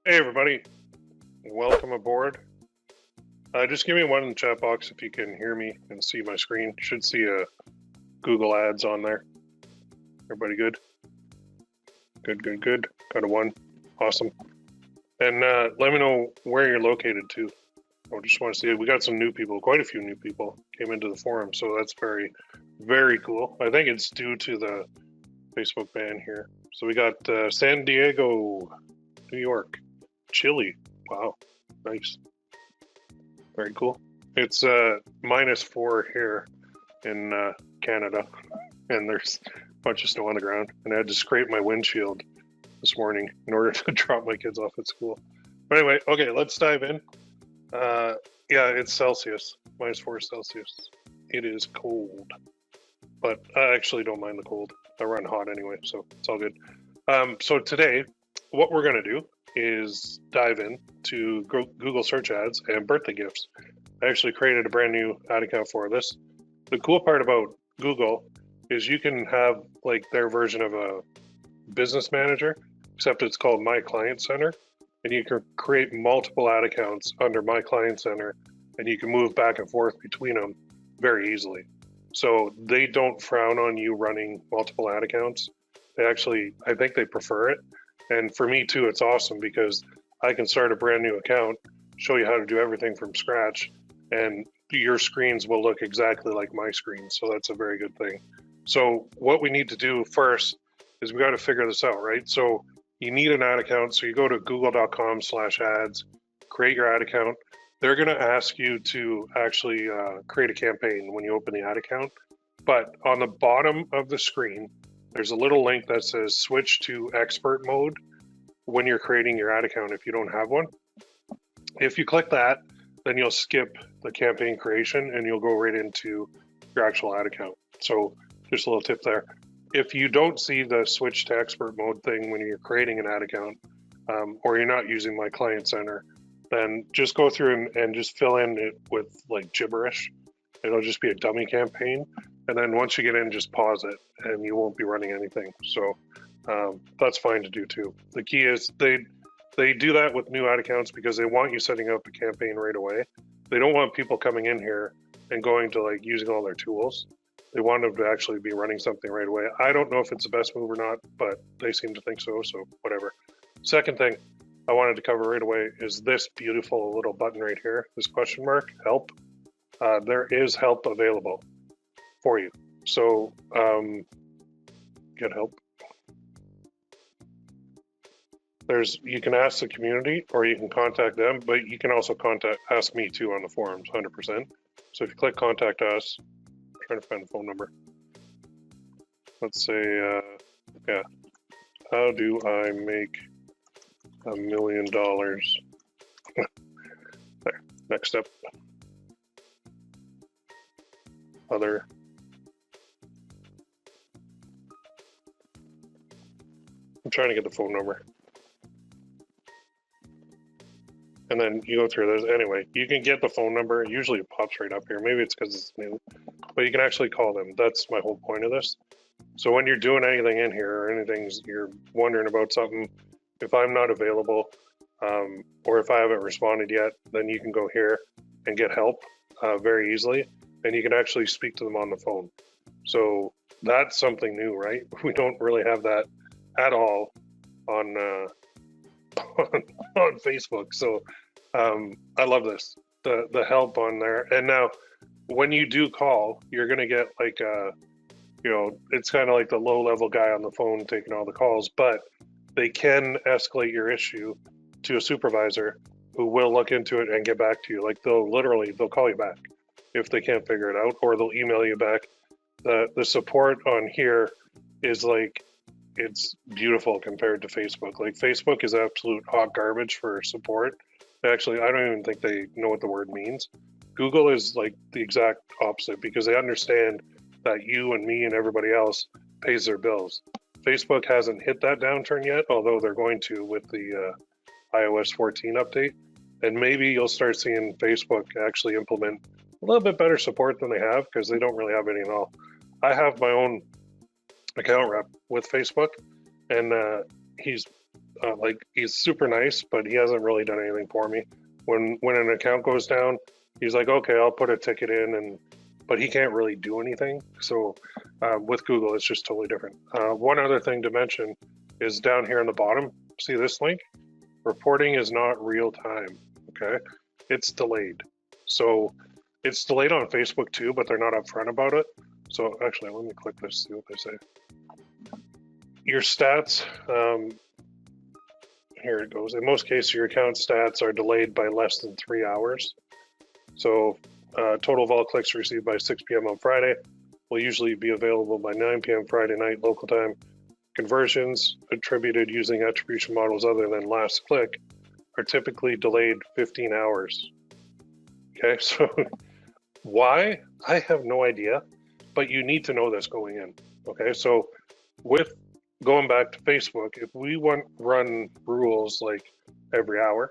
Hey everybody, welcome aboard. Just give me one in the chat box if you can hear me and see my screen. Should see a Google Ads on there. Everybody good? Good. Got a one. Awesome. And let me know where you're located too. I just want to see, we got some new people, quite a few new people came into the forum, so that's very cool. I think it's due to the Facebook ban here. So we got San Diego, New York, Chile. Wow, nice. Very cool. It's -4 here in Canada, and there's a bunch of snow on the ground. And I had to scrape my windshield this morning in order to drop my kids off at school. But anyway, okay, let's dive in. Yeah, it's Celsius, -4 Celsius. It is cold, but I actually don't mind the cold. I run hot anyway, so it's all good. So today, what we're gonna do is dive in to Google search ads and birthday gifts. I actually created a brand new ad account for this. The cool part about Google is you can have like their version of a business manager, except it's called My Client Center. And you can create multiple ad accounts under My Client Center, and you can move back and forth between them very easily. So they don't frown on you running multiple ad accounts. They actually, I think they prefer it. And for me too, it's awesome because I can start a brand new account, show you how to do everything from scratch, and your screens will look exactly like my screen. So that's a very good thing. So what we need to do first is we got to figure this out, right? So you need an ad account. So you go to google.com/ads, create your ad account. They're going to ask you to actually create a campaign when you open the ad account. But on the bottom of the screen, there's a little link that says switch to expert mode when you're creating your ad account if you don't have one. If you click that, then you'll skip the campaign creation and you'll go right into your actual ad account. So just a little tip there. If you don't see the switch to expert mode thing when you're creating an ad account, or you're not using My Client Center, then just go through and just fill in it with like gibberish. It'll just be a dummy campaign. And then once you get in, just pause it and you won't be running anything. So that's fine to do too. The key is they do that with new ad accounts because they want you setting up a campaign right away. They don't want people coming in here and going to like using all their tools. They want them to actually be running something right away. I don't know if it's the best move or not, but they seem to think so, so whatever. Second thing I wanted to cover right away is this beautiful little button right here, this question mark, help. There is help available for you. So get help. You can ask the community or you can contact them, but you can also ask me too on the forums, 100%. So if you click contact us, I'm trying to find the phone number. Let's say, yeah, how do I make $1 million? There, next step. Other. I'm trying to get the phone number. And then you go through this. Anyway, you can get the phone number. Usually it pops right up here. Maybe it's because it's new, but you can actually call them. That's my whole point of this. So when you're doing anything in here or anything, you're wondering about something, if I'm not available or if I haven't responded yet, then you can go here and get help very easily. And you can actually speak to them on the phone. So that's something new, right? We don't really have that at all on on Facebook. So I love this, the help on there. And now when you do call, you're going to get like it's kind of like the low level guy on the phone taking all the calls, but they can escalate your issue to a supervisor who will look into it and get back to you. Like they'll call you back if they can't figure it out, or they'll email you back. The support on here is like, it's beautiful compared to Facebook. Like Facebook is absolute hot garbage for support. Actually, I don't even think they know what the word means. Google is like the exact opposite because they understand that you and me and everybody else pays their bills. Facebook hasn't hit that downturn yet, although they're going to with the iOS 14 update. And maybe you'll start seeing Facebook actually implement a little bit better support than they have because they don't really have any at all. I have my own account rep with Facebook, and he's like he's super nice, but he hasn't really done anything for me. When an account goes down, he's like, okay, I'll put a ticket in, but he can't really do anything. So with Google, it's just totally different. One other thing to mention is down here on the bottom. See this link? Reporting is not real time. Okay, it's delayed. So it's delayed on Facebook too, but they're not upfront about it. So actually, let me click this, see what they say. Your stats, here it goes. In most cases, your account stats are delayed by less than 3 hours. So total of all clicks received by 6 p.m. on Friday will usually be available by 9 p.m. Friday night local time. Conversions attributed using attribution models other than last click are typically delayed 15 hours. Okay, so why? I have no idea, but you need to know this going in. Okay, so with going back to Facebook, if we run rules like every hour,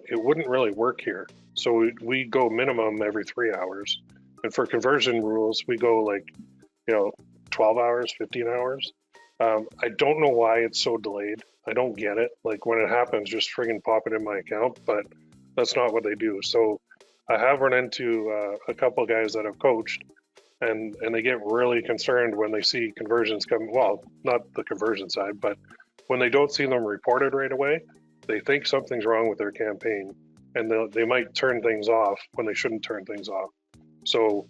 it wouldn't really work here. So we go minimum every 3 hours. And for conversion rules, we go like, 12 hours, 15 hours. I don't know why it's so delayed. I don't get it. Like when it happens, just friggin' pop it in my account, but that's not what they do. So I have run into a couple of guys that I've coached, and they get really concerned when they see conversions come. Well, not the conversion side, but when they don't see them reported right away, they think something's wrong with their campaign, and they might turn things off when they shouldn't turn things off. So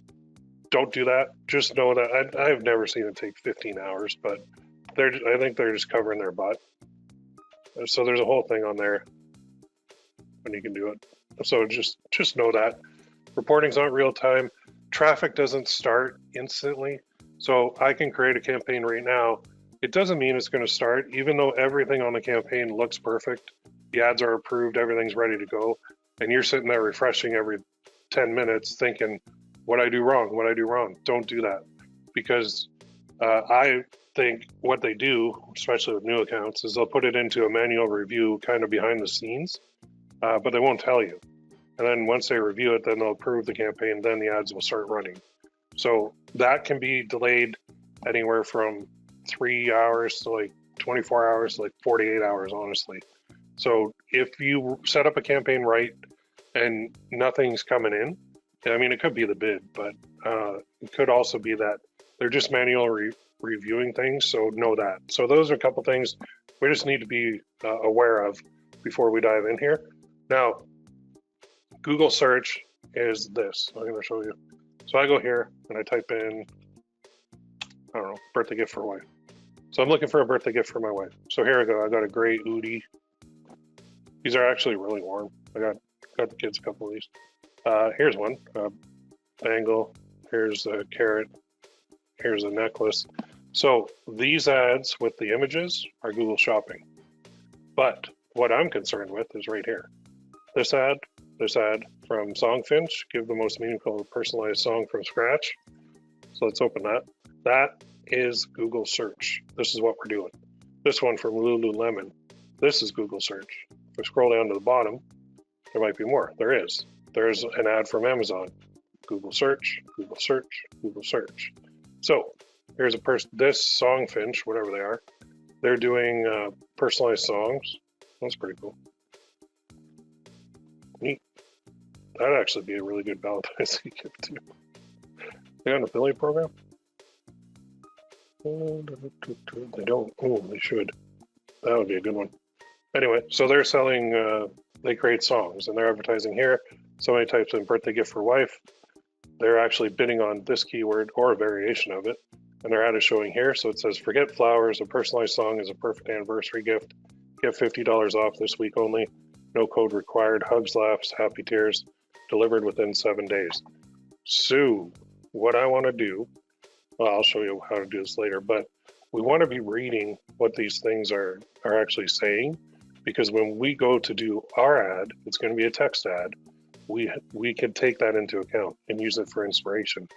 don't do that. Just know that I've never seen it take 15 hours, but I think they're just covering their butt. So there's a whole thing on there when you can do it. So just know that reporting's not real time. Traffic doesn't start instantly. So I can create a campaign right now. It doesn't mean it's going to start, even though everything on the campaign looks perfect. The ads are approved, everything's ready to go. And you're sitting there refreshing every 10 minutes thinking, what I do wrong, what I do wrong. Don't do that. Because I think what they do, especially with new accounts, is they'll put it into a manual review kind of behind the scenes, but they won't tell you. And then once they review it, then they'll approve the campaign, then the ads will start running. So that can be delayed anywhere from 3 hours to like 24 hours to like 48 hours, honestly. So if you set up a campaign right and nothing's coming in, I mean, it could be the bid, but it could also be that they're just manually reviewing things, so know that. So those are a couple things we just need to be aware of before we dive in here. Now, Google search is this. I'm going to show you. So I go here and I type in, I don't know, birthday gift for wife. So I'm looking for a birthday gift for my wife. So here I go. I got a gray Oodie. These are actually really warm. I got the kids a couple of these. Here's one, bangle. Here's a carrot. Here's a necklace. So these ads with the images are Google Shopping. But what I'm concerned with is right here. This ad from Songfinch, give the most meaningful personalized song from scratch. So let's open that. That is Google search. This is what we're doing. This one from Lululemon. This is Google search. If we scroll down to the bottom, there might be more. There is. There's an ad from Amazon. Google search, Google search, Google search. So here's a person, this Songfinch, whatever they are, they're doing personalized songs. That's pretty cool. Neat. That'd actually be a really good Valentine's Day gift too. They got an affiliate program? They don't. Oh, they should. That would be a good one. Anyway, so they're selling, they create songs and they're advertising here. Somebody types in birthday gift for wife. They're actually bidding on this keyword or a variation of it. And their ad is showing here. So it says, forget flowers, a personalized song is a perfect anniversary gift. Get $50 off this week only. No code required. Hugs, laughs, happy tears. Delivered within 7 days. So what I want to do, well, I'll show you how to do this later, but we want to be reading what these things are actually saying, because when we go to do our ad, it's going to be a text ad. We can take that into account and use it for inspiration.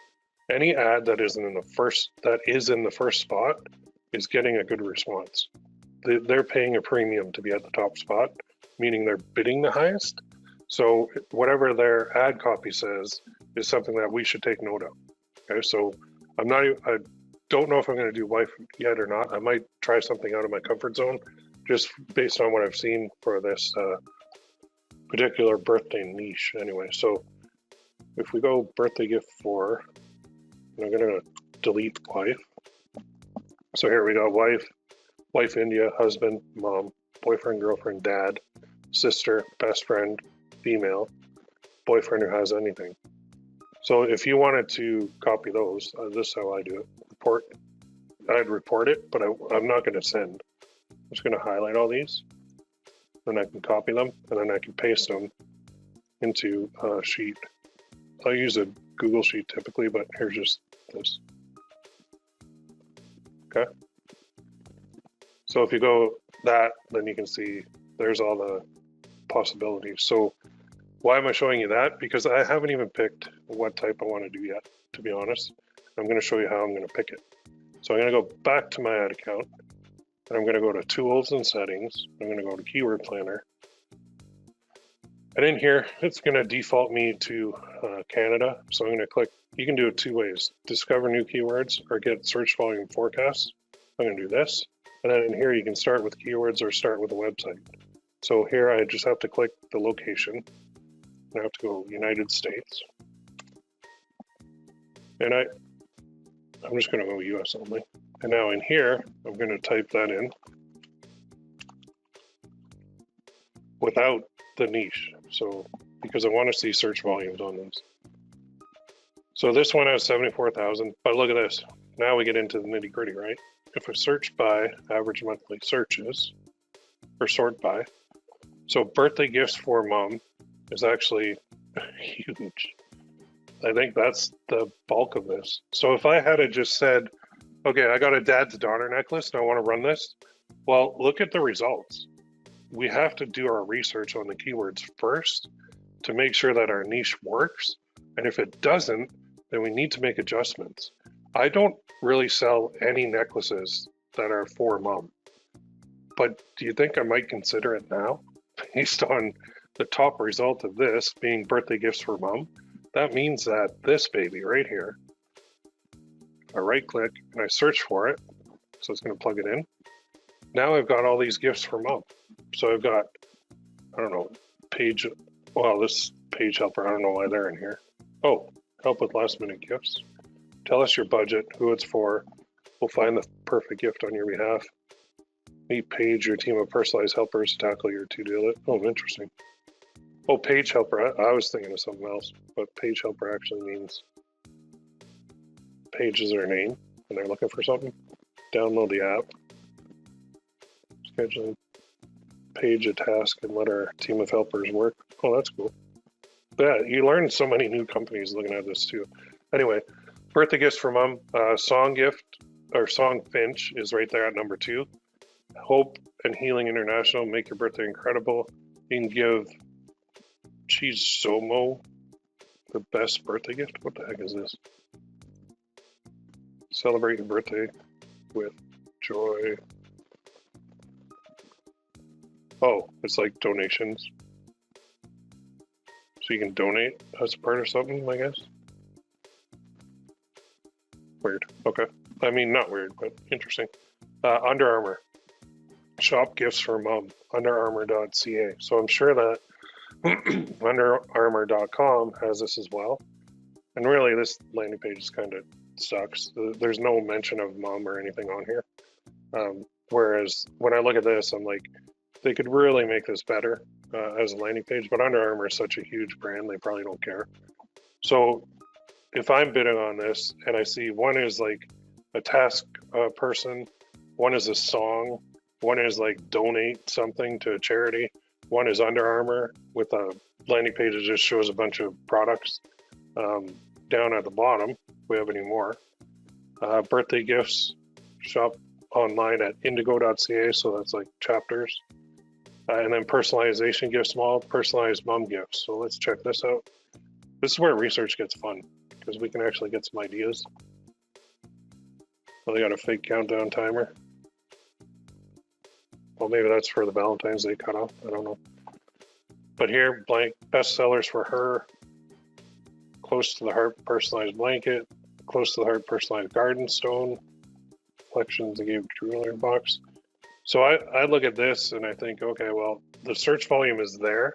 Any ad that is in the first spot is getting a good response. They're paying a premium to be at the top spot, meaning they're bidding the highest. So whatever their ad copy says is something that we should take note of. Okay, so I don't know if I'm going to do wife yet or not. I might try something out of my comfort zone just based on what I've seen for this particular birthday niche anyway. So if we go birthday gift for, I'm gonna delete wife. So here we got wife India, husband, mom, boyfriend, girlfriend, dad, sister, best friend, female, boyfriend who has anything. So if you wanted to copy those, this is how I do it. I'd report it, but I'm not going to send. I'm just going to highlight all these, and I can copy them, and then I can paste them into a sheet. I use a Google Sheet typically, but here's just this. Okay. So if you go that, then you can see there's all the possibilities. So why am I showing you that? Because I haven't even picked what type I want to do yet, to be honest. I'm going to show you how I'm going to pick it. So I'm going to go back to my ad account, and I'm going to go to Tools and Settings. I'm going to go to Keyword Planner. And in here, it's going to default me to Canada. So I'm going to click, you can do it two ways, discover new keywords or get search volume forecasts. I'm going to do this. And then in here, you can start with keywords or start with a website. So here, I just have to click the location. I have to go United States. And I'm just going to go US only. And now in here, I'm going to type that in without the niche. So, because I want to see search volumes on these. So this one has 74,000, but look at this. Now we get into the nitty gritty, right? If I search by average monthly searches, or sort by, so birthday gifts for mom is actually huge. I think that's the bulk of this. So if I had just said, okay, I got a dad to daughter necklace and I want to run this, well, look at the results. We have to do our research on the keywords first to make sure that our niche works. And if it doesn't, then we need to make adjustments. I don't really sell any necklaces that are for mom, but do you think I might consider it now based on the top result of this being birthday gifts for mom? That means that this baby right here, I right click and I search for it. So it's going to plug it in. Now I've got all these gifts for mom. So I've got, I don't know, page, well, this page helper, I don't know why they're in here. Oh, help with last minute gifts. Tell us your budget, who it's for. We'll find the perfect gift on your behalf. Meet Paige, your team of personalized helpers to tackle your to-do list. Oh, interesting. Oh, page helper. I was thinking of something else, but page helper actually means Paige is their name and they're looking for something. Download the app. Scheduling Paige a task and let our team of helpers work. Oh, that's cool. Yeah, you learn so many new companies looking at this too. Anyway, birthday gifts for mom. Song gift or Song Finch is right there at number 2. Hope and Healing International, make your birthday incredible. You can give Cheese Somo the best birthday gift. What the heck is this? Celebrate your birthday with joy. Oh, it's like donations. So you can donate as a part of something, I guess. Weird. Okay. I mean, not weird, but interesting. Under Armour. Shop gifts for mom. UnderArmour.ca. So I'm sure that UnderArmour.com has this as well. And really, this landing page kind of sucks. There's no mention of mom or anything on here. Whereas when I look at this, I'm like, they could really make this better as a landing page. But Under Armour is such a huge brand, they probably don't care. So if I'm bidding on this and I see one is like a task person, one is a song, one is like donate something to a charity, one is Under Armour with a landing page that just shows a bunch of products. Down at the bottom, if we have any more. Birthday gifts, shop online at indigo.ca, so that's like chapters. And then personalization gifts, small personalized mom gifts. So let's check this out. This is where research gets fun because we can actually get some ideas. Well, they got a fake countdown timer. Well, maybe that's for the Valentine's Day cutoff. I don't know. But here, blank best sellers for her. Close to the heart personalized blanket. Close to the heart personalized garden stone. Collections that gave jeweler box. So I look at this and I think, okay, well, the search volume is there.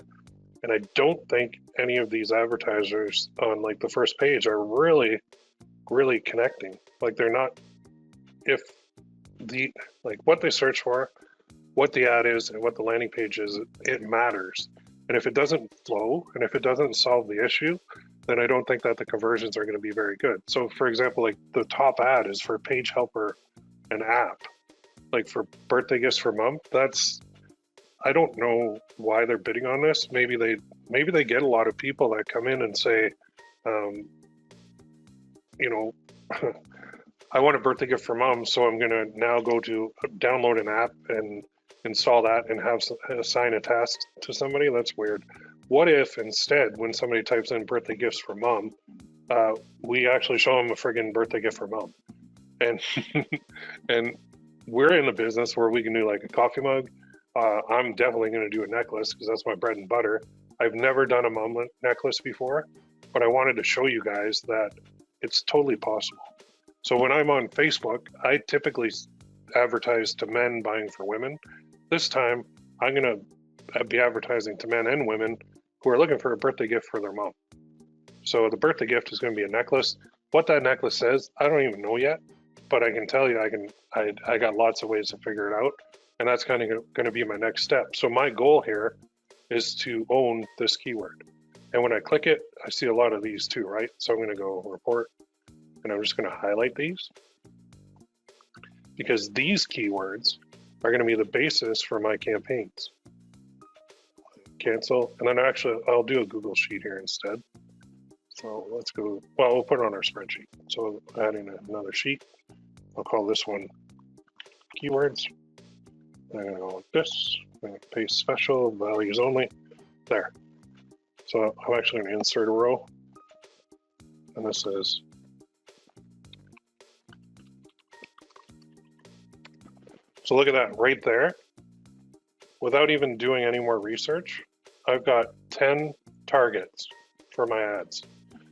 And I don't think any of these advertisers on like the first page are really, really connecting. Like they're not, if the, like what they search for, what the ad is and what the landing page is, it matters. And if it doesn't flow and if it doesn't solve the issue, then I don't think that the conversions are going to be very good. So for example, like the top ad is for Page Helper and app, like for birthday gifts for mom. That's, I don't know why they're bidding on this. Maybe they get a lot of people that come in and say, you know, I want a birthday gift for mom, so I'm gonna now go to download an app and install that and assign a task to somebody. That's weird. What if instead, when somebody types in birthday gifts for mom, we actually show them a friggin' birthday gift for mom, and and we're in the business where we can do like a coffee mug. I'm definitely going to do a necklace because that's my bread and butter. I've never done a mom necklace before, but I wanted to show you guys that it's totally possible. So when I'm on Facebook, I typically advertise to men buying for women. This time, I'm going to be advertising to men and women who are looking for a birthday gift for their mom. So the birthday gift is going to be a necklace. What that necklace says, I don't even know yet, but I can tell you, I got lots of ways to figure it out. And that's kind of going to be my next step. So my goal here is to own this keyword. And when I click it, I see a lot of these too, right? So I'm going to go report and I'm just going to highlight these because these keywords are going to be the basis for my campaigns. Cancel. And then actually I'll do a Google sheet here instead. So let's go, well, we'll put it on our spreadsheet. So adding another sheet, I'll call this one keywords. I'm going to go with this. I'm going to paste special, values only. There. So I'm actually going to insert a row. And this is so look at that right there. Without even doing any more research, I've got 10 targets for my ads.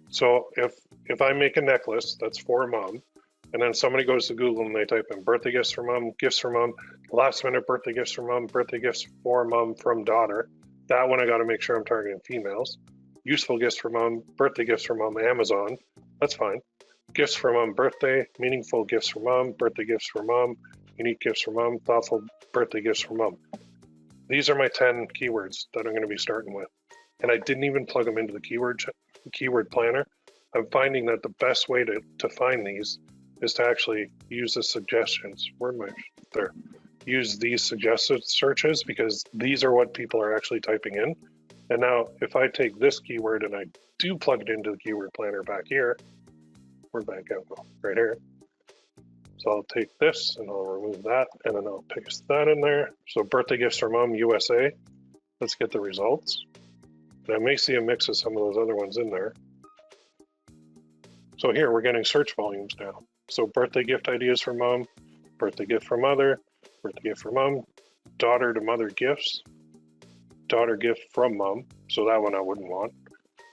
So if I make a necklace that's for mom, and then somebody goes to Google and they type in birthday gifts for mom, last minute birthday gifts for mom, birthday gifts for mom from daughter. That one I got to make sure I'm targeting females. Useful gifts for mom, birthday gifts for mom, Amazon. That's fine. Gifts for mom, birthday, meaningful gifts for mom, birthday gifts for mom, unique gifts for mom, thoughtful birthday gifts for mom. These are my 10 keywords that I'm going to be starting with. And I didn't even plug them into the keyword planner. I'm finding that the best way to find these is to actually use the suggestions. Where am I? There. Use these suggested searches because these are what people are actually typing in. And now if I take this keyword and I do plug it into the keyword planner back here, where'd that go? Right here. So I'll take this and I'll remove that and then I'll paste that in there. So birthday gifts for mom, USA. Let's get the results. And I may see a mix of some of those other ones in there. So here we're getting search volumes now. So birthday gift ideas for mom, birthday gift for mother, birthday gift for mom, daughter to mother gifts, daughter gift from mom. So that one I wouldn't want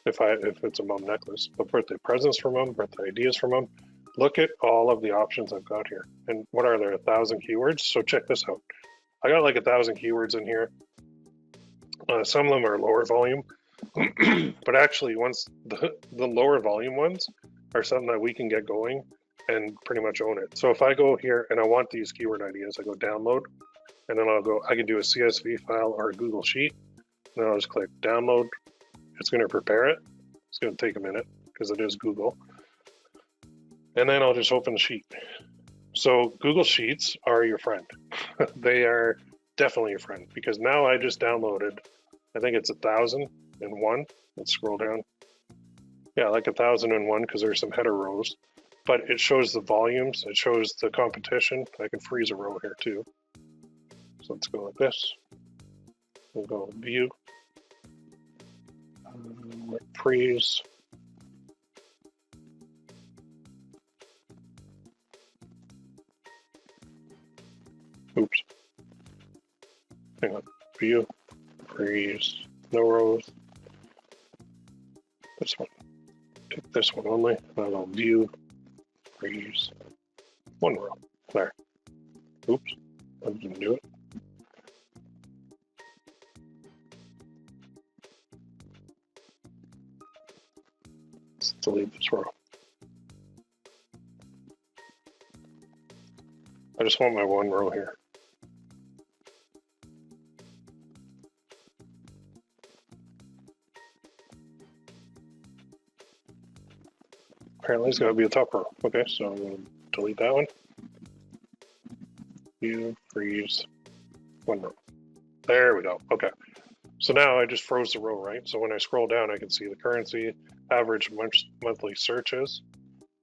if it's a mom necklace. But birthday presents for mom, birthday ideas for mom. Look at all of the options I've got here. And what are there? 1,000 keywords. So check this out. I got like 1,000 keywords in here. Some of them are lower volume, but actually once the lower volume ones are something that we can get going and pretty much own it. So if I go here and I want these keyword ideas, I go download and then I can do a CSV file or a Google Sheet. And then I'll just click download. It's going to prepare it. It's going to take a minute because it is Google. And then I'll just open the sheet. So Google Sheets are your friend. They are definitely your friend because now I just downloaded, I think it's 1,001. Let's scroll down. Yeah, like 1,001 because there's some header rows, but it shows the volumes. It shows the competition. I can freeze a row here too. So let's go like this. We'll go view, freeze. Oops. Hang on. View, freeze, no rows. This one. Take this one only. I'll view, freeze, one row. There. Oops. I didn't do it. Let's delete this row. I just want my one row here. Apparently it's gotta be a top row. Okay, so I'm gonna delete that one. View, freeze, one row. There we go. Okay. So now I just froze the row, right? So when I scroll down, I can see the currency, average monthly searches,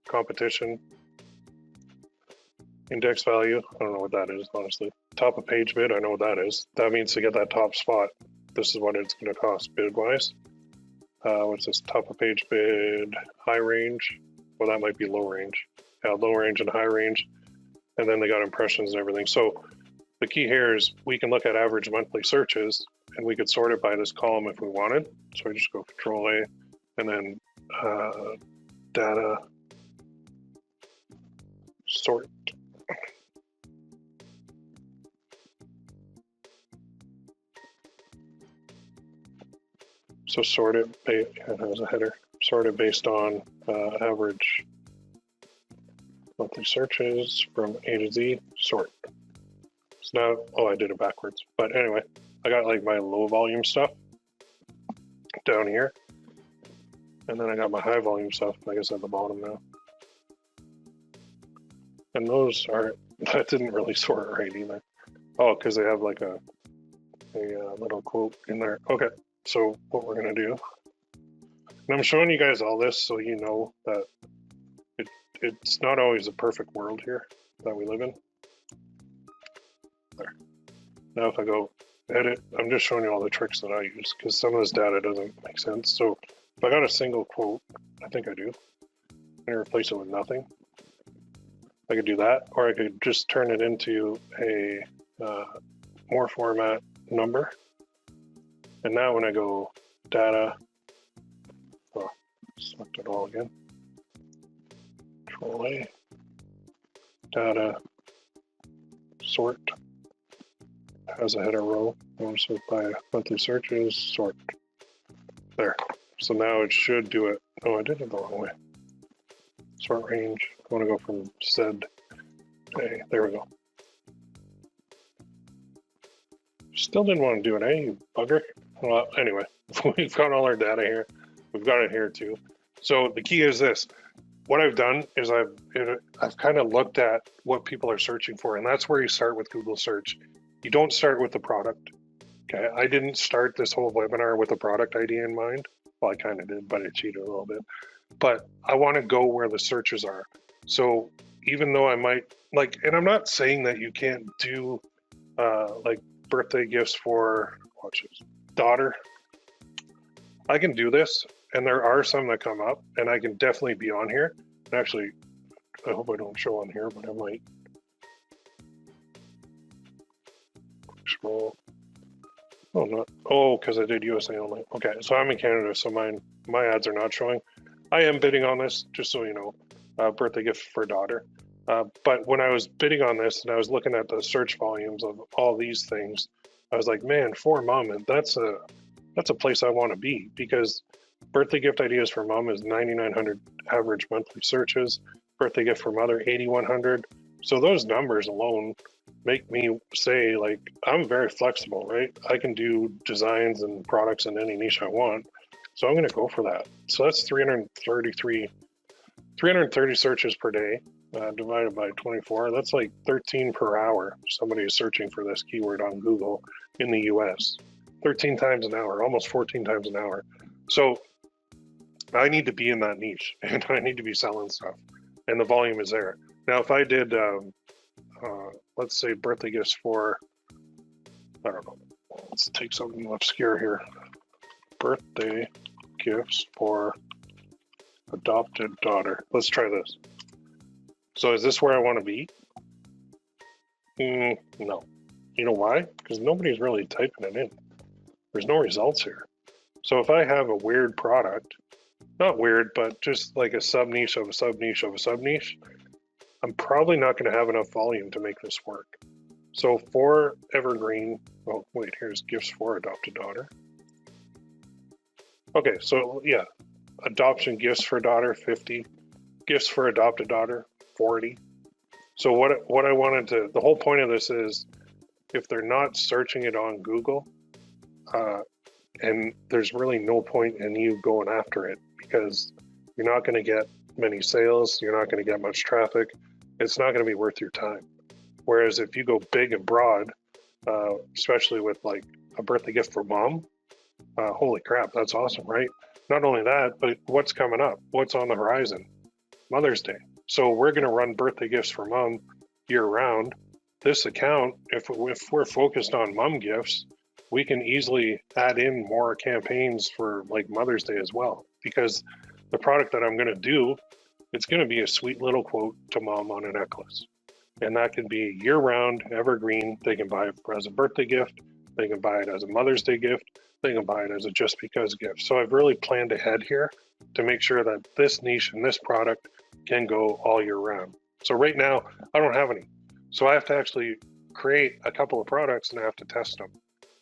competition, index value. I don't know what that is, honestly. Top of page bid, I know what that is. That means to get that top spot, this is what it's going to cost bid-wise. What's this? Top of page bid, high range. Well, that might be low range. Yeah, low range and high range. And then they got impressions and everything. So the key here is we can look at average monthly searches and we could sort it by this column if we wanted. So I just go Control A and then data, sort. So sort it, it has a header, sort it based on average monthly searches from A to Z, sort. So now, oh, I did it backwards. But anyway, I got like my low volume stuff down here. And then I got my high volume stuff, I guess at the bottom now. And those are, that didn't really sort right either. Oh, because they have like a little quote in there. Okay, so what we're gonna do, and I'm showing you guys all this so you know that it's not always a perfect world here that we live in. There. Now if I go edit, I'm just showing you all the tricks that I use because some of this data doesn't make sense. So if I got a single quote, I think I do, and replace it with nothing, I could do that, or I could just turn it into a more format number. And now when I go data, well, select it all again. Control A, data, sort, has a header row, so by monthly searches, sort. There. So now it should do it. Oh, I did it the wrong way. Sort range. I want to go from said A. There we go. Still didn't want to do it, eh, you bugger? Well, anyway, we've got all our data here. We've got it here too. So the key is this. What I've done is I've kind of looked at what people are searching for, and that's where you start with Google search. You don't start with the product. Okay, I didn't start this whole webinar with a product idea in mind. Well, I kind of did, but I cheated a little bit. But I want to go where the searches are. So even though I might like, and I'm not saying that you can't do like birthday gifts for, watch this, daughter. I can do this, and there are some that come up, and I can definitely be on here. And actually, I hope I don't show on here, but I might. Scroll. Oh, not. Oh, because I did USA only. Okay, so I'm in Canada, so my ads are not showing. I am bidding on this, just so you know, birthday gift for daughter. But when I was bidding on this and I was looking at the search volumes of all these things, I was like, man, for mom, and that's a place I want to be, because birthday gift ideas for mom is 9,900 average monthly searches. Birthday gift for mother, 8,100. So those numbers alone make me say, like, I'm very flexible, right? I can do designs and products in any niche I want. So I'm going to go for that. So that's 330 searches per day divided by 24. That's like 13 per hour. Somebody is searching for this keyword on Google in the US. 13 times an hour, almost 14 times an hour. So I need to be in that niche, and I need to be selling stuff, and the volume is there. Now, if I did, let's say birthday gifts for, I don't know, let's take something obscure here. Birthday gifts for adopted daughter. Let's try this. So is this where I want to be? No. You know why? Because nobody's really typing it in. There's no results here. So if I have a weird product, not weird, but just like a sub niche of a sub niche of a sub niche, I'm probably not going to have enough volume to make this work. So for Evergreen, oh wait, here's gifts for adopted daughter. Okay, so yeah, adoption gifts for daughter 50, gifts for adopted daughter 40. So what I wanted to, the whole point of this is, if they're not searching it on Google, and there's really no point in you going after it, because you're not going to get many sales, you're not going to get much traffic, it's not going to be worth your time. Whereas if you go big and broad, especially with like a birthday gift for mom, holy crap, that's awesome, right? Not only that, but what's coming up? What's on the horizon? Mother's Day. So we're going to run birthday gifts for mom year round. This account, if we're focused on mom gifts, we can easily add in more campaigns for like Mother's Day as well, because the product that I'm going to do, it's going to be a sweet little quote to mom on a necklace. And that can be year round, evergreen. They can buy it as a birthday gift. They can buy it as a Mother's Day gift. They can buy it as a just because gift. So I've really planned ahead here to make sure that this niche and this product can go all year round. So right now, I don't have any. So I have to actually create a couple of products and I have to test them.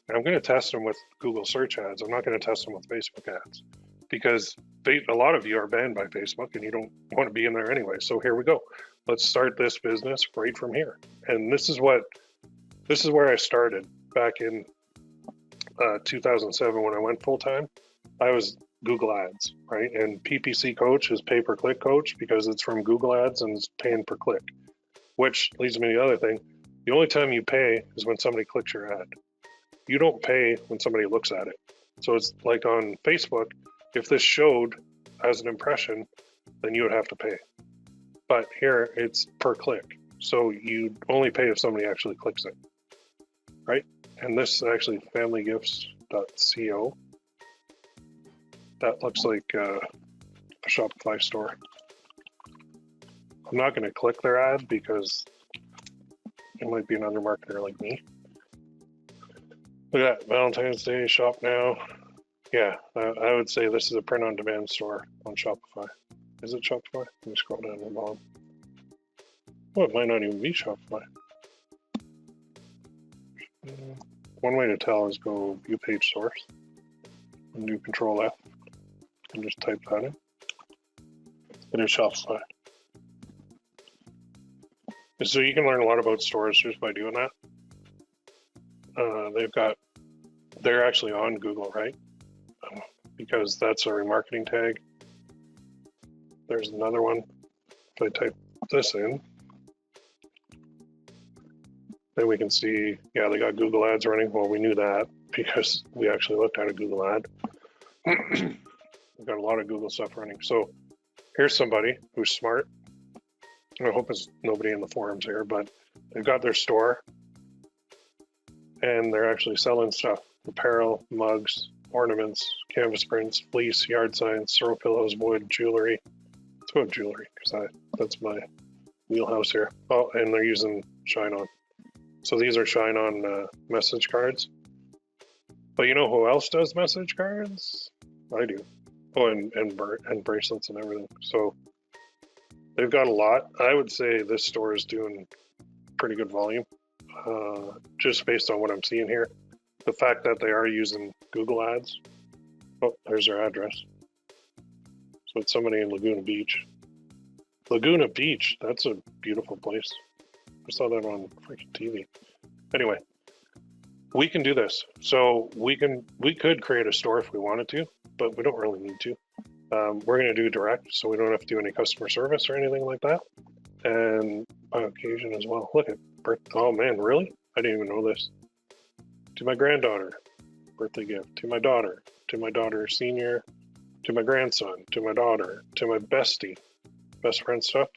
And I'm going to test them with Google search ads. I'm not going to test them with Facebook ads, because a lot of you are banned by Facebook and you don't want to be in there anyway. So here we go. Let's start this business right from here. And this is where I started back in 2007 when I went full time. I was Google Ads, right? And PPC Coach is pay per click coach because it's from Google Ads and it's paying per click, which leads me to the other thing. The only time you pay is when somebody clicks your ad. You don't pay when somebody looks at it. So it's like on Facebook, if this showed as an impression, then you would have to pay. But here it's per click. So you only pay if somebody actually clicks it, right? And this is actually familygifts.co. That looks like a Shopify store. I'm not going to click their ad because it might be another marketer like me. Look at that, Valentine's Day, shop now. Yeah, I would say this is a print-on-demand store on Shopify. Is it Shopify? Let me scroll down to the bottom. Oh, it might not even be Shopify. One way to tell is go view page source and do Control F and just type that in. It is Shopify. So you can learn a lot about stores just by doing that. They're actually on Google, right? Because that's a remarketing tag. There's another one. If I type this in, then we can see, yeah, they got Google ads running. Well, we knew that because we actually looked at a Google ad. We've got a lot of Google stuff running. So here's somebody who's smart. I hope it's nobody in the forums here, but they've got their store and they're actually selling stuff: apparel, mugs, ornaments, canvas prints, fleece, yard signs, throw pillows, wood, jewelry. Let's go with jewelry because that's my wheelhouse here. Oh, and they're using Shine On. So these are Shine On message cards. But you know who else does message cards? I do. Oh, and bracelets and everything. So they've got a lot. I would say this store is doing pretty good volume, just based on what I'm seeing here. The fact that they are using Google ads. Oh, there's their address. So it's somebody in Laguna Beach. Laguna Beach, that's a beautiful place. I saw that on freaking TV. Anyway, we can do this. So we could create a store if we wanted to, but we don't really need to. We're going to do direct, so we don't have to do any customer service or anything like that. And on occasion as well. Look at oh man, really? I didn't even know this. To my granddaughter, birthday gift. To my daughter senior, to my grandson, to my daughter, to my bestie, best friend stuff.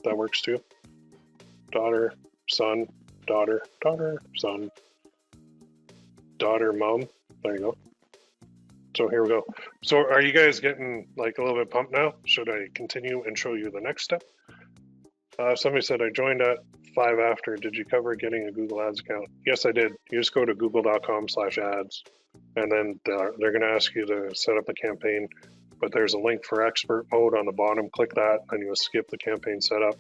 That works too. Daughter, son, daughter, son, daughter, mom. There you go. So here we go. So are you guys getting like a little bit pumped now? Should I continue and show you the next step? Somebody said I joined at 5 after. Did you cover getting a Google Ads account? Yes, I did. You just go to google.com/ads, and then they're going to ask you to set up a campaign. But there's a link for expert mode on the bottom. Click that, and you'll skip the campaign setup.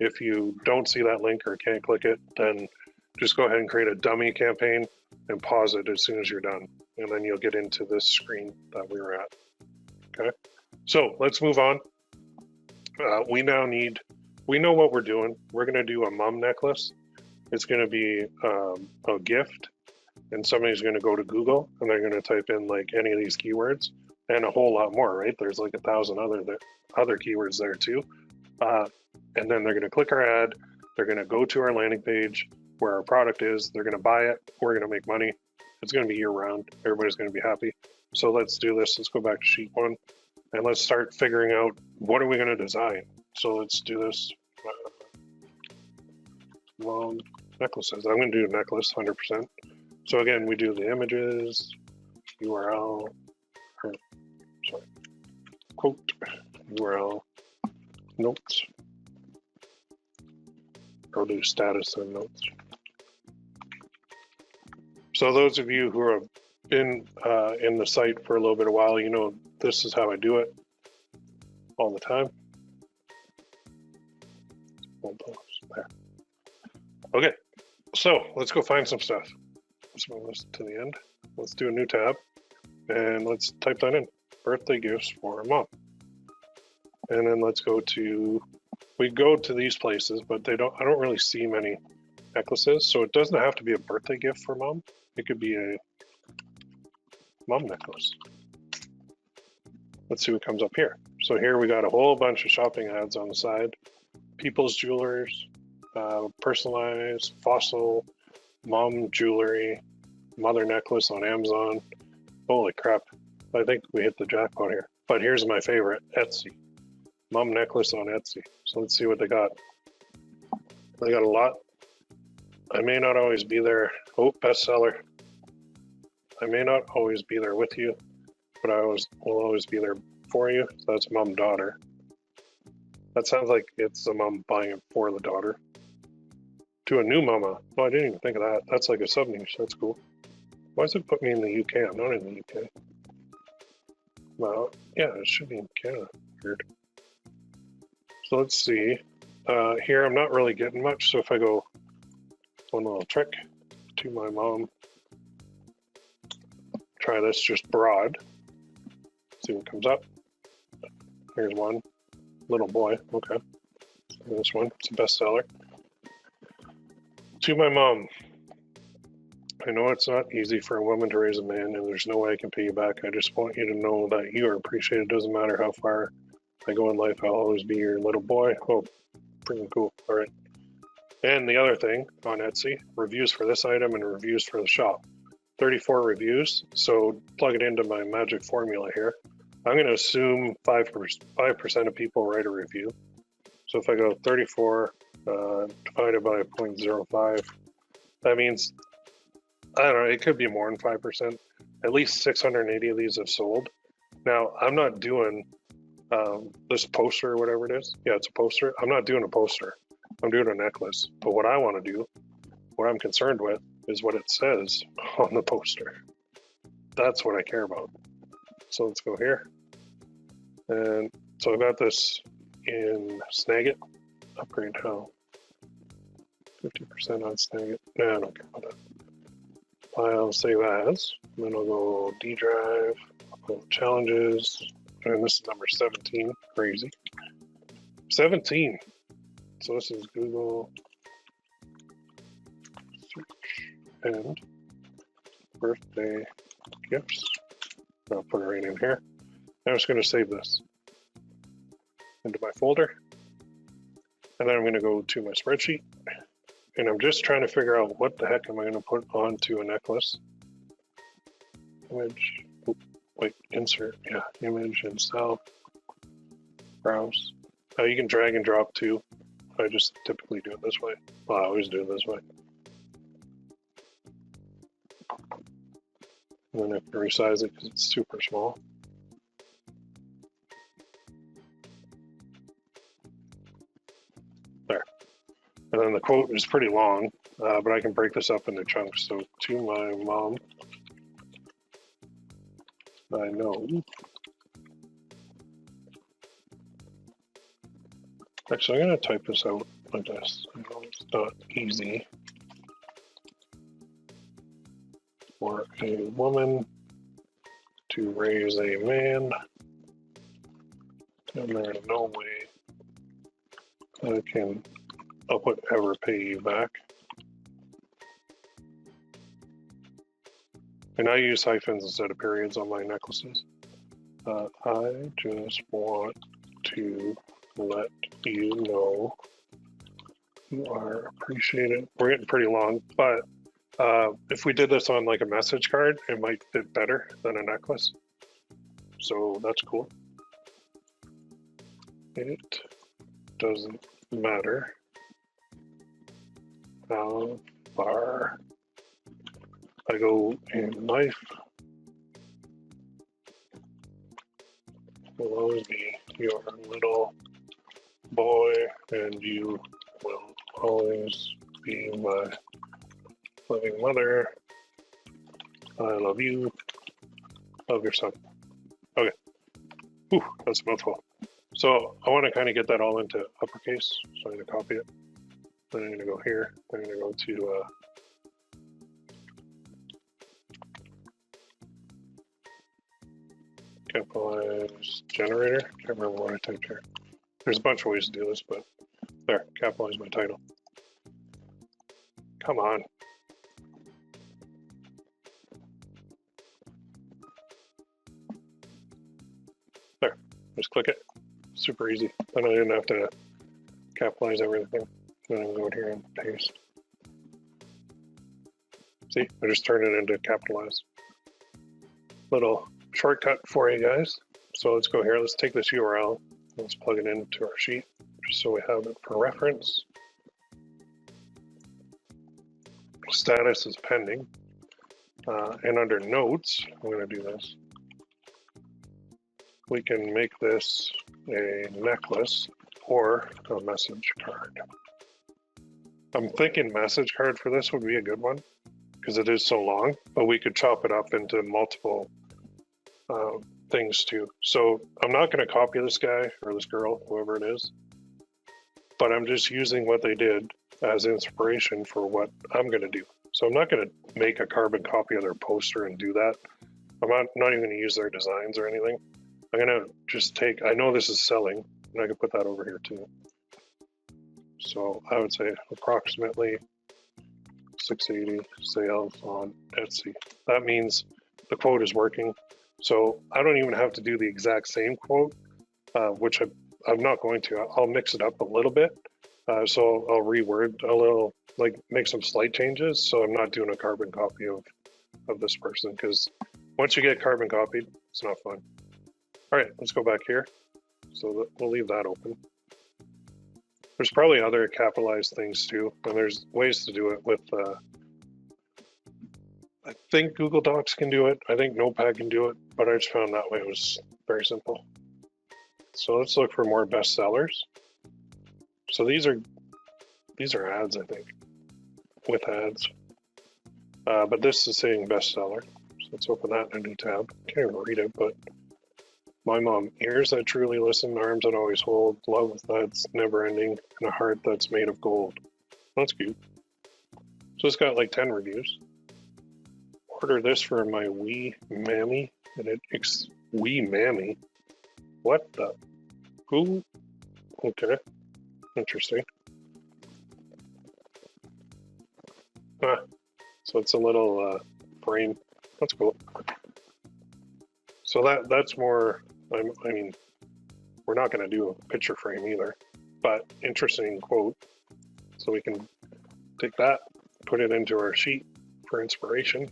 If you don't see that link or can't click it, then just go ahead and create a dummy campaign and pause it as soon as you're done. And then you'll get into this screen that we were at. Okay, so let's move on. We know what we're doing. We're going to do a mom necklace. It's going to be a gift, and somebody's going to go to Google and they're going to type in like any of these keywords and a whole lot more, right? There's like 1,000 other keywords there too. And then they're going to click our ad. They're going to go to our landing page where our product is. They're going to buy it. We're going to make money. It's going to be year round. Everybody's going to be happy. So let's do this. Let's go back to sheet 1 and let's start figuring out what are we going to design. So let's do this. Long necklaces. I'm going to do a necklace 100%. So again, we do the images, URL, quote, URL, notes. I'll do status and notes. So those of you who have been in the site for a little bit of while, you know this is how I do it all the time. There. Okay, so let's go find some stuff. Let's move this to the end. Let's do a new tab and let's type that in. Birthday gifts for a mom. And then let's go to, we go to these places, but I don't really see many necklaces. So it doesn't have to be a birthday gift for mom. It could be a mom necklace. Let's see what comes up here. So here we got a whole bunch of shopping ads on the side. People's Jewelers, personalized, fossil, mom jewelry, mother necklace on Amazon. Holy crap. I think we hit the jackpot here. But here's my favorite, Etsy. Mom necklace on Etsy. So let's see what they got. They got a lot. I may not always be there. Oh, bestseller. I may not always be there with you, but I will always be there for you. So that's mom daughter. That sounds like it's the mom buying it for the daughter. To a new mama. Oh, I didn't even think of that. That's like a sub niche. That's cool. Why does it put me in the UK? I'm not in the UK. Well, yeah, it should be in Canada. Weird. So let's see. Here, I'm not really getting much. So if I go one little trick to my mom, try this just broad. See what comes up. Here's one. Little boy. Okay. This one. It's a bestseller. To my mom. I know it's not easy for a woman to raise a man, and there's no way I can pay you back. I just want you to know that you are appreciated. It doesn't matter how far I go in life, I'll always be your little boy. Oh, pretty cool. All right. And the other thing on Etsy, reviews for this item and reviews for the shop. 34 reviews, so plug it into my magic formula here. I'm going to assume 5% of people write a review. So if I go 34 divided by 0.05, that means, I don't know, it could be more than 5%. At least 680 of these have sold. Now, I'm not doing this poster or whatever it is. Yeah, it's a poster. I'm not doing a poster. I'm doing a necklace. But what I want to do, what I'm concerned with, is what it says on the poster. That's what I care about. So let's go here. And so I've got this in Snagit. Upgrade how? 50% on Snagit. Nah, I don't care about that. File, save as. And then I'll go D drive, I'll go challenges. And this is number 17. Crazy. 17. So this is Google search and birthday gifts. I'll put it right in here. I'm just going to save this into my folder. And then I'm going to go to my spreadsheet. And I'm just trying to figure out what the heck am I going to put onto a necklace. Image. Wait, insert. Yeah, image and style. Browse. You can drag and drop too. I just typically do it this way. Well, I always do it this way. And then I can resize it because it's super small. There. And then the quote is pretty long, but I can break this up into chunks. So, to my mom, I know. Actually, I'm going to type this out like this. I know it's not easy. for a woman to raise a man, and there's no way I'll put ever pay you back. And I use hyphens instead of periods on my necklaces. I just want to let you know you are appreciated. We're getting pretty long, but if we did this on like a message card, it might fit better than a necklace. So that's cool. It doesn't matter how far I go in life, will always be your little boy, and you will always be my loving mother. I love you. Love your son. Okay. Whew, that's a mouthful. So I want to kind of get that all into uppercase, so I'm going to copy it. Then I'm going to go here. I'm going to go to capitalize generator. Can't remember what I typed here. There's a bunch of ways to do this, but there, capitalize my title. Come on. There, just click it. Super easy. Then I didn't have to capitalize everything. Then I can go here and paste. See, I just turned it into capitalize. Little shortcut for you guys. So let's go here. Let's take this URL. Let's plug it into our sheet just so we have it for reference. Status is pending. And under notes, I'm going to do this. We can make this a necklace or a message card. I'm thinking message card for this would be a good one because it is so long, but we could chop it up into multiple things too. So I'm not going to copy this guy or this girl, whoever it is, but I'm just using what they did as inspiration for what I'm going to do. So I'm not going to make a carbon copy of their poster and do that. I'm not even going to use their designs or anything. I'm going to just take, I know this is selling, and I can put that over here too. So I would say approximately 680 sales on Etsy. That means the quote is working. So I don't even have to do the exact same quote, which I'm not going to. I'll mix it up a little bit. So I'll reword a little, like make some slight changes. So I'm not doing a carbon copy of this person, because once you get carbon copied, it's not fun. All right, let's go back here. So we'll leave that open. There's probably other capitalized things too, and there's ways to do it with, I think Google Docs can do it. I think Notepad can do it, but I just found that way it was very simple. So let's look for more bestsellers. So these are ads, I think, with ads. But this is saying bestseller. So let's open that in a new tab. Can't even read it, but my mom, ears that truly listen, arms that always hold, love that's never ending, and a heart that's made of gold. That's cute. So it's got like 10 reviews. Order this for my wee mammy, and it's wee mammy. What the? Who? Okay. Interesting. Ah, so it's a little frame. That's cool. So that's more, I mean, we're not going to do a picture frame either, but interesting quote. So we can take that, put it into our sheet for inspiration.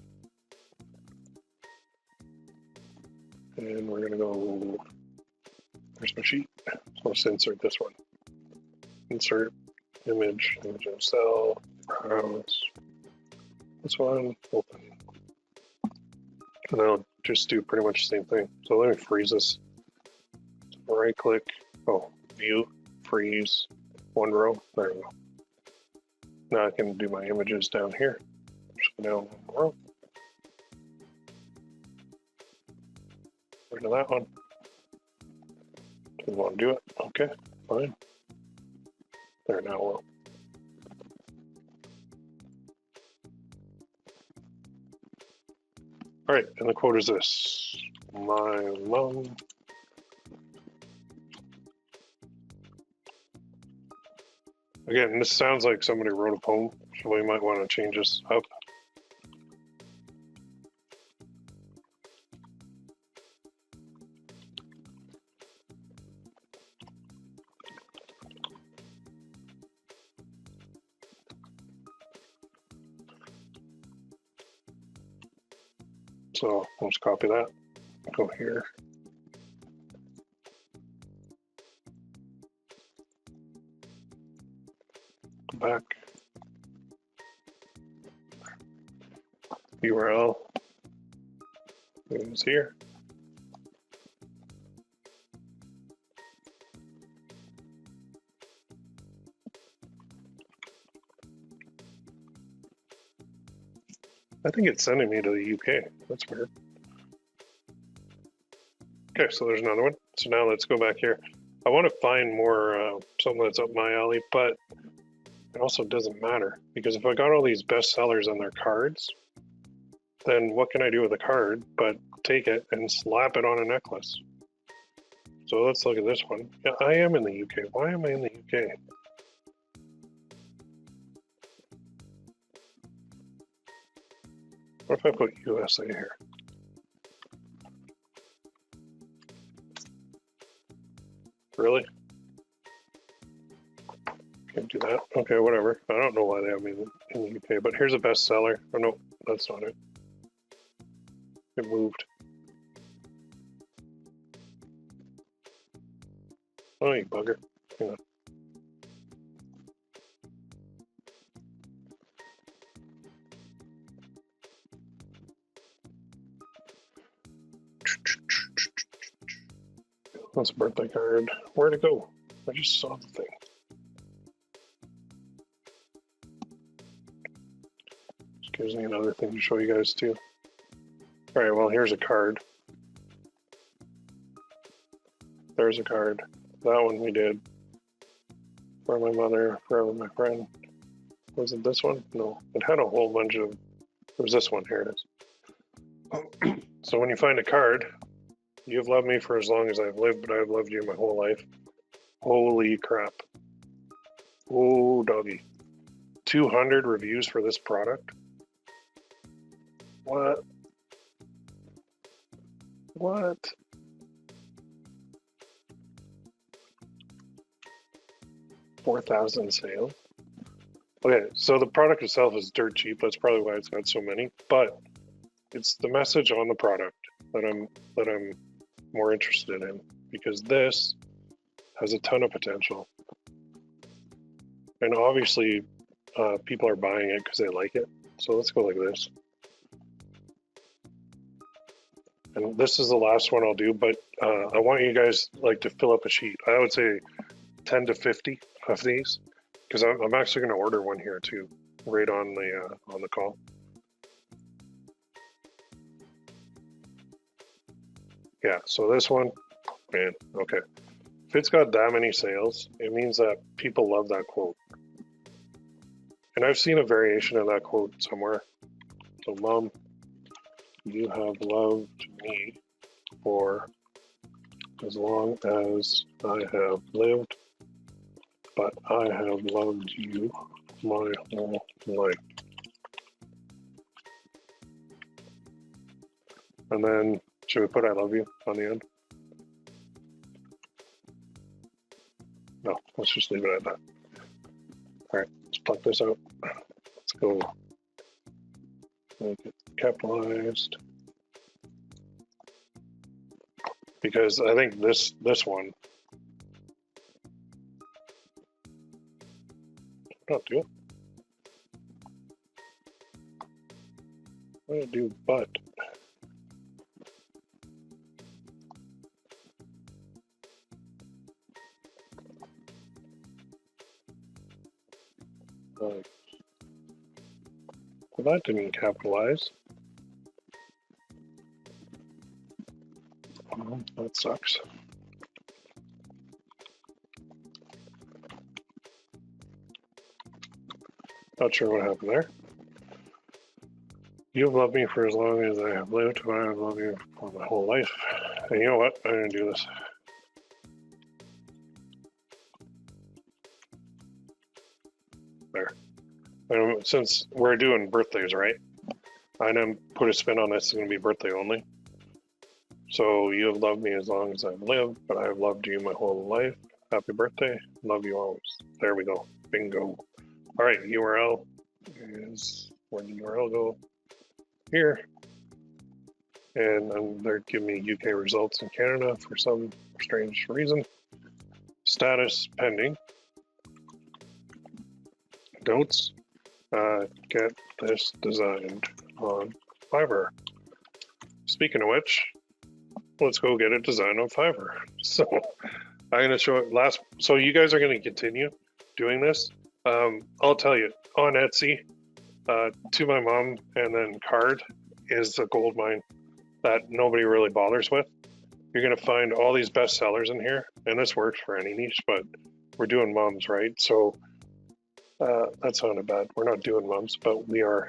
And we're going to go, there's my sheet. So let's insert this one. Insert image of cell, browse. This one, open. And then I'll just do pretty much the same thing. So let me freeze this. So right click, view, freeze, one row, there we go. Now I can do my images down here. Just go down one row. Rid of that one. Didn't want to do it. Okay, fine. There, now we'll. All right, and the quote is this: my mom. Again, this sounds like somebody wrote a poem, so we might want to change this up. So we'll just copy that, go here. Go back. URL is here. I think it's sending me to the UK. That's weird. Okay, so there's another one. So now let's go back here. I want to find more something that's up my alley, but it also doesn't matter because if I got all these bestsellers on their cards, then what can I do with a card but take it and slap it on a necklace? So let's look at this one. Yeah, I am in the UK. Why am I in the UK? What if I put USA here? Really? Can't do that. Okay, whatever. I don't know why they have me in the UK, but here's a bestseller. Oh no, that's not it. It moved. Oh, you bugger. Hang on. That's a birthday card. Where'd it go? I just saw the thing. Just gives me another thing to show you guys too. All right, well, here's a card. There's a card. That one we did. For my mother, for my friend. Was it this one? No, it had a whole bunch of, it was this one, here it is. So when you find a card, you've loved me for as long as I've lived, but I've loved you my whole life. Holy crap. Oh, doggy. 200 reviews for this product? What? What? $4,000 sales. Okay, so the product itself is dirt cheap. That's probably why it's got so many. But it's the message on the product that I'm more interested in, because this has a ton of potential, and obviously people are buying it because they like it. So let's go like this. And this is the last one I'll do, but I want you guys like to fill up a sheet. I would say 10 to 50 of these, because I'm actually going to order one here too, right on the call. Yeah, so this one, man, okay. If it's got that many sales, it means that people love that quote. And I've seen a variation of that quote somewhere. So, Mom, you have loved me for as long as I have lived, but I have loved you my whole life. And then, should we put I love you on the end? No, let's just leave it at that. All right, let's pluck this out. Let's go make it capitalized. Because I think this one, not do it. I'm gonna do but. Well, that didn't capitalize. Oh, that sucks. Not sure what happened there. You've loved me for as long as I have lived, but I have loved you for my whole life. And you know what? I'm going to do this. There. Since we're doing birthdays, right? I'm going to put a spin on this. It's going to be birthday only. So you have loved me as long as I've lived, but I have loved you my whole life. Happy birthday. Love you always. There we go. Bingo. All right. URL is where the URL go? Here. And they're giving me UK results in Canada for some strange reason. Status pending. Notes. Get this designed on Fiverr. Speaking of which, let's go get it designed on Fiverr. So I'm going to show it last. So you guys are going to continue doing this. I'll tell you, on Etsy, To My Mom and then Card is a gold mine that nobody really bothers with. You're going to find all these best sellers in here, and this works for any niche, but we're doing moms, right? So that sounded bad. We're not doing moms, but we are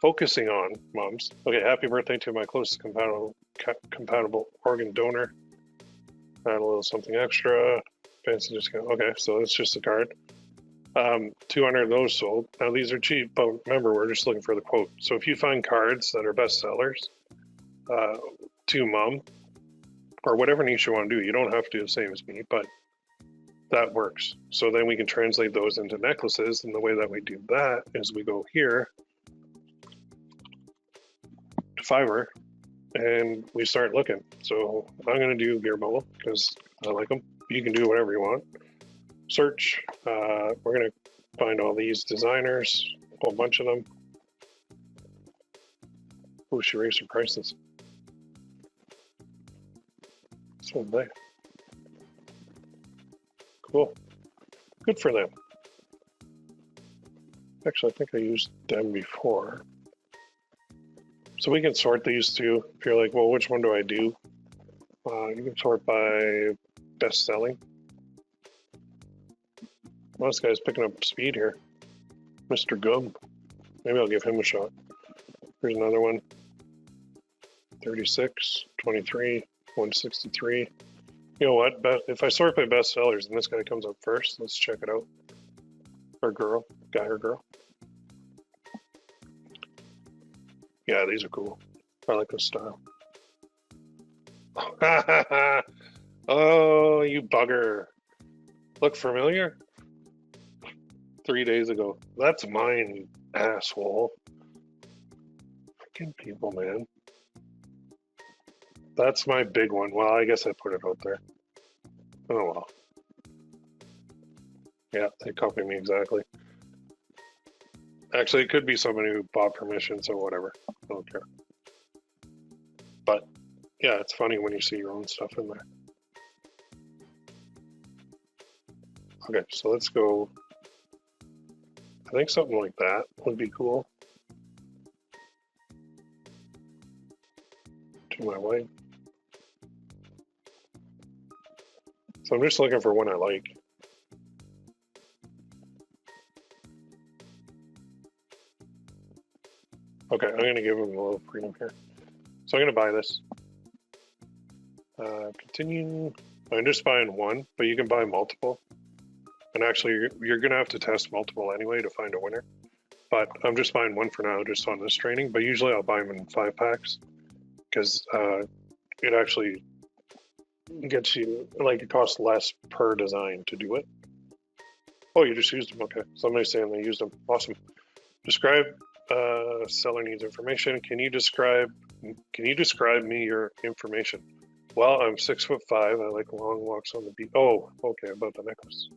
focusing on moms. Okay, happy birthday to my closest compatible organ donor. Add a little something extra. Fancy discount. Okay, so it's just a card. 200 of those sold. Now these are cheap, but remember, we're just looking for the quote. So if you find cards that are best sellers to mom, or whatever niche you want to do, you don't have to do the same as me, but that works. So then we can translate those into necklaces, and the way that we do that is we go here to Fiverr, and we start looking. So I'm going to do Gearbubble because I like them. You can do whatever you want. Search. We're going to find all these designers, a whole bunch of them. Oh, she raised her prices. So they. Cool. Good for them. Actually, I think I used them before. So we can sort these two. If you're like, well, which one do I do? You can sort by best selling. Well, this guy's picking up speed here. Mr. Gum. Maybe I'll give him a shot. Here's another one. 36, 23, 163. You know what? If I sort by best sellers and this guy comes up first, let's check it out. Or girl. Guy or girl. Yeah, these are cool. I like this style. Oh, you bugger. Look familiar? 3 days ago. That's mine, you asshole. Freaking people, man. That's my big one. Well, I guess I put it out there. Oh, well. Yeah, they copy me exactly. Actually, it could be somebody who bought permission, so whatever. I don't care. But, yeah, it's funny when you see your own stuff in there. Okay, so let's go. I think something like that would be cool. To my wife. So I'm just looking for one I like. Okay, I'm going to give him a little freedom here. So I'm going to buy this. Continue. I'm just buying one, but you can buy multiple. And actually, you're going to have to test multiple anyway to find a winner. But I'm just buying one for now, just on this training. But usually I'll buy them in 5 packs because it actually gets you, like, it costs less per design to do it. Oh, you just used them. Okay. Somebody's saying they used them. Awesome. Describe. Seller needs information. Can you describe me your information? Well, I'm 6'5". I like long walks on the beach. Oh, okay, about the necklace.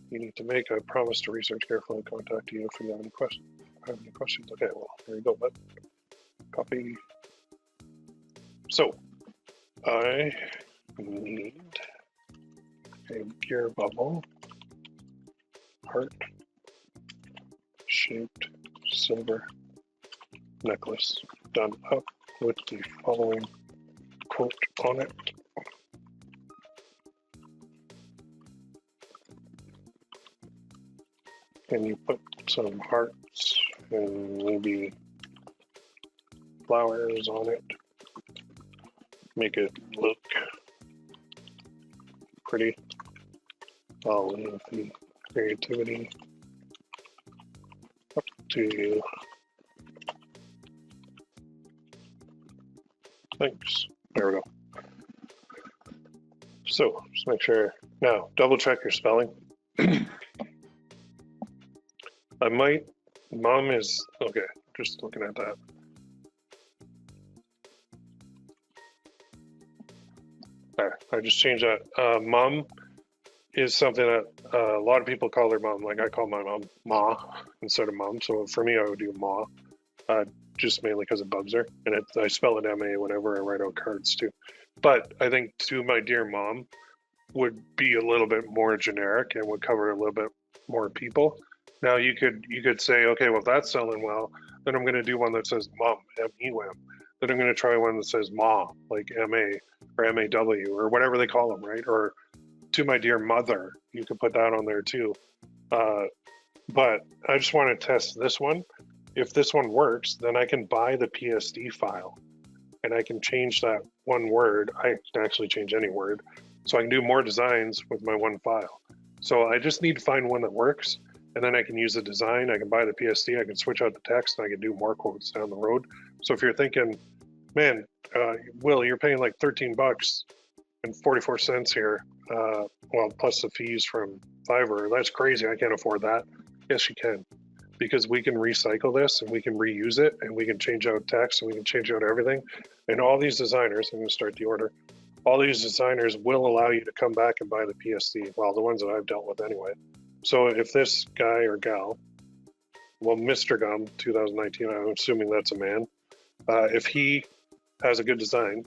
You need to make a promise to research carefully and contact you if you have any questions. Okay, well, there you go, bud. Copy. So, I need a Gearbubble heart-shaped silver necklace done up with the following quote on it. Can you put some hearts and maybe flowers on it. Make it look pretty. I'll leave the creativity up to you. Thanks. There we go. So just make sure. Now, double check your spelling. I might. Mom is okay. Just looking at that. There. I just changed that. Mom is something that a lot of people call their mom. Like I call my mom Ma instead of mom. So for me, I would do Ma. Just mainly because it bugs her, and I spell it M-A whenever I write out cards too. But I think to my dear mom would be a little bit more generic and would cover a little bit more people. Now you could say, okay, well if that's selling well, then I'm going to do one that says mom, M-E-W. Then I'm going to try one that says ma, like M-A or M-A-W or whatever they call them, right? Or to my dear mother, you could put that on there too. But I just want to test this one. If this one works, then I can buy the PSD file and I can change that one word. I can actually change any word. So I can do more designs with my one file. So I just need to find one that works, and then I can use the design. I can buy the PSD, I can switch out the text, and I can do more quotes down the road. So if you're thinking, man, Will, you're paying like 13 bucks and 44 cents here, well, plus the fees from Fiverr, that's crazy, I can't afford that. Yes, you can. Because we can recycle this and we can reuse it and we can change out text and we can change out everything. And all these designers, I'm going to start the order, all these designers will allow you to come back and buy the PSD. Well, the ones that I've dealt with anyway. So if this guy or gal, well, Mr. Gum 2019, I'm assuming that's a man, if he has a good design,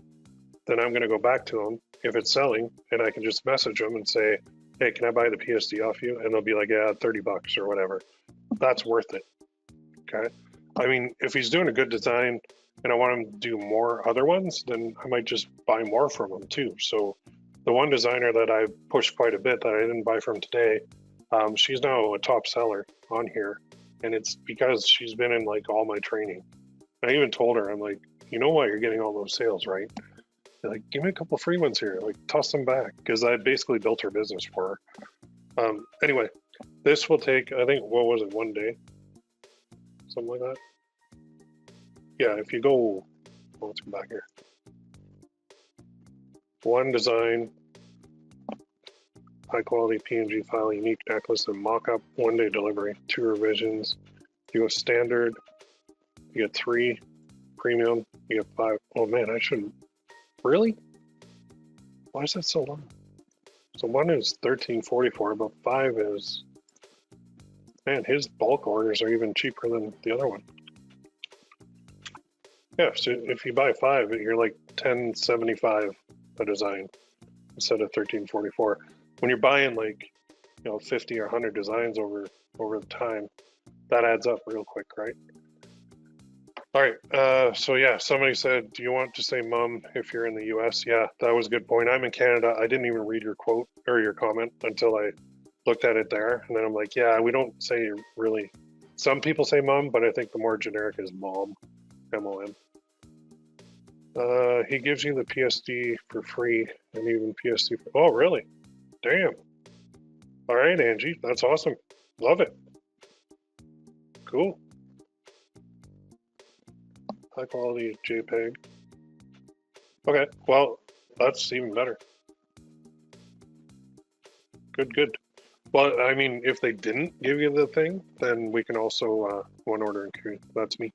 then I'm going to go back to him if it's selling, and I can just message him and say, hey, can I buy the PSD off you? And they'll be like, yeah, 30 bucks or whatever. That's worth it. Okay. I mean, if he's doing a good design and I want him to do more other ones, then I might just buy more from him too. So the one designer that I pushed quite a bit that I didn't buy from today, she's now a top seller on here. And it's because she's been in like all my training. I even told her, I'm like, you know why you're getting all those sales, right? They're like, give me a couple free ones here, like toss them back. Because I basically built her business for her. Anyway, this will take, I think, what was it, 1 day? Something like that. Yeah, if you go, well, let's come back here. One design, high quality PNG file, unique necklace and mock-up, 1 day delivery, 2 revisions. You go standard, you get 3, premium, you get 5. Oh man, I shouldn't, really? Why is that so long? So 1 is $13.44, but 5 is, man, his bulk orders are even cheaper than the other one. Yeah, so if you buy 5, you're like $10.75 a design instead of $13.44. When you're buying like, 50 or 100 designs over the time, that adds up real quick, right? All right, so yeah, somebody said, do you want to say mom if you're in the US? Yeah, that was a good point. I'm in Canada. I didn't even read your quote or your comment until I looked at it there. And then I'm like, yeah, we don't say really. Some people say mom, but I think the more generic is mom, M-O-M. He gives you the PSD for free and even PSD for, oh, really? Damn. All right, Angie, that's awesome. Love it. Cool. High quality JPEG. Okay, well, that's even better. Good. Well, I mean, if they didn't give you the thing, then we can also one order and carry. That's me.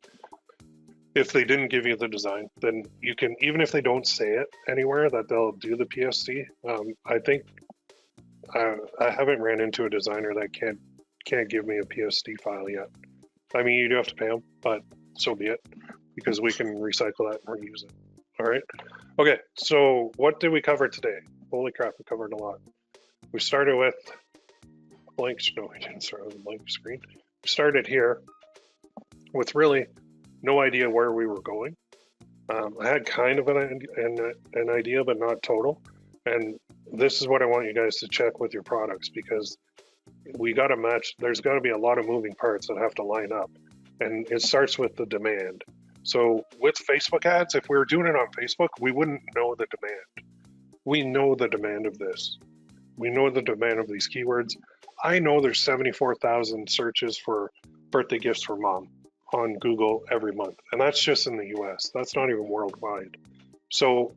If they didn't give you the design, then you can, even if they don't say it anywhere that they'll do the PSD. I think I haven't ran into a designer that can't give me a PSD file yet. I mean, you do have to pay them, but so be it, because we can recycle that and reuse it. All right. Okay. So what did we cover today? Holy crap, we covered a lot. We started with blanks. No, we didn't start with a blank screen. We started here with really no idea where we were going. I had kind of an idea, but not total. And this is what I want you guys to check with your products, because we got to match. There's got to be a lot of moving parts that have to line up. and it starts with the demand. So with Facebook ads, if we were doing it on Facebook, we wouldn't know the demand. We know the demand of this. We know the demand of these keywords. I know there's 74,000 searches for birthday gifts for mom on Google every month, and that's just in the US. That's not even worldwide. So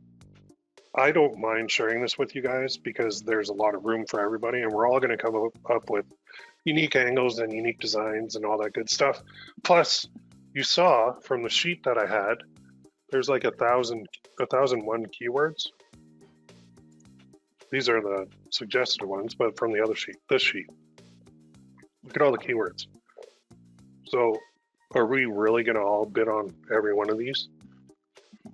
I don't mind sharing this with you guys because there's a lot of room for everybody, and we're all going to come up with unique angles and unique designs and all that good stuff. Plus, you saw from the sheet that I had, there's like 1,001 keywords. These are the suggested ones, but from the other sheet, this sheet. Look at all the keywords. So are we really going to all bid on every one of these?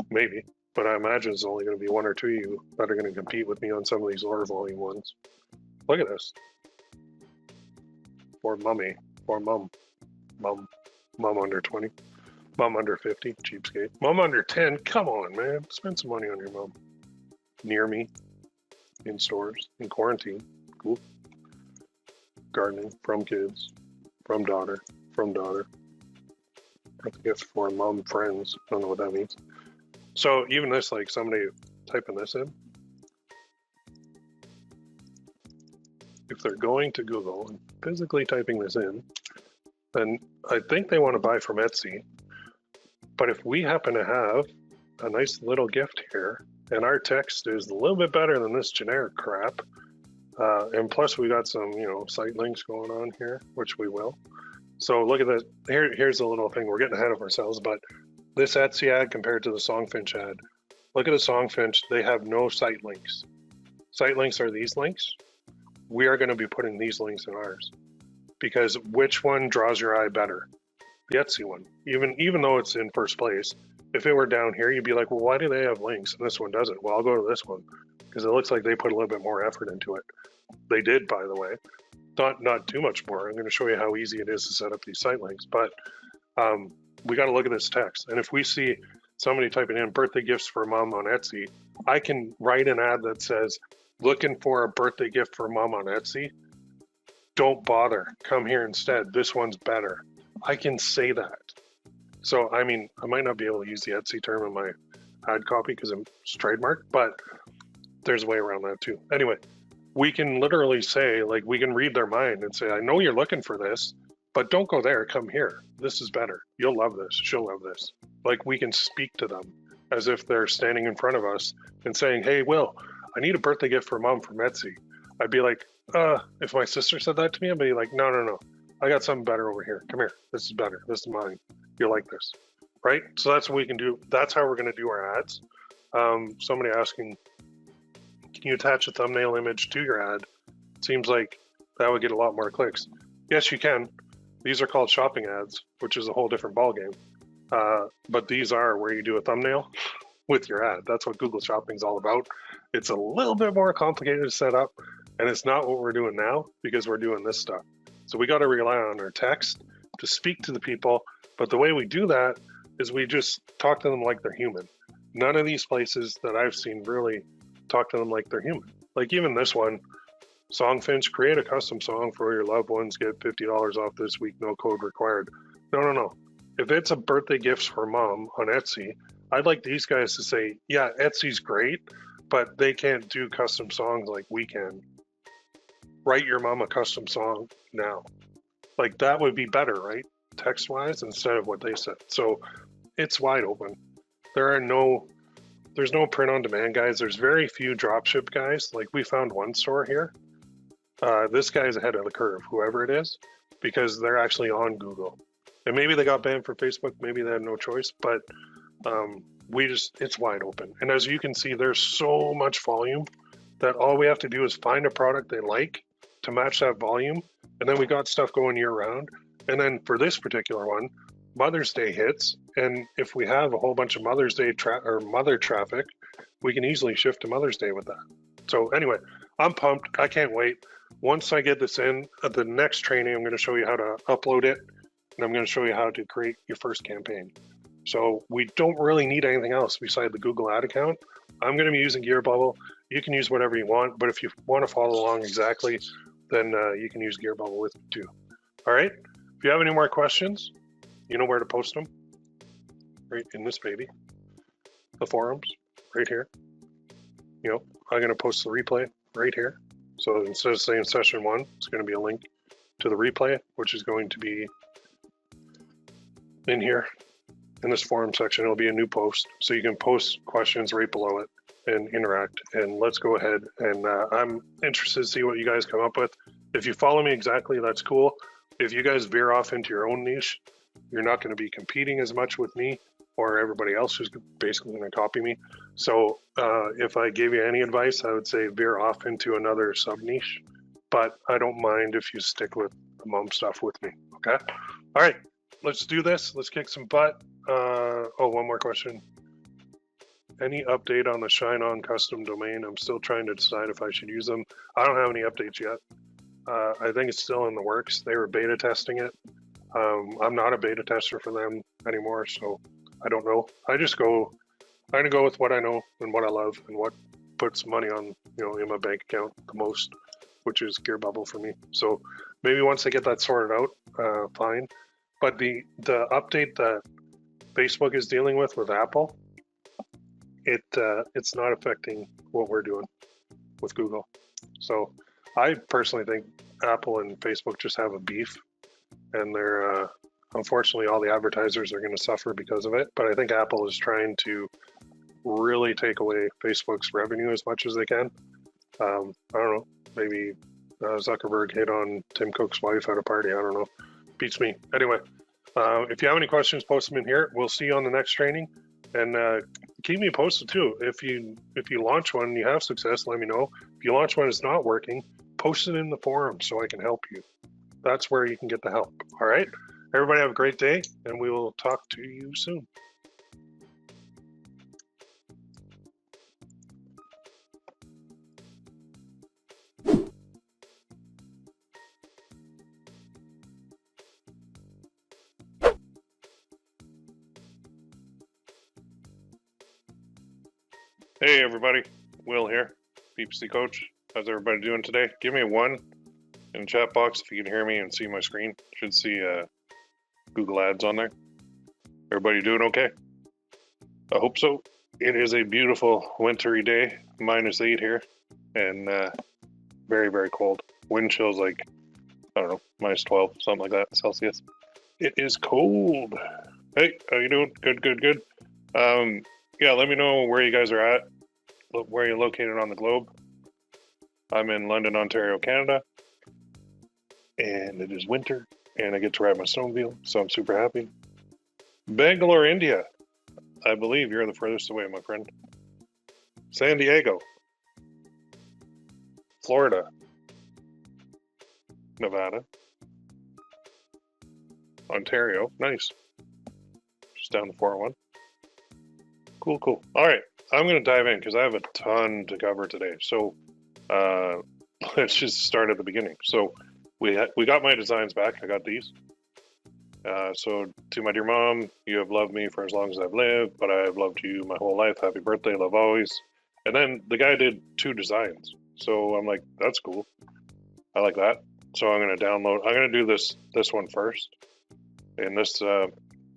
Maybe, but I imagine it's only going to be one or two of you that are going to compete with me on some of these lower volume ones. Look at this. For mummy, for mum under 20, mum under 50, cheapskate, mum under 10, come on, man, spend some money on your mum. Near me, in stores, in quarantine, cool. Gardening, from kids, from daughter, birthday gift for mom, friends, I don't know what that means. So even this, like somebody typing this in, if they're going to Google and physically typing this in, then I think they want to buy from Etsy. But if we happen to have a nice little gift here, and our text is a little bit better than this generic crap, and plus we got some, site links going on here, which we will. So look at this. Here's a little thing. We're getting ahead of ourselves, but this Etsy ad compared to the Songfinch ad. Look at the Songfinch. They have no site links. Site links are these links. We are going to be putting these links in ours because which one draws your eye better? The Etsy one. Even though it's in first place, if it were down here, you'd be like, well, why do they have links and this one doesn't? Well, I'll go to this one because it looks like they put a little bit more effort into it. They did, by the way. Not too much more. I'm going to show you how easy it is to set up these site links, but we got to look at this text. And if we see somebody typing in birthday gifts for mom on Etsy, I can write an ad that says, looking for a birthday gift for mom on Etsy, don't bother, come here instead. This one's better. I can say that. So, I mean, I might not be able to use the Etsy term in my ad copy because it's trademarked, but there's a way around that too. Anyway, we can literally say, like, we can read their mind and say, I know you're looking for this, but don't go there, come here. This is better. You'll love this. She'll love this. Like, we can speak to them as if they're standing in front of us and saying, hey, Will, I need a birthday gift for mom from Etsy. I'd be like, if my sister said that to me, I'd be like, no. I got something better over here. Come here. This is better. This is mine. You'll like this. Right? So that's what we can do. That's how we're going to do our ads. Somebody asking, can you attach a thumbnail image to your ad? Seems like that would get a lot more clicks. Yes, you can. These are called shopping ads, which is a whole different ballgame. But these are where you do a thumbnail with your ad. That's what Google Shopping is all about. It's a little bit more complicated to set up, and it's not what we're doing now because we're doing this stuff. So we got to rely on our text to speak to the people. But the way we do that is we just talk to them like they're human. None of these places that I've seen really talk to them like they're human. Like even this one, Songfinch, create a custom song for your loved ones, get $50 off this week, no code required. No. If it's a birthday gifts for mom on Etsy, I'd like these guys to say, yeah, Etsy's great, but they can't do custom songs like we can. Write your mom a custom song now. Like that would be better, right? Text-wise instead of what they said. So it's wide open. There's no print on demand guys. There's very few dropship guys. Like we found one store here. This guy's ahead of the curve, whoever it is, because they're actually on Google. And maybe they got banned from Facebook. Maybe they had no choice, but it's wide open. And as you can see, there's so much volume that all we have to do is find a product they like to match that volume. And then we got stuff going year round. And then for this particular one, Mother's Day hits. And if we have a whole bunch of Mother's Day mother traffic, we can easily shift to Mother's Day with that. So anyway, I'm pumped. I can't wait. Once I get this in, at the next training, I'm going to show you how to upload it. And I'm going to show you how to create your first campaign. So we don't really need anything else beside the Google ad account. I'm going to be using Gearbubble. You can use whatever you want, but if you want to follow along exactly, then you can use Gearbubble with me too. All right. If you have any more questions, you know where to post them? Right in this baby. The forums, right here. You know, I'm going to post the replay right here. So instead of saying session 1, it's going to be a link to the replay, which is going to be in here. In this forum section, it'll be a new post. So you can post questions right below it and interact. And let's go ahead. And I'm interested to see what you guys come up with. If you follow me exactly, that's cool. If you guys veer off into your own niche, you're not going to be competing as much with me or everybody else who's basically going to copy me. So if I gave you any advice, I would say veer off into another sub niche. But I don't mind if you stick with the mom stuff with me. Okay. All right. Let's do this. Let's kick some butt. One more question. Any update on the Shine On custom domain? I'm still trying to decide if I should use them. I don't have any updates yet. I think it's still in the works. They were beta testing it. I'm not a beta tester for them anymore, so I don't know. I'm gonna go with what I know and what I love and what puts money on, in my bank account the most, which is Gearbubble for me. So maybe once I get that sorted out, fine. But the update that Facebook is dealing with Apple, it's not affecting what we're doing with Google. So I personally think Apple and Facebook just have a beef, and they're unfortunately all the advertisers are going to suffer because of it. But I think Apple is trying to really take away Facebook's revenue as much as they can. I don't know, maybe Zuckerberg hit on Tim Cook's wife at a party. I don't know. Beats me. Anyway, if you have any questions, post them in here. We'll see you on the next training, and keep me posted too. If you launch one and you have success, let me know. If you launch one and it's not working, post it in the forum so I can help you. That's where you can get the help. All right. Everybody have a great day, and we will talk to you soon. Hey everybody, Will here, PSD coach. How's everybody doing today? Give me a 1 in the chat box if you can hear me and see my screen. Should see Google ads on there. Everybody doing okay? I hope so. It is a beautiful wintry day, -8 here, and very, very cold. Wind chills like, I don't know, -12, something like that, Celsius. It is cold. Hey, how you doing? Good, good, good. Yeah, let me know where you guys are at, where you're located on the globe. I'm in London, Ontario, Canada, and it is winter, and I get to ride my snowmobile, so I'm super happy. Bangalore, India. I believe you're the furthest away, my friend. San Diego. Florida. Nevada. Ontario. Nice. Just down the 401. Cool, cool. All right, I'm going to dive in because I have a ton to cover today. So let's just start at the beginning. So we got my designs back. I got these. So to my dear mom, you have loved me for as long as I've lived, but I have loved you my whole life. Happy birthday, love always. And then the guy did 2 designs. So I'm like, that's cool. I like that. So I'm going to download. I'm going to do this one first. And this, I'm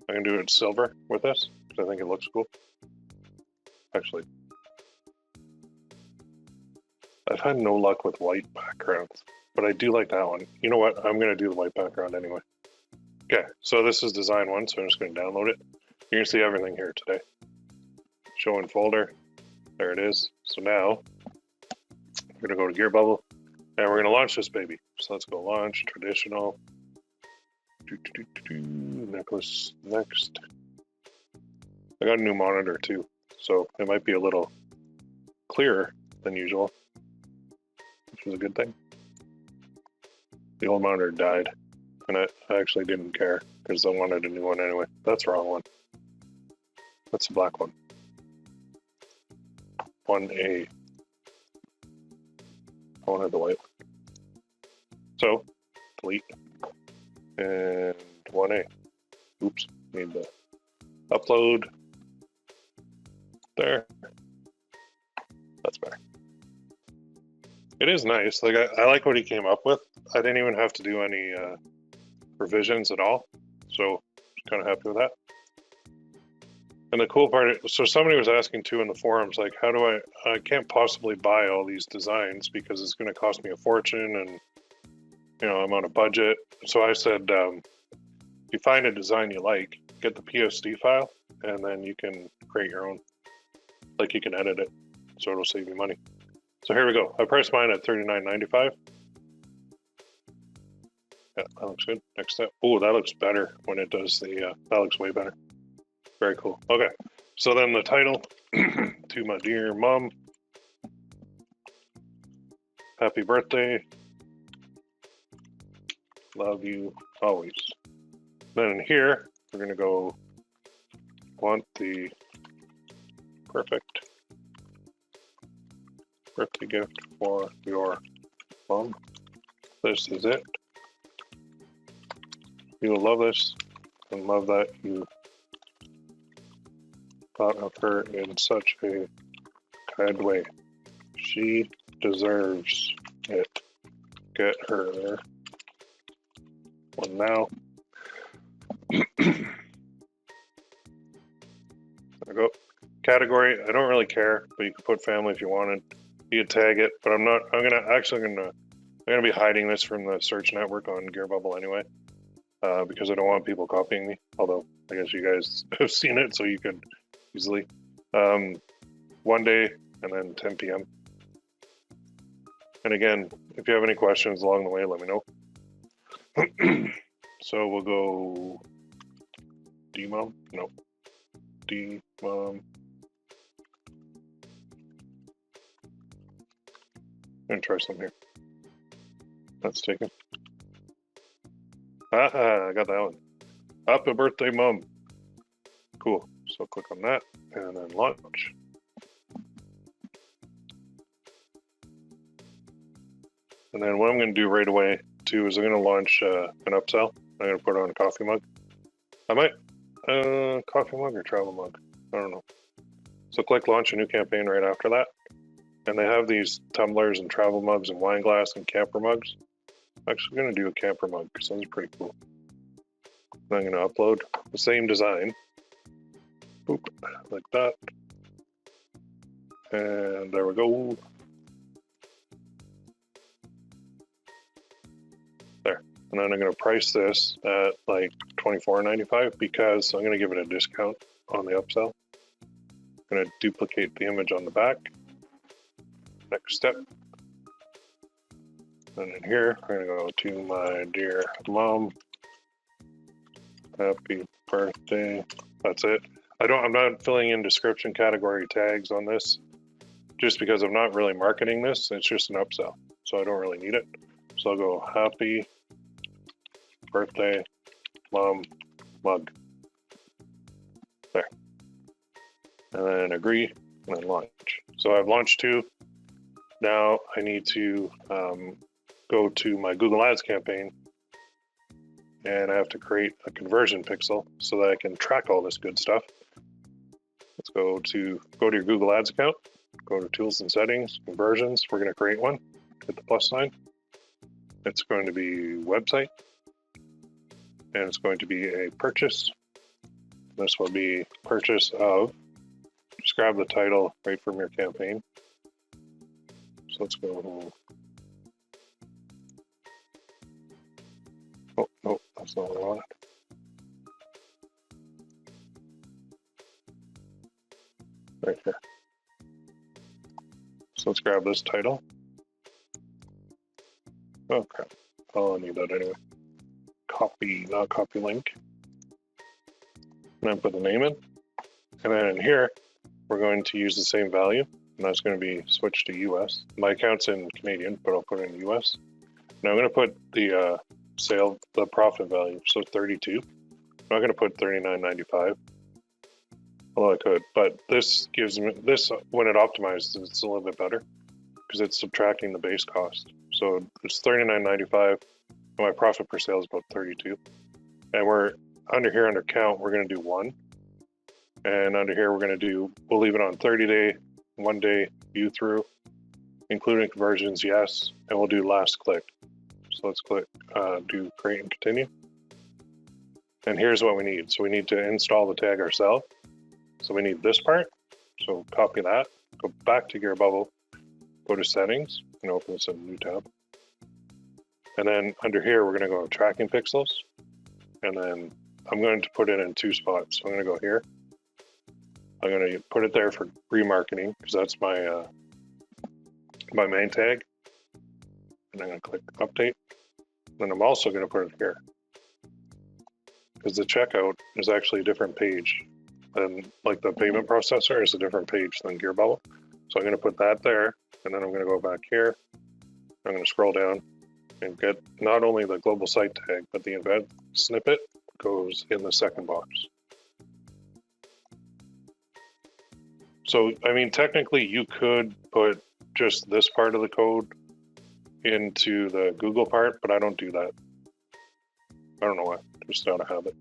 going to do it silver with this because I think it looks cool. Actually, I've had no luck with white backgrounds, but I do like that one. You know what? I'm going to do the white background anyway. Okay, so this is design 1, so I'm just going to download it. You're going to see everything here today. Show in folder. There it is. So now, we're going to go to Gearbubble, and we're going to launch this baby. So let's go launch, traditional. Necklace, next. I got a new monitor too. So it might be a little clearer than usual, which is a good thing. The old monitor died, and I actually didn't care because I wanted a new one anyway. That's the wrong one. That's the black one. 1A. I wanted the white one. So, delete. And 1A. Oops, need to upload. There. That's better. It is nice. Like I like what he came up with. I didn't even have to do any revisions at all. So kind of happy with that. And the cool part, so somebody was asking too in the forums, like, how do I can't possibly buy all these designs because it's going to cost me a fortune and, you know, I'm on a budget. So I said, you find a design you like, get the PSD file, and then you can create your own. Like, you can edit it, so it'll save you money. So here we go. I priced mine at $39.95. Yeah, that looks good. Next step. Oh, that looks better when it does the, that looks way better. Very cool. Okay, so then the title, to my dear mom, happy birthday, love you always. Then in here, we're gonna go, want the perfect birthday gift for your mom. This is it. You will love this and love that you thought of her in such a kind way. She deserves it. Get her one now. There we go. Category, I don't really care, but you can put family if you wanted. You can tag it, but I'm gonna be hiding this from the search network on Gearbubble anyway, because I don't want people copying me. Although I guess you guys have seen it, so you could easily. 1 day and then 10 p.m. And again, if you have any questions along the way, let me know. So we'll go DMOM, no, DMOM. I'm gonna try something here. That's taken. I got that one. Happy birthday, mom. Cool. So click on that and then launch. And then what I'm going to do right away too is I'm going to launch an upsell. I'm going to put on a coffee mug. I might coffee mug or travel mug. I don't know. So click launch a new campaign right after that. And they have these tumblers and travel mugs and wine glass and camper mugs. I'm actually going to do a camper mug because those are pretty cool. And I'm going to upload the same design. Boop, like that. And there we go. There. And then I'm going to price this at like $24.95 because I'm going to give it a discount on the upsell. I'm going to duplicate the image on the back. Next step. And in here, I'm going to go to my dear mom. Happy birthday. That's it. I'm not filling in description category tags on this just because I'm not really marketing this. It's just an upsell. So I don't really need it. So I'll go happy birthday mom mug. There. And then agree and then launch. So I've launched 2. Now I need to go to my Google Ads campaign and I have to create a conversion pixel so that I can track all this good stuff. Let's go to your Google Ads account, go to tools and settings, conversions. We're going to create one, hit the plus sign. It's going to be website and it's going to be a purchase. This will be purchase of, just grab the title right from your campaign. So let's go. Oh, no, that's not what I wanted. Right here. So let's grab this title. Oh crap. I'll need that anyway. Copy, not copy link. And then put the name in. And then in here, we're going to use the same value. And that's going to be switched to US. My account's in Canadian, but I'll put it in US. Now I'm going to put the the profit value, so 32. I'm not going to put 39.95. Although I could, but this gives me this when it optimizes, it's a little bit better because it's subtracting the base cost. So it's $39.95, and my profit per sale is about 32. And we're under here under count, we're going to do 1, and under here we're going to do, we'll leave it on 30-day, 1 day view through, including conversions, yes, and we'll do last click. So let's click do create and continue. And here's what we need. So we need to install the tag ourselves. So we need this part. So copy that, go back to Gearbubble, go to settings, and open this in a new tab. And then under here, we're going to go to tracking pixels. And then I'm going to put it in 2 spots. So I'm going to go here. I'm going to put it there for remarketing because that's my my main tag. And I'm going to click update. Then I'm also going to put it here because the checkout is actually a different page than, like, the payment processor is a different page than Gearbubble. So I'm going to put that there, and then I'm going to go back here. I'm going to scroll down and get not only the global site tag, but the event snippet goes in the second box. So, I mean, technically you could put just this part of the code into the Google part, but I don't do that. I don't know why, just out of habit.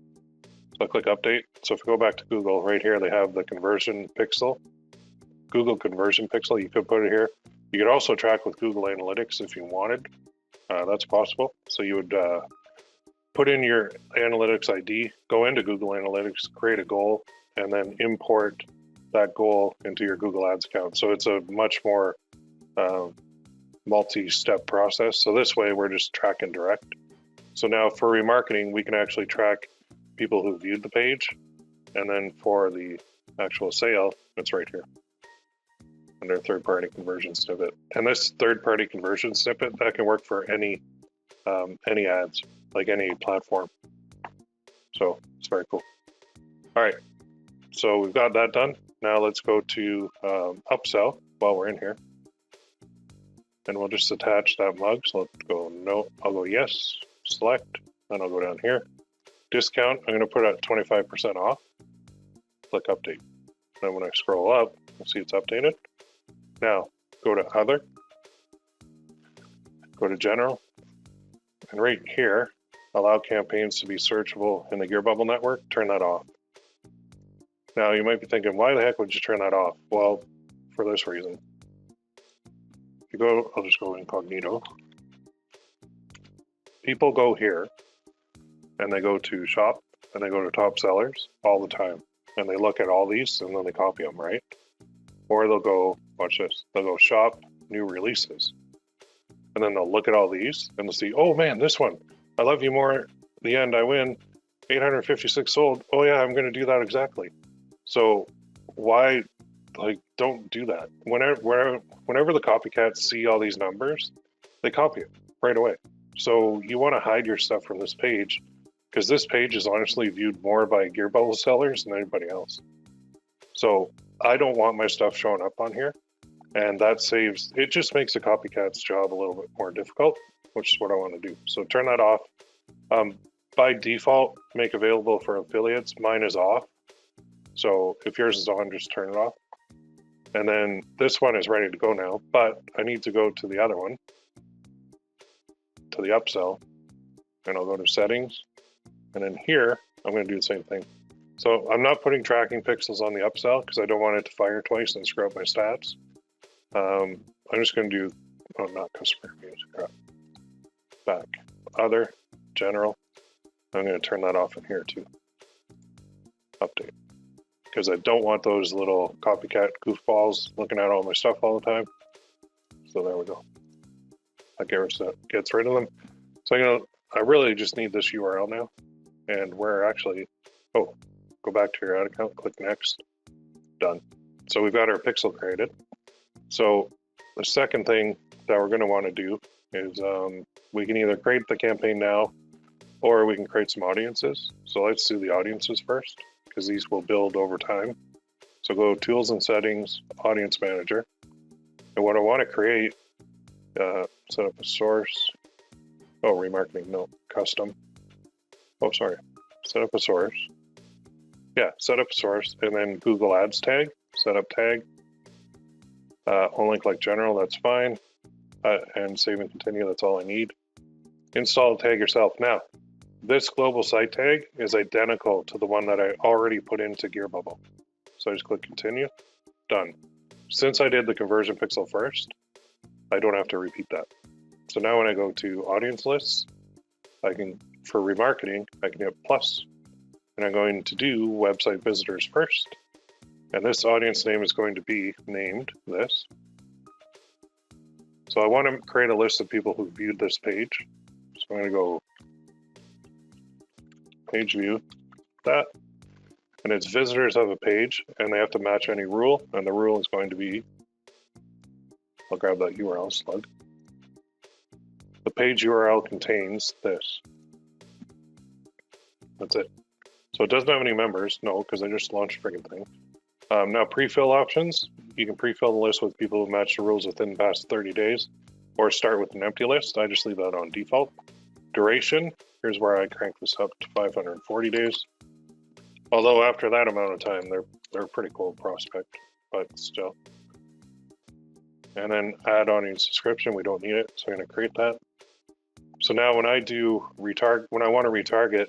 So I click update. So if we go back to Google, right here they have the conversion pixel, Google conversion pixel. You could put it here. You could also track with Google Analytics if you wanted. That's possible. So you would put in your analytics ID, go into Google Analytics, create a goal, and then import that goal into your Google Ads account. So it's a much more multi-step process. So this way we're just tracking direct. So now for remarketing, we can actually track people who viewed the page. And then for the actual sale, it's right here under third-party conversion snippet. And this third-party conversion snippet, that can work for any ads, like any platform. So it's very cool. All right, so we've got that done. Now let's go to upsell while we're in here. And we'll just attach that mug. So let's go no, I'll go yes, select, then I'll go down here. Discount, I'm gonna put it at 25% off. Click update. Then when I scroll up, you'll see it's updated. Now go to other, go to general, and right here, allow campaigns to be searchable in the Gearbubble network, turn that off. Now you might be thinking, why the heck would you turn that off? Well, for this reason. You go, I'll just go incognito. People go here and they go to shop and they go to top sellers all the time. And they look at all these and then they copy them, right? Or they'll go, watch this, they'll go shop new releases. And then they'll look at all these and they'll see, oh man, this one, I love you more. The end, I win. 856 sold. Oh yeah, I'm going to do that exactly. So why, like, don't do that. Whenever the copycats see all these numbers, they copy it right away. So you want to hide your stuff from this page because this page is honestly viewed more by Gearbubble sellers than anybody else. So I don't want my stuff showing up on here, and that saves, it just makes the copycat's job a little bit more difficult, which is what I want to do. So turn that off. By default, make available for affiliates. Mine is off. So if yours is on, just turn it off. And then this one is ready to go now, but I need to go to the other one, to the upsell, and I'll go to settings. And then here, I'm going to do the same thing. So I'm not putting tracking pixels on the upsell because I don't want it to fire twice and screw up my stats. I'm just going to do, oh, not customer music, back, other, general. I'm going to turn that off in here too. Update. Because I don't want those little copycat goofballs looking at all my stuff all the time. So there we go. That gets rid of them. So I really just need this URL now. And we're actually, oh, go back to your ad account, click next, done. So we've got our pixel created. So the second thing that we're going to want to do is we can either create the campaign now or we can create some audiences. So let's do the audiences first, because these will build over time. So go tools and settings, audience manager. And what I want to create, set up a source. Oh, remarketing, no, custom. Oh, sorry, set up a source. Yeah, set up a source and then Google Ads tag, set up tag. Only click general, that's fine. And save and continue, that's all I need. Install the tag yourself. Now, this global site tag is identical to the one that I already put into Gearbubble. So I just click continue, done. Since I did the conversion pixel first, I don't have to repeat that. So now when I go to audience lists, I can, for remarketing, I can hit plus and I'm going to do website visitors first. And this audience name is going to be named this. So I want to create a list of people who viewed this page. So I'm going to go page view, that. And it's visitors of a page, and they have to match any rule. And the rule is going to be, I'll grab that URL slug. The page URL contains this. That's it. So it doesn't have any members, no, because I just launched a freaking thing. Now pre-fill options, you can pre-fill the list with people who match the rules within the past 30 days, or start with an empty list. I just leave that on default. Duration, here's where I crank this up to 540 days. Although after that amount of time, they're a pretty cool prospect, but still. And then add audience description, we don't need it, so I'm gonna create that. So now when I do when I want to retarget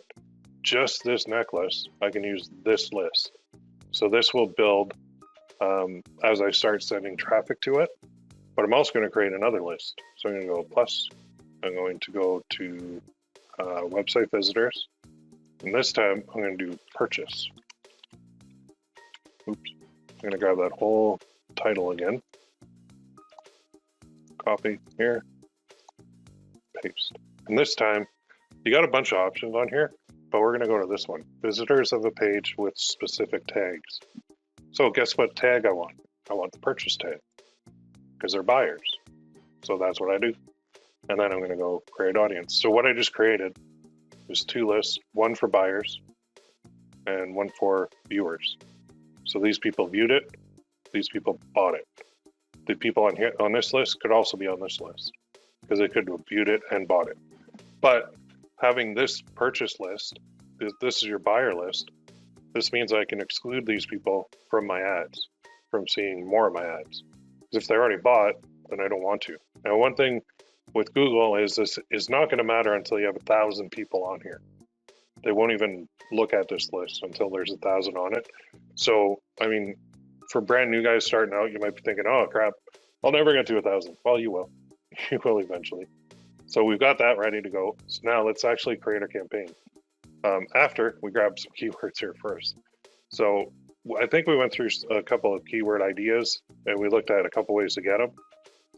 just this necklace, I can use this list. So this will build as I start sending traffic to it, but I'm also going to create another list. So I'm going to go plus, I'm going to go to website visitors, and this time I'm going to do purchase. Oops, I'm going to grab that whole title again, copy here, paste. And this time, you got a bunch of options on here, but we're going to go to this one, visitors of a page with specific tags. So guess what tag I want? I want the purchase tag because they're buyers. So that's what I do. And then I'm going to go create audience. So what I just created is two lists, one for buyers and one for viewers. So these people viewed it, these people bought it. The people on here on this list could also be on this list because they could have viewed it and bought it. But having this purchase list, this is your buyer list, this means I can exclude these people from my ads, from seeing more of my ads. Because if they already bought, then I don't want to. Now, one thing with Google is this is not going to matter until you have 1,000 people on here. They won't even look at this list until there's 1,000 on it. So, I mean, for brand new guys starting out, you might be thinking, oh crap, I'll never get to 1,000. Well, you will. You will eventually. So we've got that ready to go. So now let's actually create our campaign. After we grab some keywords here first. So I think we went through a couple of keyword ideas and we looked at a couple ways to get them.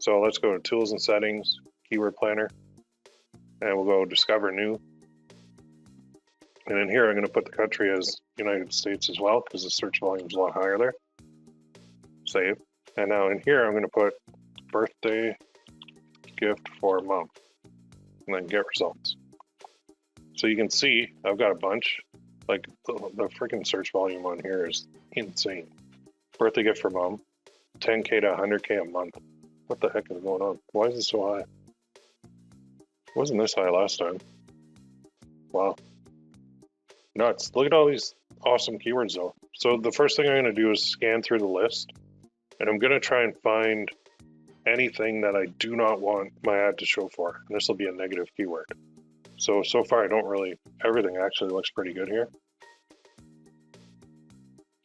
So let's go to tools and settings, keyword planner, and we'll go discover new. And in here, I'm going to put the country as United States as well because the search volume is a lot higher there. Save. And now in here, I'm going to put birthday gift for mom and then get results. So you can see I've got a bunch, like the freaking search volume on here is insane. Birthday gift for mom, 10K to 100K a month. What the heck is going on? Why is it so high? It wasn't this high last time. Wow. Nuts. Look at all these awesome keywords though. So the first thing I'm going to do is scan through the list, and I'm going to try and find anything that I do not want my ad to show for. And this will be a negative keyword. So far I don't really, everything actually looks pretty good here.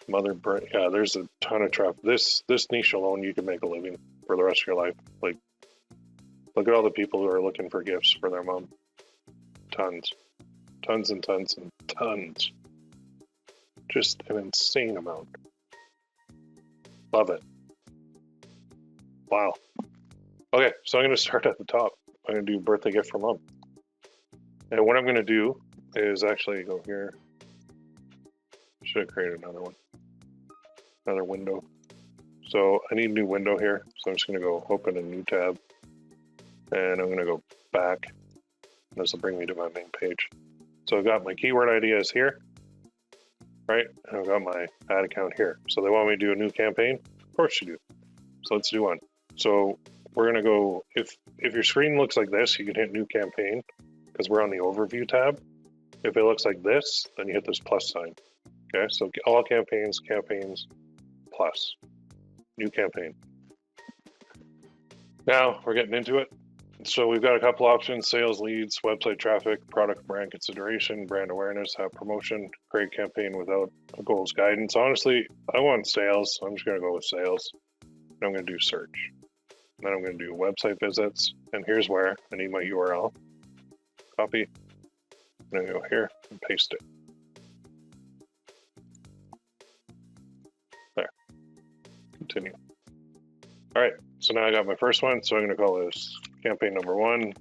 Yeah, there's a ton of traffic. This niche alone, you can make a living for the rest of your life. Like, look at all the people who are looking for gifts for their mom. Tons. Tons and tons and tons. Just an insane amount. Love it. Wow. Okay, so I'm going to start at the top. I'm going to do birthday gift for mom. And what I'm going to do is actually go here. Should have created another one. Another window. So I need a new window here. So I'm just going to go open a new tab. And I'm going to go back. This will bring me to my main page. So I've got my keyword ideas here. Right? And I've got my ad account here. So they want me to do a new campaign? Of course you do. So let's do one. So we're going to go, if your screen looks like this, you can hit new campaign because we're on the overview tab. If it looks like this, then you hit this plus sign. Okay, so all campaigns, plus, new campaign. Now we're getting into it. So we've got a couple options: sales leads, website traffic, product brand consideration, brand awareness, have promotion, create campaign without a goals guidance. Honestly, I want sales, so I'm just going to go with sales. And I'm going to do search. Then I'm going to do website visits. And here's where I need my URL. Copy. And I'm going to go here and paste it. continue. All right, so now I got my first one. So I'm going to call this campaign number 1,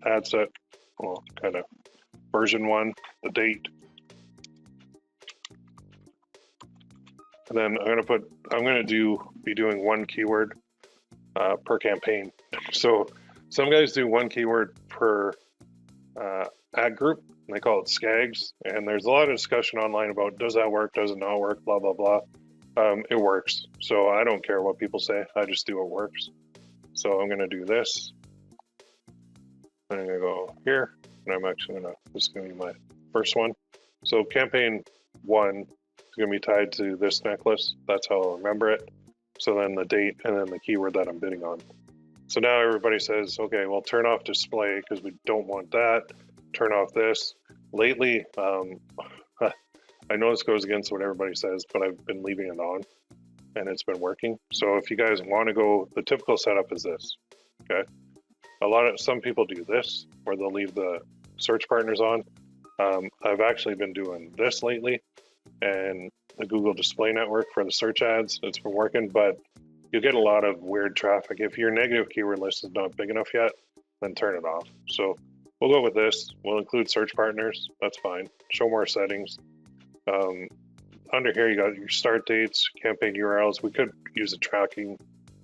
ad set, well, kind of version 1, the date. And then I'm going to be doing 1 keyword per campaign. So some guys do 1 keyword per ad group, and they call it SCAGs. And there's a lot of discussion online about does that work, does it not work, blah, blah, blah. It works. So I don't care what people say. I just do what works. So I'm going to do this. I'm going to go here, and I'm actually this is going to be my first one. So campaign 1 is going to be tied to this necklace. That's how I'll remember it. So then the date and then the keyword that I'm bidding on. So now everybody says, okay, well, turn off display because we don't want that. Turn off this. Lately, I know this goes against what everybody says, but I've been leaving it on and it's been working. So if you guys want to go, the typical setup is this, okay? Some people do this, where they'll leave the search partners on. I've actually been doing this lately, and the Google Display Network for the search ads, it's been working, but you'll get a lot of weird traffic. If your negative keyword list is not big enough yet, then turn it off. So we'll go with this. We'll include search partners. That's fine. Show more settings. Under here, you got your start dates, campaign URLs. We could use a tracking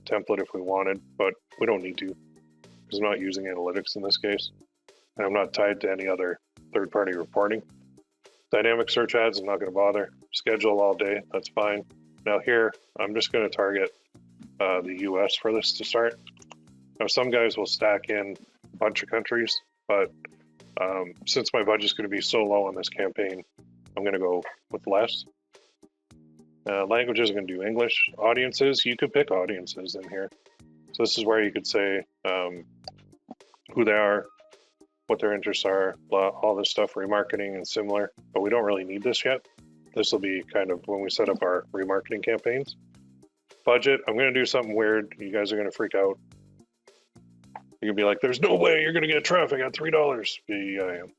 template if we wanted, but we don't need to because I'm not using analytics in this case. And I'm not tied to any other third-party reporting. Dynamic search ads, I'm not going to bother. Schedule all day, that's fine. Now here, I'm just going to target the US for this to start. Now some guys will stack in a bunch of countries, but since my budget's going to be so low on this campaign, I'm going to go with less. Languages, I'm going to do English. Audiences, you could pick audiences in here. So this is where you could say who they are, what their interests are, blah, all this stuff, remarketing and similar, but we don't really need this yet. This will be kind of when we set up our remarketing campaigns. Budget, I'm going to do something weird. You guys are going to freak out. You're going to be like, there's no way you're going to get traffic at $3. Yeah, I am.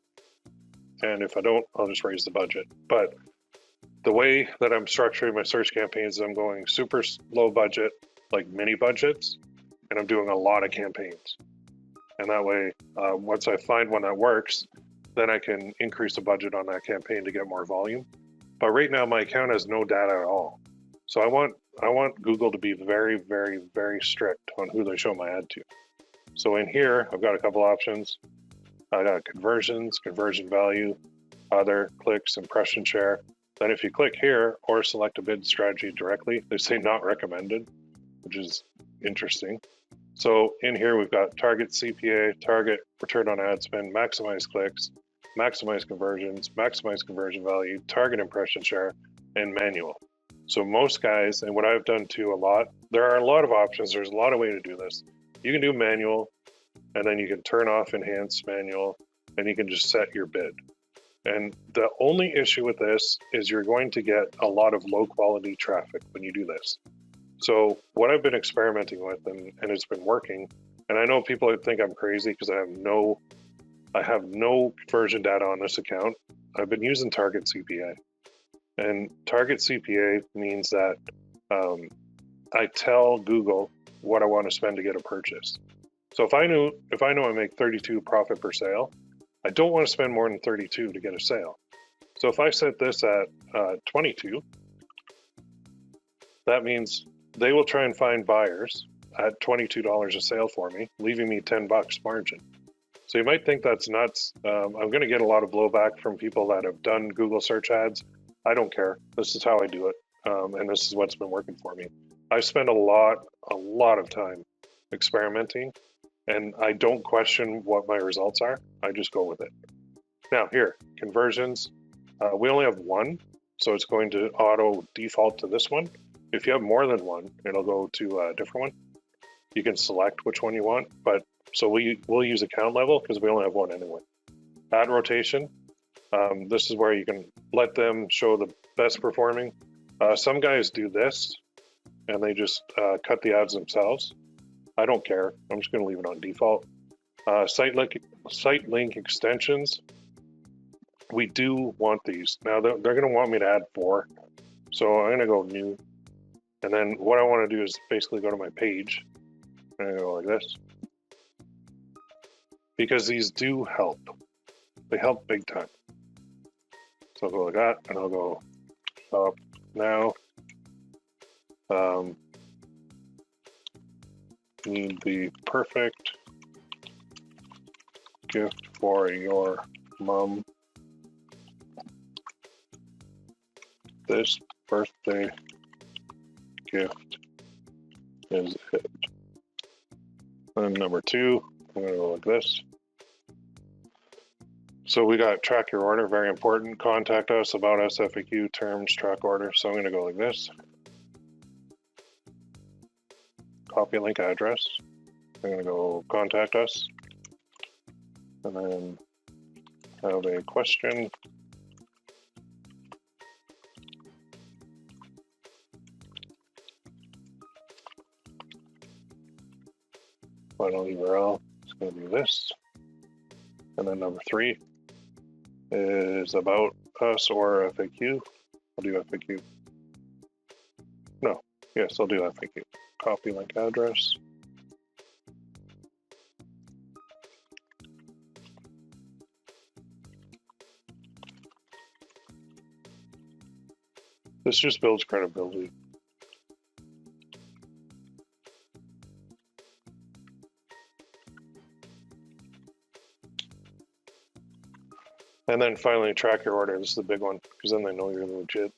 And if I don't, I'll just raise the budget. But the way that I'm structuring my search campaigns is I'm going super low budget, like mini budgets, and I'm doing a lot of campaigns. And that way, once I find one that works, then I can increase the budget on that campaign to get more volume. But right now, my account has no data at all. So I want Google to be very, very, very strict on who they show my ad to. So in here, I've got a couple options. I got conversions, conversion value, other, clicks, impression share. Then if you click here or select a bid strategy directly, they say not recommended, which is interesting. So in here, we've got target CPA, target return on ad spend, maximize clicks, maximize conversions, maximize conversion value, target impression share, and manual. So most guys, and what I've done too a lot, there are a lot of options. There's a lot of ways to do this. You can do manual, and then you can turn off enhanced manual, and you can just set your bid. And the only issue with this is you're going to get a lot of low quality traffic when you do this. So what I've been experimenting with, and it's been working, and I know people think I'm crazy because I have no conversion data on this account. I've been using target CPA. And target CPA means that I tell Google what I want to spend to get a purchase. So if I know I make 32 profit per sale, I don't want to spend more than 32 to get a sale. So if I set this at 22, that means they will try and find buyers at $22 a sale for me, leaving me $10 margin. So you might think that's nuts. I'm going to get a lot of blowback from people that have done Google search ads. I don't care. This is how I do it. And this is what's been working for me. I spend a lot of time experimenting, and I don't question what my results are. I just go with it. Now here, conversions. We only have one, so it's going to auto default to this one. If you have more than one, it'll go to a different one. You can select which one you want, but so we'll use account level because we only have one anyway. Ad rotation. This is where you can let them show the best performing. Some guys do this and they just cut the ads themselves. I don't care. I'm just going to leave it on default. Site link extensions. We do want these. Now they're going to want me to add 4. So I'm going to go new. And then what I want to do is basically go to my page and I go like this. Because these do help. They help big time. So I'll go like that and I'll go shop now. Need the perfect gift for your mom. This birthday gift is it. And number 2, I'm going to go like this. So we got track your order, very important. Contact us, about us, FAQ, terms, track order. So I'm going to go like this. Copy link address. I'm going to go contact us. And then have a question. Final URL is going to be this. And then number 3 is about us or FAQ. I'll do FAQ. No, yes, I'll do FAQ. Copy link address. This just builds credibility. And then finally track your order. This is the big one because then they know you're legit.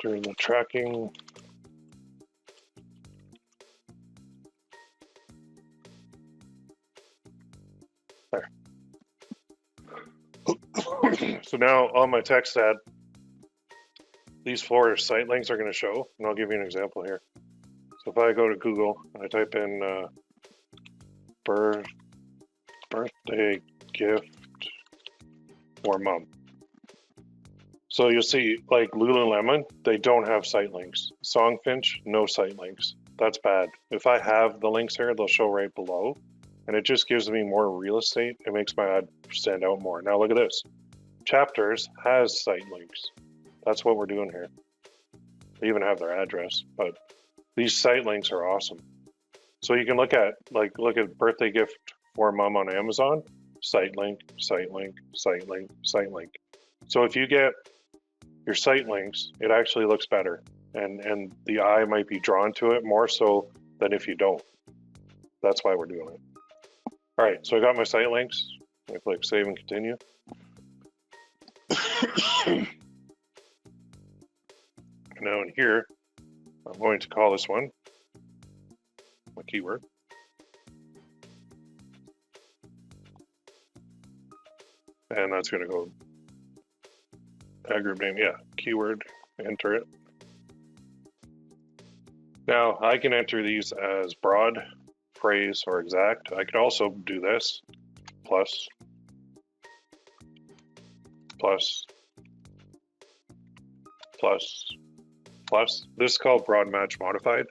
During the tracking. There. So now on my text ad, these 4 site links are going to show, and I'll give you an example here. So if I go to Google and I type in birthday gift for mom. So you'll see, like Lululemon, they don't have site links. Songfinch, no site links. That's bad. If I have the links here, they'll show right below, and it just gives me more real estate. It makes my ad stand out more. Now look at this. Chapters has site links. That's what we're doing here. They even have their address, but these site links are awesome. So you can look at birthday gift for mom on Amazon, site link, site link, site link, site link. So if you get your site links, it actually looks better, and the eye might be drawn to it more so than if you don't. That's why we're doing it. All right, so I got my site links. I click save and continue. Now in here, I'm going to call this one my keyword. And that's going to go ad group name, yeah, keyword, enter it. Now I can enter these as broad, phrase, or exact. I could also do this, plus, plus, plus, plus. This is called broad match modified.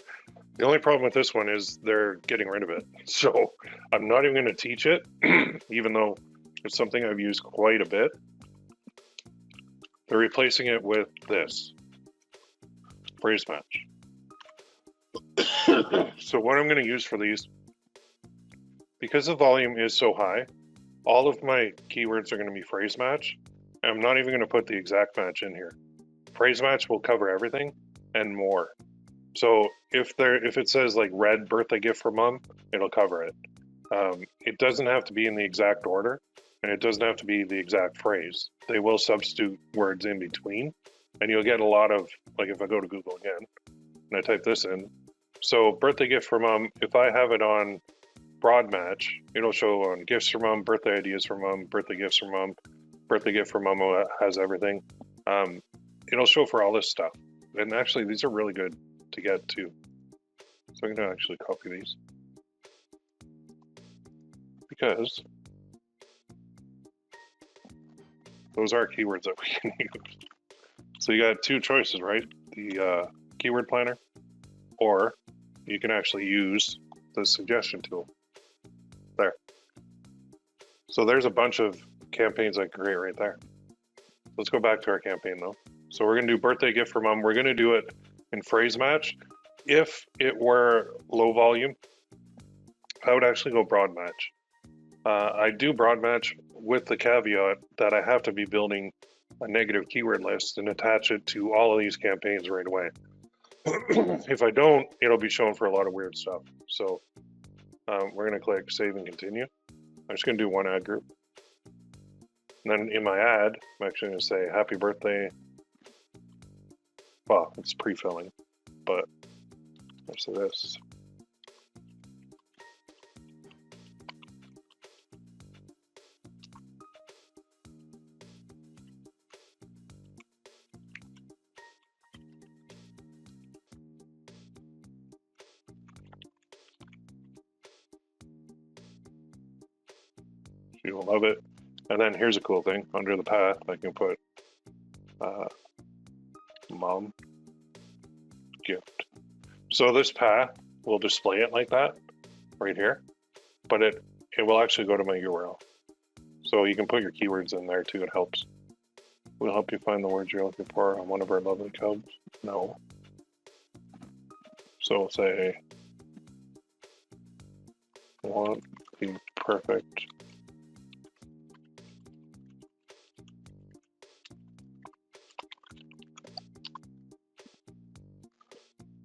The only problem with this one is they're getting rid of it. So I'm not even going to teach it, even though it's something I've used quite a bit. They're replacing it with this, phrase match. So what I'm going to use for these, because the volume is so high, all of my keywords are going to be phrase match. I'm not even going to put the exact match in here. Phrase match will cover everything and more. So if it says like red birthday gift for mom, it'll cover it. It doesn't have to be in the exact order, and it doesn't have to be the exact phrase. They will substitute words in between, and you'll get a lot of, like if I go to Google again and I type this in, so birthday gift for mom, if I have it on broad match, it'll show on gifts for mom, birthday ideas for mom, birthday gifts for mom, birthday gift for mom has everything. It'll show for all this stuff. And actually, these are really good to get to. So I'm going to actually copy these, because those are keywords that we can use. So you got 2 choices, right? The keyword planner or you can actually use the suggestion tool there. So there's a bunch of campaigns I can create right there. Let's go back to our campaign though. So we're gonna do birthday gift for mom. We're gonna do it in phrase match. If it were low volume, I would actually go broad match. I do broad match with the caveat that I have to be building a negative keyword list and attach it to all of these campaigns right away. If I don't, it'll be shown for a lot of weird stuff. So we're gonna click save and continue. I'm just gonna do one ad group. And then in my ad, I'm actually gonna say happy birthday. Well, it's pre-filling, but let's say this. You'll love it. And then here's a cool thing. Under the path, I can put mom gift. So this path will display it like that right here, but it will actually go to my URL. So you can put your keywords in there too. It helps. Will help you find the words you're looking for on one of our lovely codes. No. So we'll say want the perfect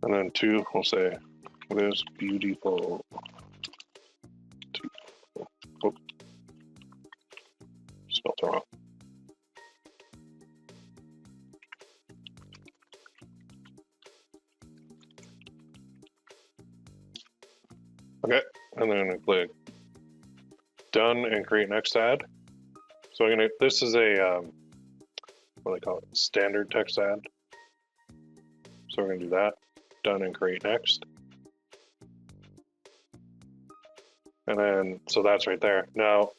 and then 2, we'll say this beautiful. Oh, spelled it wrong. Okay, and then I'm gonna click done and create next ad. So I'm gonna. This is a what do they call it? Standard text ad. So we're gonna do that. Done and create next. And then, so that's right there. Now,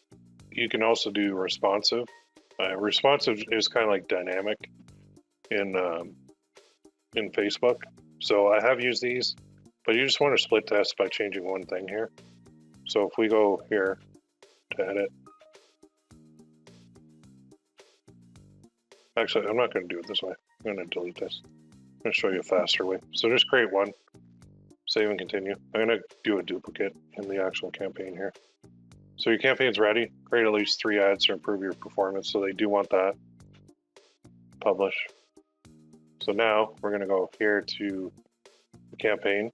you can also do responsive. Responsive is kind of like dynamic in Facebook. So I have used these, but you just want to split test by changing one thing here. So if we go here to edit, actually, I'm not going to do it this way. I'm going to delete this. I'm going to show you a faster way. So just create one, save and continue. I'm going to do a duplicate in the actual campaign here. So your campaign's ready. Create at least 3 ads to improve your performance. So they do want that. Publish. So now we're going to go here to the campaign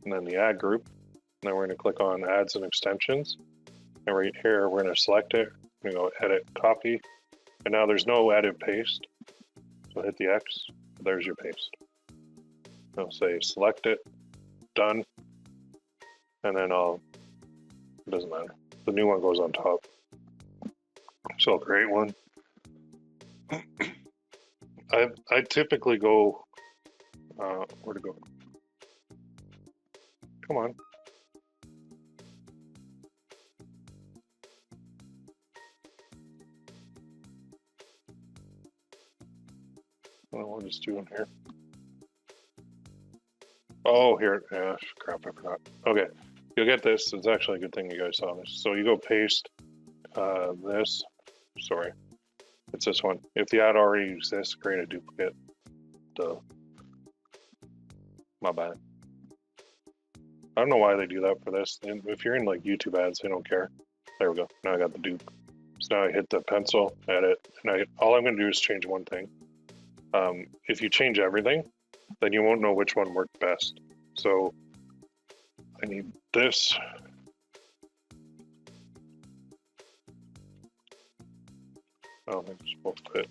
and then the ad group. And then we're going to click on ads and extensions. And right here, we're going to select it. We're going to go edit, copy. And now there's no edit paste. So hit the X, there's your paste. I'll say select it, done, and then it doesn't matter. The new one goes on top. So I'll create one. I typically go, where to go? Come on. What is doing here? Oh, here. Yeah, crap, I forgot. Okay, you'll get this. It's actually a good thing you guys saw this. So you go paste this. Sorry, it's this one. If the ad already exists, create a duplicate. Duh. My bad. I don't know why they do that for this. And if you're in like YouTube ads, they don't care. There we go. Now I got the dupe. So now I hit the pencil, edit, and all I'm going to do is change one thing. If you change everything, then you won't know which one worked best. So I need this. I don't think it's supposed to fit.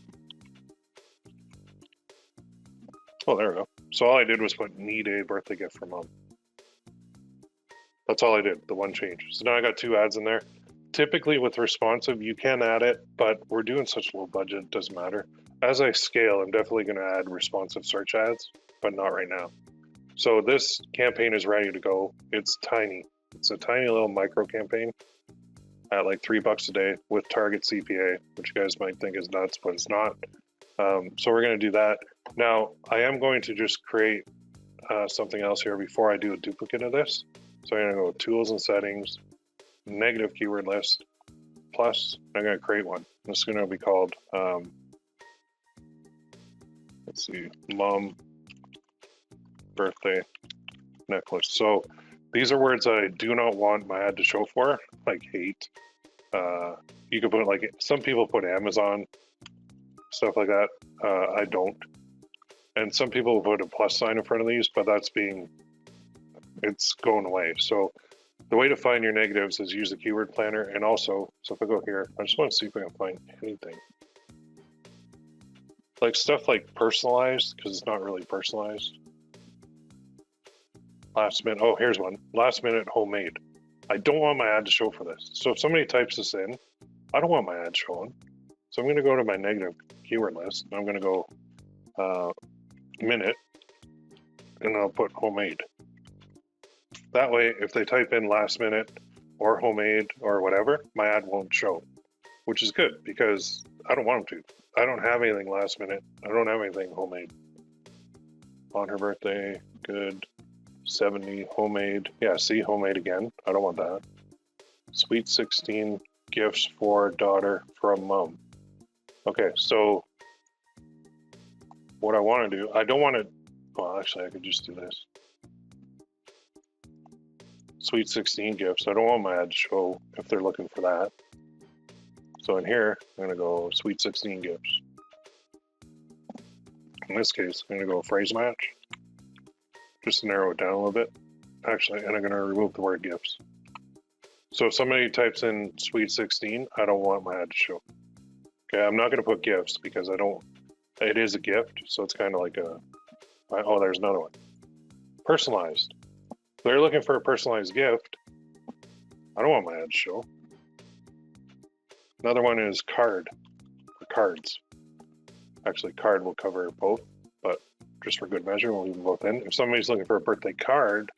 Oh, there we go. So all I did was put need a birthday gift for mom. That's all I did, the one change. So now I got 2 ads in there. Typically with responsive, you can add it, but we're doing such low budget, it doesn't matter. As I scale, I'm definitely going to add responsive search ads, but not right now. So this campaign is ready to go. It's tiny. It's a tiny little micro campaign at like $3 a day with target CPA, which you guys might think is nuts, but it's not. So we're going to do that. Now, I am going to just create something else here before I do a duplicate of this. So I'm going to go tools and settings, negative keyword list, plus I'm going to create one. This is going to be called, let's see, mom birthday necklace. So these are words I do not want my ad to show for, like hate. You could put like, some people put Amazon, stuff like that. I don't. And some people put a plus sign in front of these, but it's going away. So the way to find your negatives is use the keyword planner. And also, so if I go here, I just want to see if I can find anything. Like stuff like personalized, because it's not really personalized. Last minute, oh, here's one. Last minute homemade. I don't want my ad to show for this. So if somebody types this in, I don't want my ad showing. So I'm going to go to my negative keyword list. And I'm going to go minute, and I'll put homemade. That way, if they type in last minute or homemade or whatever, my ad won't show, which is good because I don't want them to. I don't have anything last minute. I don't have anything homemade. On her birthday, good. 70 homemade. Yeah, see, homemade again. I don't want that. Sweet 16 gifts for daughter from mom. Okay, so what I want to do, I don't want to, well, actually, I could just do this. Sweet 16 gifts. I don't want my ad to show if they're looking for that. So in here, I'm going to go Sweet 16 gifts. In this case, I'm going to go phrase match. Just to narrow it down a little bit. Actually, and I'm going to remove the word gifts. So if somebody types in Sweet 16, I don't want my ad to show. Okay, I'm not going to put gifts because I don't, it is a gift. So it's kind of like a, oh, there's another one. Personalized. If they're looking for a personalized gift, I don't want my ad to show. Another one is card, or cards. Actually, card will cover both, but just for good measure, we'll leave them both in. If somebody's looking for a birthday card,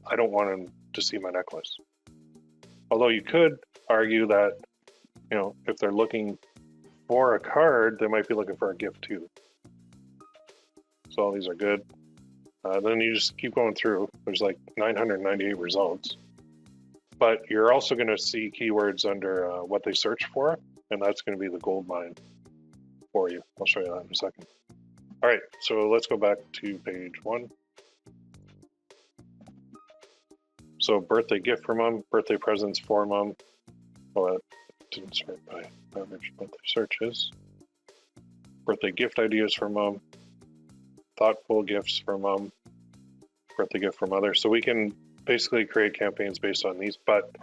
I don't want them to see my necklace. Although you could argue that, you know, if they're looking for a card, they might be looking for a gift too. So all these are good. Then you just keep going through. There's like 998 results. But you're also going to see keywords under what they search for, and that's going to be the gold mine for you. I'll show you that in a second. All right, so let's go back to page 1. So birthday gift for mom, birthday presents for mom. Well, that didn't sort by average monthly searches. Birthday gift ideas for mom, thoughtful gifts for mom, birthday gift for mother. So we can basically create campaigns based on these, but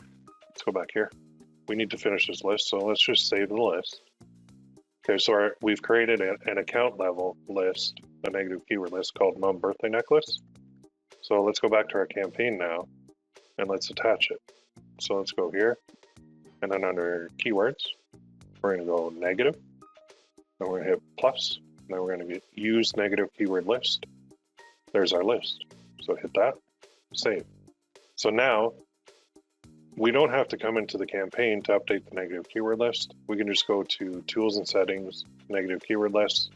let's go back here. We need to finish this list, so let's just save the list. Okay, so we've created an account level list, a negative keyword list called mom birthday necklace. So let's go back to our campaign now, and let's attach it. So let's go here, and then under keywords, we're going to go negative, and we're going to hit plus, and then we're going to use negative keyword list. There's our list. So hit that, save. So now we don't have to come into the campaign to update the negative keyword list. We can just go to tools and settings, negative keyword list,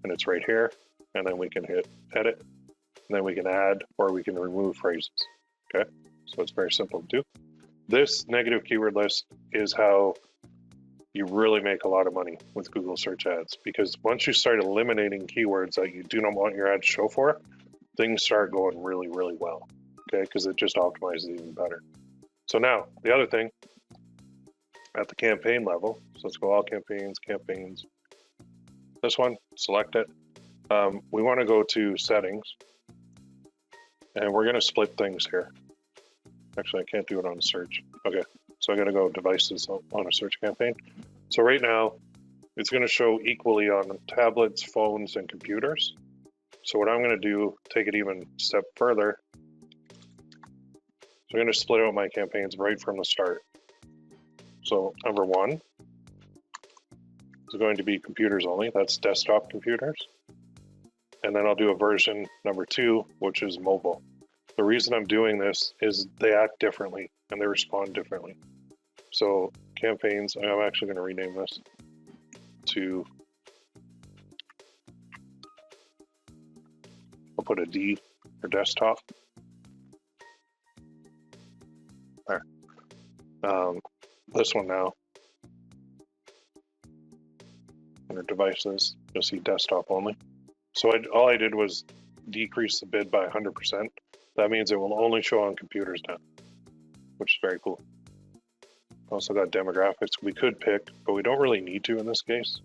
and it's right here. And then we can hit edit, and then we can add or we can remove phrases. Okay, so it's very simple to do. This negative keyword list is how you really make a lot of money with Google search ads, because once you start eliminating keywords that you do not want your ad to show for, things start going really, really well. Okay, because it just optimizes even better. So now the other thing at the campaign level, so let's go all campaigns, this one, select it. We want to go to settings, and we're going to split things here. Actually, I can't do it on a search. Okay, so I'm going to go devices on a search campaign. So right now it's going to show equally on tablets, phones, and computers. So what I'm going to do, take it even a step further. So I'm going to split out my campaigns right from the start. So number 1 is going to be computers only. That's desktop computers. And then I'll do a version number 2, which is mobile. The reason I'm doing this is they act differently and they respond differently. So campaigns, I'm actually going to rename this to, I'll put a D for desktop. There. This one now. Under devices, you'll see desktop only. So all I did was decrease the bid by 100%. That means it will only show on computers now, which is very cool. Also got demographics. We could pick, but we don't really need to in this case.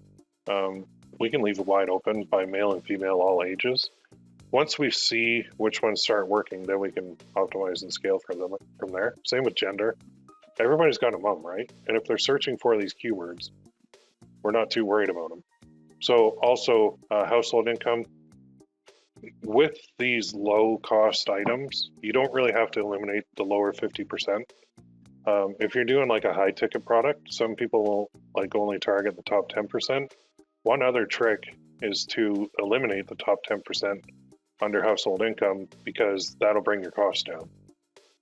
We can leave it wide open by male and female, all ages. Once we see which ones start working, then we can optimize and scale from there. Same with gender. Everybody's got a mom, right? And if they're searching for these keywords, we're not too worried about them. So also household income. With these low cost items, you don't really have to eliminate the lower 50%. If you're doing like a high ticket product, some people will like only target the top 10%. One other trick is to eliminate the top 10% under household income, because that'll bring your costs down.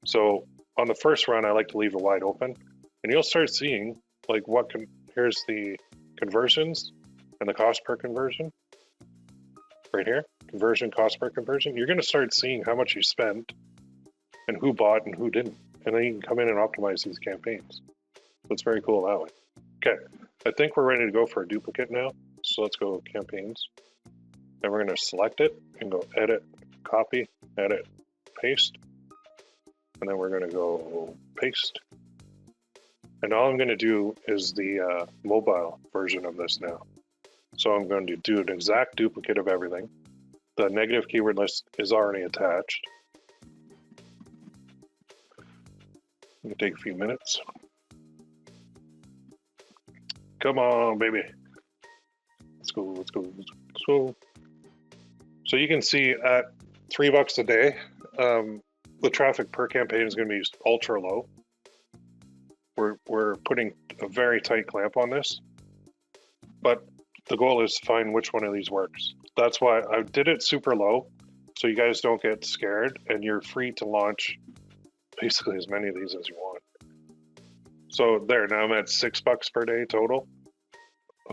So on the first run, I like to leave it wide open, and you'll start seeing like here's the conversions and the cost per conversion right here. Conversion, cost per conversion. You're going to start seeing how much you spent and who bought and who didn't. And then you can come in and optimize these campaigns. So it's very cool that way. Okay, I think we're ready to go for a duplicate now. So let's go campaigns. Then we're going to select it and go edit, copy, edit, paste. And then we're going to go paste. And all I'm going to do is the mobile version of this now. So I'm going to do an exact duplicate of everything. The negative keyword list is already attached. It's going to take a few minutes. Come on, baby. Let's go, let's go, let's go. So you can see at $3 a day, the traffic per campaign is going to be ultra low. We're putting a very tight clamp on this, but the goal is to find which one of these works. That's why I did it super low, so you guys don't get scared, and you're free to launch basically as many of these as you want. So there, now I'm at $6 per day total.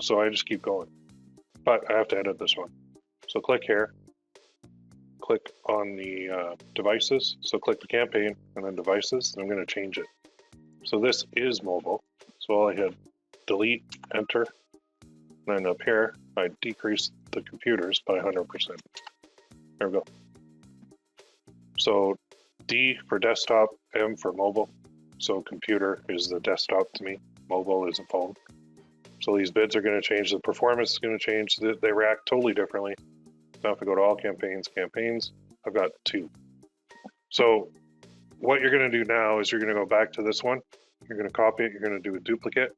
So I just keep going, but I have to edit this one. So click here, click on the devices. So click the campaign and then devices, and I'm going to change it. So this is mobile. So all I hit delete, enter, and then up here, I decrease the computers by 100%. There we go. So D for desktop, M for mobile. So computer is the desktop to me, mobile is a phone. So these bids are going to change, the performance is going to change, they react totally differently. Now if I go to all campaigns, I've got 2. So what you're going to do now is you're going to go back to this one, you're going to copy it, you're going to do a duplicate,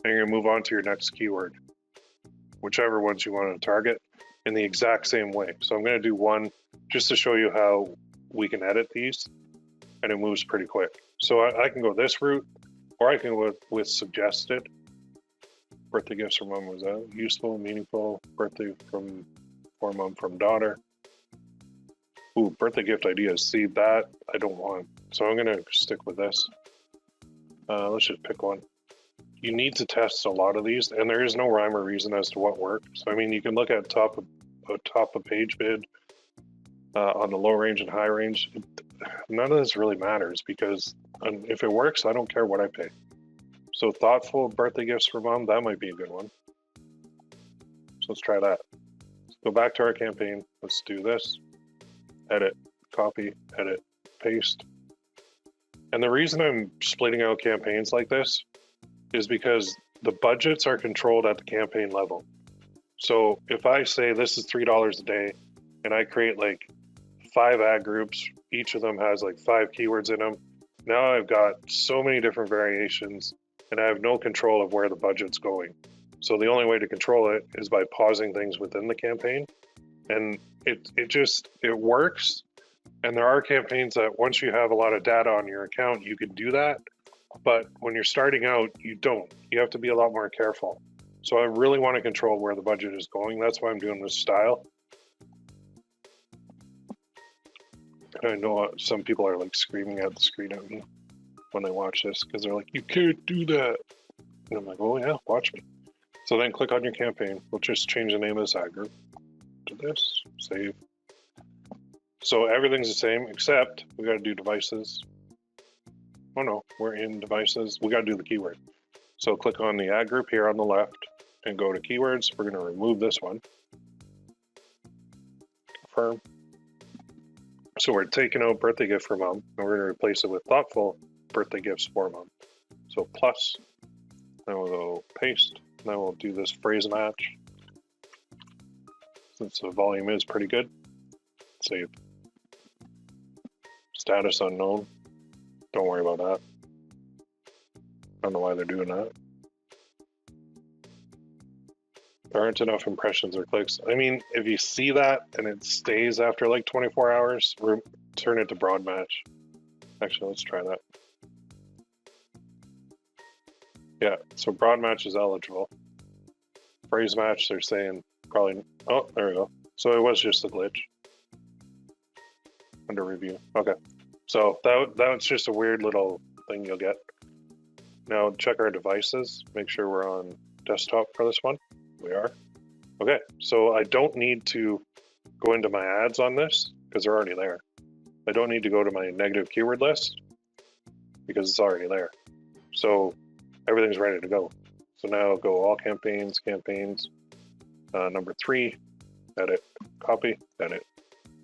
and you're going to move on to your next keyword, whichever ones you want to target, in the exact same way. So I'm going to do one just to show you how we can edit these, and it moves pretty quick. So I can go this route, or I can go with suggested. Birthday gifts from mom, was that useful, meaningful? Birthday for mom from daughter. Ooh, birthday gift ideas. See, that I don't want. So I'm gonna stick with this. Let's just pick one. You need to test a lot of these, and there is no rhyme or reason as to what works. I mean, you can look at top of page bid on the low range and high range. None of this really matters, because if it works, I don't care what I pay. So thoughtful birthday gifts for mom, that might be a good one. So let's try that. Let's go back to our campaign. Let's do this. Edit, copy, edit, paste. And the reason I'm splitting out campaigns like this is because the budgets are controlled at the campaign level. So if I say this is $3 a day, and I create like 5 ad groups, each of them has like 5 keywords in them, now I've got so many different variations, and I have no control of where the budget's going. So the only way to control it is by pausing things within the campaign. And it works. And there are campaigns that once you have a lot of data on your account, you can do that. But when you're starting out, you don't. You have to be a lot more careful. So I really want to control where the budget is going. That's why I'm doing this style. And I know some people are like screaming at the screen at me when they watch this, because they're like, you can't do that. And I'm like, oh yeah, watch me. So then click on your campaign. We'll just change the name of this ad group to this, save. So everything's the same, except we got to do devices. Oh no, we're in devices. We got to do the keyword. So click on the ad group here on the left and go to keywords. We're going to remove this one. Confirm. So we're taking out birthday gift for mom, and we're going to replace it with thoughtful birthday gifts for mom. So plus, then we'll go paste, and then we'll do this phrase match. Since the volume is pretty good, save. Status unknown. Don't worry about that. I don't know why they're doing that. There aren't enough impressions or clicks. I mean, if you see that and it stays after like 24 hours, turn it to broad match. Actually, let's try that. Yeah, so broad match is eligible. Phrase match, they're saying probably, oh, there we go. So it was just a glitch. Under review, okay. So that's just a weird little thing you'll get. Now check our devices, make sure we're on desktop for this one. We are. Okay, so I don't need to go into my ads on this because they're already there. I don't need to go to my negative keyword list because it's already there. So everything's ready to go. So now go all campaigns, number 3, edit, copy, edit,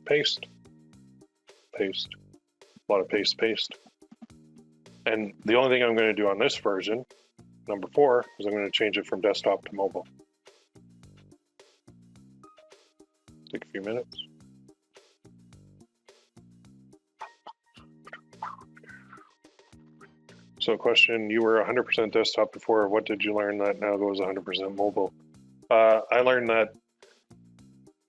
paste, paste, a lot of paste, paste. And the only thing I'm going to do on this version, number 4, is I'm going to change it from desktop to mobile. Take a few minutes. So question, you were 100% desktop before. What did you learn that now goes 100% mobile? I learned that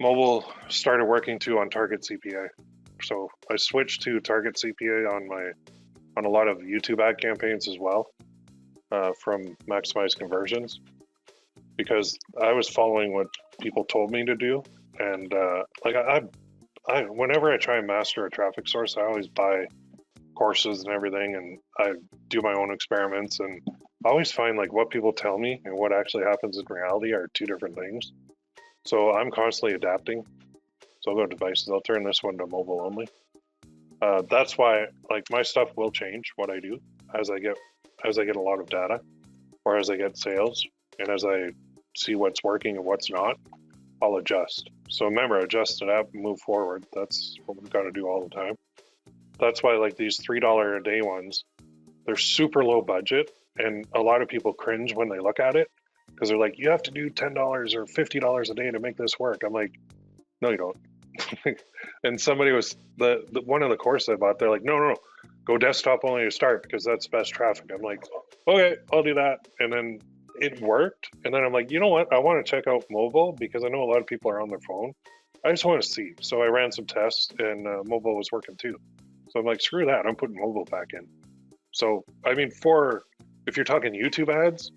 mobile started working too on target CPA. So I switched to target CPA on a lot of YouTube ad campaigns as well, from maximize conversions, because I was following what people told me to do. And like I whenever I try and master a traffic source, I always buy courses and everything, and I do my own experiments, and I always find like what people tell me and what actually happens in reality are two different things. So I'm constantly adapting. So I'll go to devices. I'll turn this one to mobile only. That's why like my stuff will change what I do as I get a lot of data, or as I get sales, and as I see what's working and what's not, I'll adjust. So remember, adjust it up and move forward. That's what we've got to do all the time. That's why like these $3 a day ones, they're super low budget, and a lot of people cringe when they look at it because they're like, you have to do $10 or $50 a day to make this work. I'm like, no, you don't. And somebody was the one of the courses I bought, they're like, no, go desktop only to start because that's best traffic. I'm like, okay, I'll do that. And then it worked. And then I'm like, you know what? I want to check out mobile because I know a lot of people are on their phone. I just want to see. So I ran some tests, and mobile was working too. So I'm like, screw that. I'm putting mobile back in. So, I mean, if you're talking YouTube ads,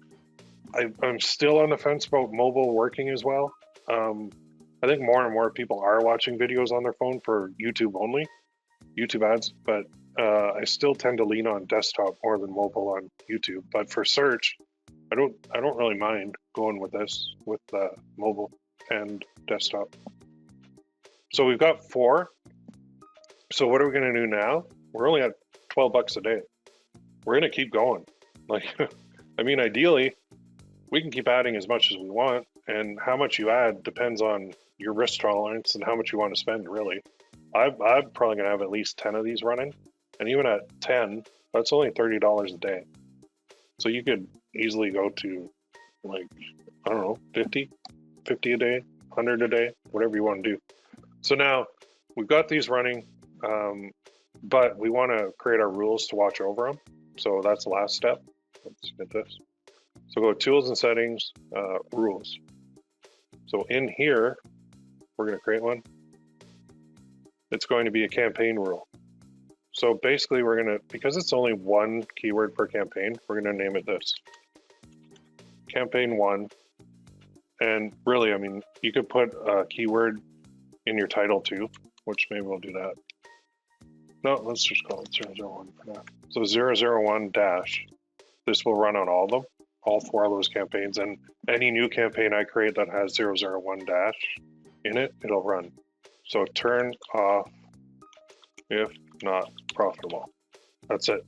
I'm still on the fence about mobile working as well. I think more and more people are watching videos on their phone for YouTube only, YouTube ads, but I still tend to lean on desktop more than mobile on YouTube. But for search, I don't really mind going with this, with mobile and desktop. So we've got 4. So what are we going to do now? We're only at $12 a day. We're going to keep going. Like, I mean, ideally, we can keep adding as much as we want, and how much you add depends on your risk tolerance and how much you want to spend, really. I'm probably going to have at least 10 of these running, and even at 10, that's only $30 a day. So you could easily go to, like, I don't know, 50 a day, 100 a day, whatever you want to do. So now we've got these running, but we want to create our rules to watch over them. So that's the last step. Let's get this. So go to tools and settings, rules. So in here, we're going to create one. It's going to be a campaign rule. So basically we're going to, because it's only one keyword per campaign, we're going to name it this. Campaign 1. And really, I mean, you could put a keyword in your title too, which maybe we'll do that. No, let's just call it 001 for now. So 001 dash, this will run on all of them, all 4 of those campaigns, and any new campaign I create that has 001 dash in it, it'll run. So turn off if not profitable. That's it.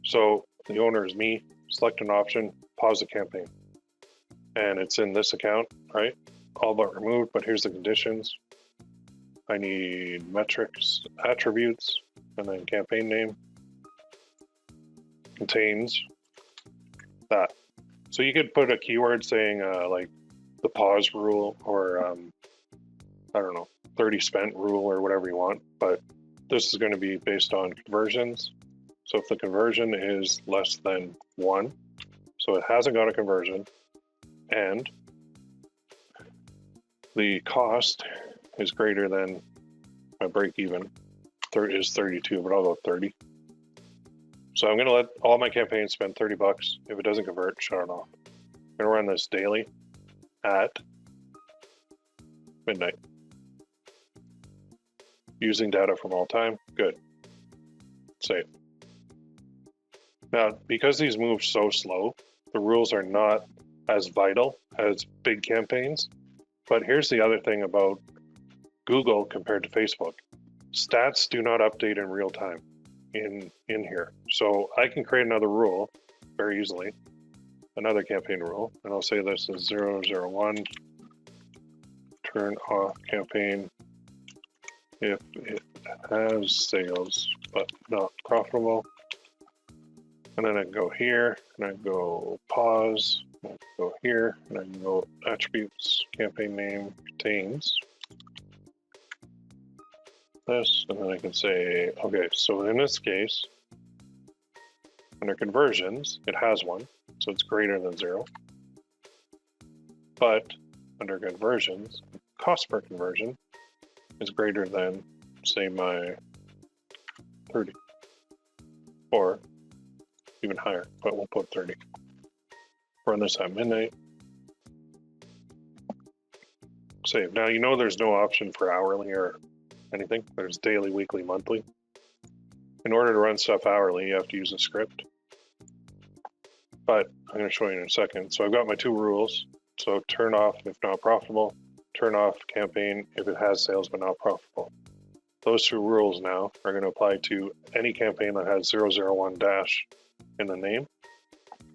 So the owner is me, select an option, pause the campaign. And it's in this account, right? All but removed, but here's the conditions. I need metrics, attributes, and then campaign name contains that. So you could put a keyword saying like the pause rule or I don't know, 30 spent rule or whatever you want, but this is going to be based on conversions. So if the conversion is less than 1, so it hasn't got a conversion, and the cost is greater than my break even, is 32, but I'll go 30. So I'm going to let all my campaigns spend 30 bucks. If it doesn't convert, shut it off. I'm going to run this daily at midnight. Using data from all time, good. Save. Now, because these move so slow, the rules are not as vital as big campaigns. But here's the other thing about Google compared to Facebook. Stats do not update in real time in here. So I can create another rule very easily, another campaign rule, and I'll say this is 001, turn off campaign if it has sales but not profitable. And then I can go here, and I can go pause, and I can go here, and I can go attributes, campaign name contains this, and then I can say, okay, so in this case, under conversions, it has one, so it's greater than 0. But under conversions, cost per conversion is greater than, say, my 30, or even higher, but we'll put 30. Run this at midnight. Save. Now, you know there's no option for hourly or anything. There's daily, weekly, monthly. In order to run stuff hourly, you have to use a script. But I'm going to show you in a second. So I've got my 2 rules. So turn off if not profitable, turn off campaign if it has sales but not profitable. Those 2 rules now are going to apply to any campaign that has 001 dash in the name.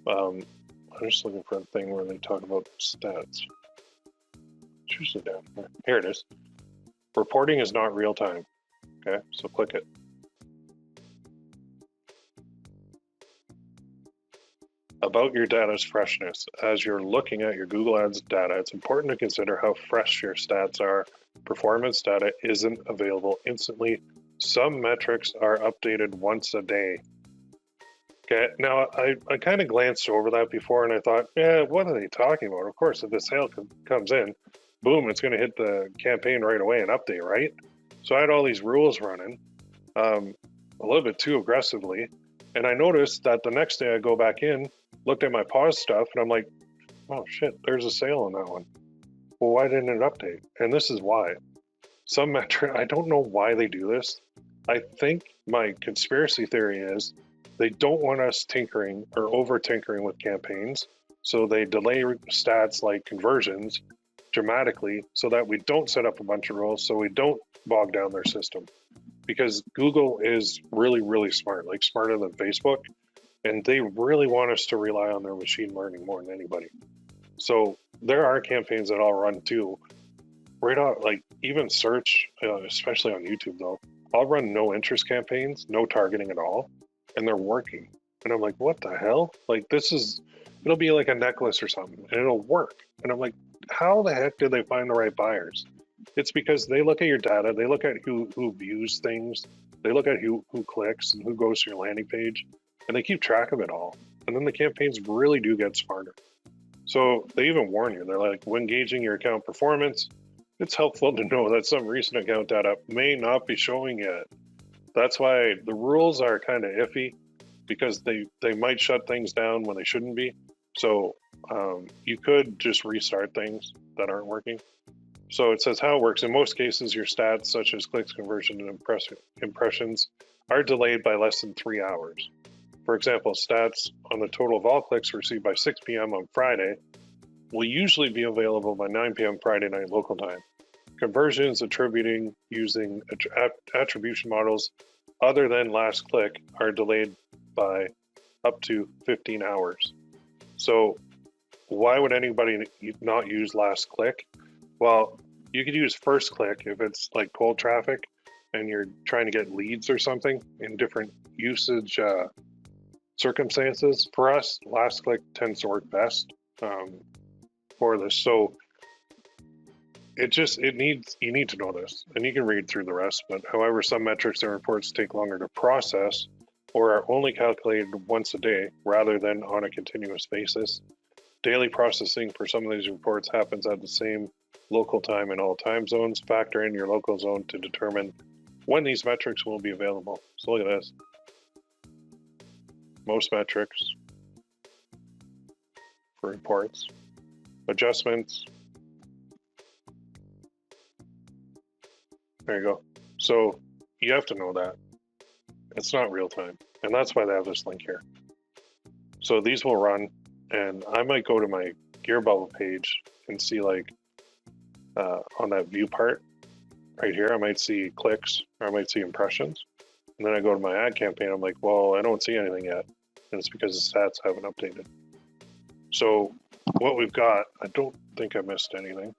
I'm just looking for a thing where they talk about stats. It's usually down here. Here it is. Reporting is not real time. Okay, so click it. About your data's freshness. As you're looking at your Google Ads data, it's important to consider how fresh your stats are. Performance data isn't available instantly. Some metrics are updated once a day. Okay, now I kind of glanced over that before and I thought, yeah, what are they talking about? Of course, if the sale comes in, boom, it's going to hit the campaign right away and update, right? So I had all these rules running a little bit too aggressively. And I noticed that the next day I go back in, looked at my pause stuff, and I'm like, oh shit, there's a sale on that one. Well, why didn't it update? And this is why. Some metric, I don't know why they do this. I think my conspiracy theory is they don't want us tinkering or over tinkering with campaigns. So they delay stats like conversions dramatically so that we don't set up a bunch of rules, so we don't bog down their system. Because Google is really, really smart, like smarter than Facebook. And they really want us to rely on their machine learning more than anybody. So there are campaigns that I'll run too. Right on, like even search, especially on YouTube though, I'll run no interest campaigns, no targeting at all, and they're working. And I'm like, what the hell? Like it'll be like a necklace or something, and it'll work. And I'm like, how the heck did they find the right buyers? It's because they look at your data, they look at who views things, they look at who clicks and who goes to your landing page, and they keep track of it all. And then the campaigns really do get smarter. So they even warn you, they're like, when gauging your account performance, it's helpful to know that some recent account data may not be showing yet. That's why the rules are kind of iffy, because they might shut things down when they shouldn't be. So you could just restart things that aren't working. So it says how it works. In most cases, your stats, such as clicks, conversion, and impressions, are delayed by less than 3 hours. For example, stats on the total of all clicks received by 6 p.m. on Friday will usually be available by 9 p.m. Friday night local time. conversions attributing using attribution models other than last click are delayed by up to 15 hours. So why would anybody not use last click? Well, you could use first click if it's like cold traffic and you're trying to get leads or something in different usage circumstances. For us, last click tends to work best for this. So you need to know this, and you can read through the rest. But however, some metrics and reports take longer to process or are only calculated once a day rather than on a continuous basis. Daily processing for some of these reports happens at the same local time in all time zones. Factor in your local zone to determine when these metrics will be available. So look at this. Most metrics for reports. Adjustments. There you go. So you have to know that. It's not real time. And that's why they have this link here. So these will run, and I might go to my Gearbubble page and see like on that view part right here, I might see clicks or I might see impressions. And then I go to my ad campaign, I'm like, well, I don't see anything yet. And it's because the stats haven't updated. So what we've got, I don't think I missed anything.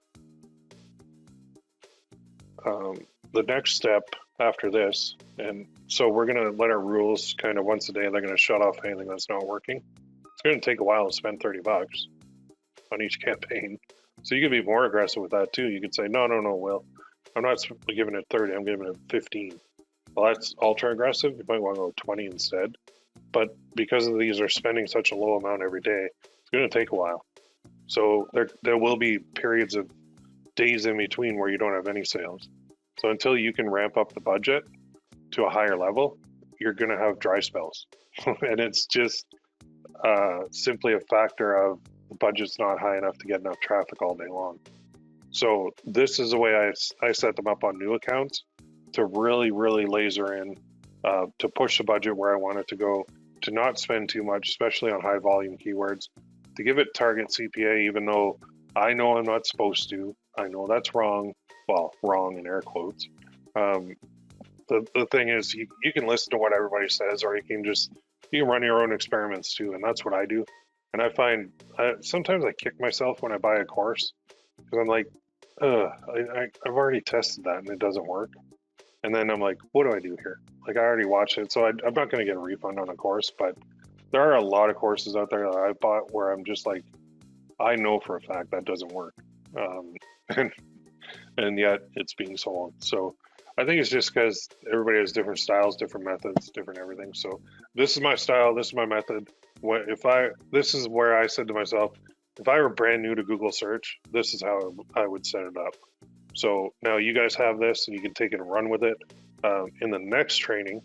The next step after this, and so we're going to let our rules kind of once a day, they're going to shut off anything that's not working. It's going to take a while to spend $30 on each campaign. So you could be more aggressive with that too. You could say, no, Will, I'm not giving it 30, I'm giving it 15. Well, that's ultra aggressive. You might want to go 20 instead. But because of these are spending such a low amount every day, it's going to take a while. So there will be periods of days in between where you don't have any sales. So until you can ramp up the budget to a higher level, you're going to have dry spells. And it's just simply a factor of the budget's not high enough to get enough traffic all day long. So this is the way I set them up on new accounts to really, really laser in, to push the budget where I want it to go, to not spend too much, especially on high volume keywords, to give it target CPA, even though I know I'm not supposed to. I know that's wrong. Well, wrong in air quotes. The thing is, you can listen to what everybody says, or you can run your own experiments too, and that's what I do. And I find sometimes I kick myself when I buy a course because I'm like, I've already tested that and it doesn't work. And then I'm like, what do I do here? Like I already watched it, so I'm not going to get a refund on a course. But there are a lot of courses out there that I bought where I'm just like, I know for a fact that doesn't work, and yet it's being sold. So I think it's just because everybody has different styles, different methods, different everything. So this is my style, this is my method. This is where I said to myself, if I were brand new to Google search, this is how I would set it up. So now you guys have this and you can take it and run with it. In the next training,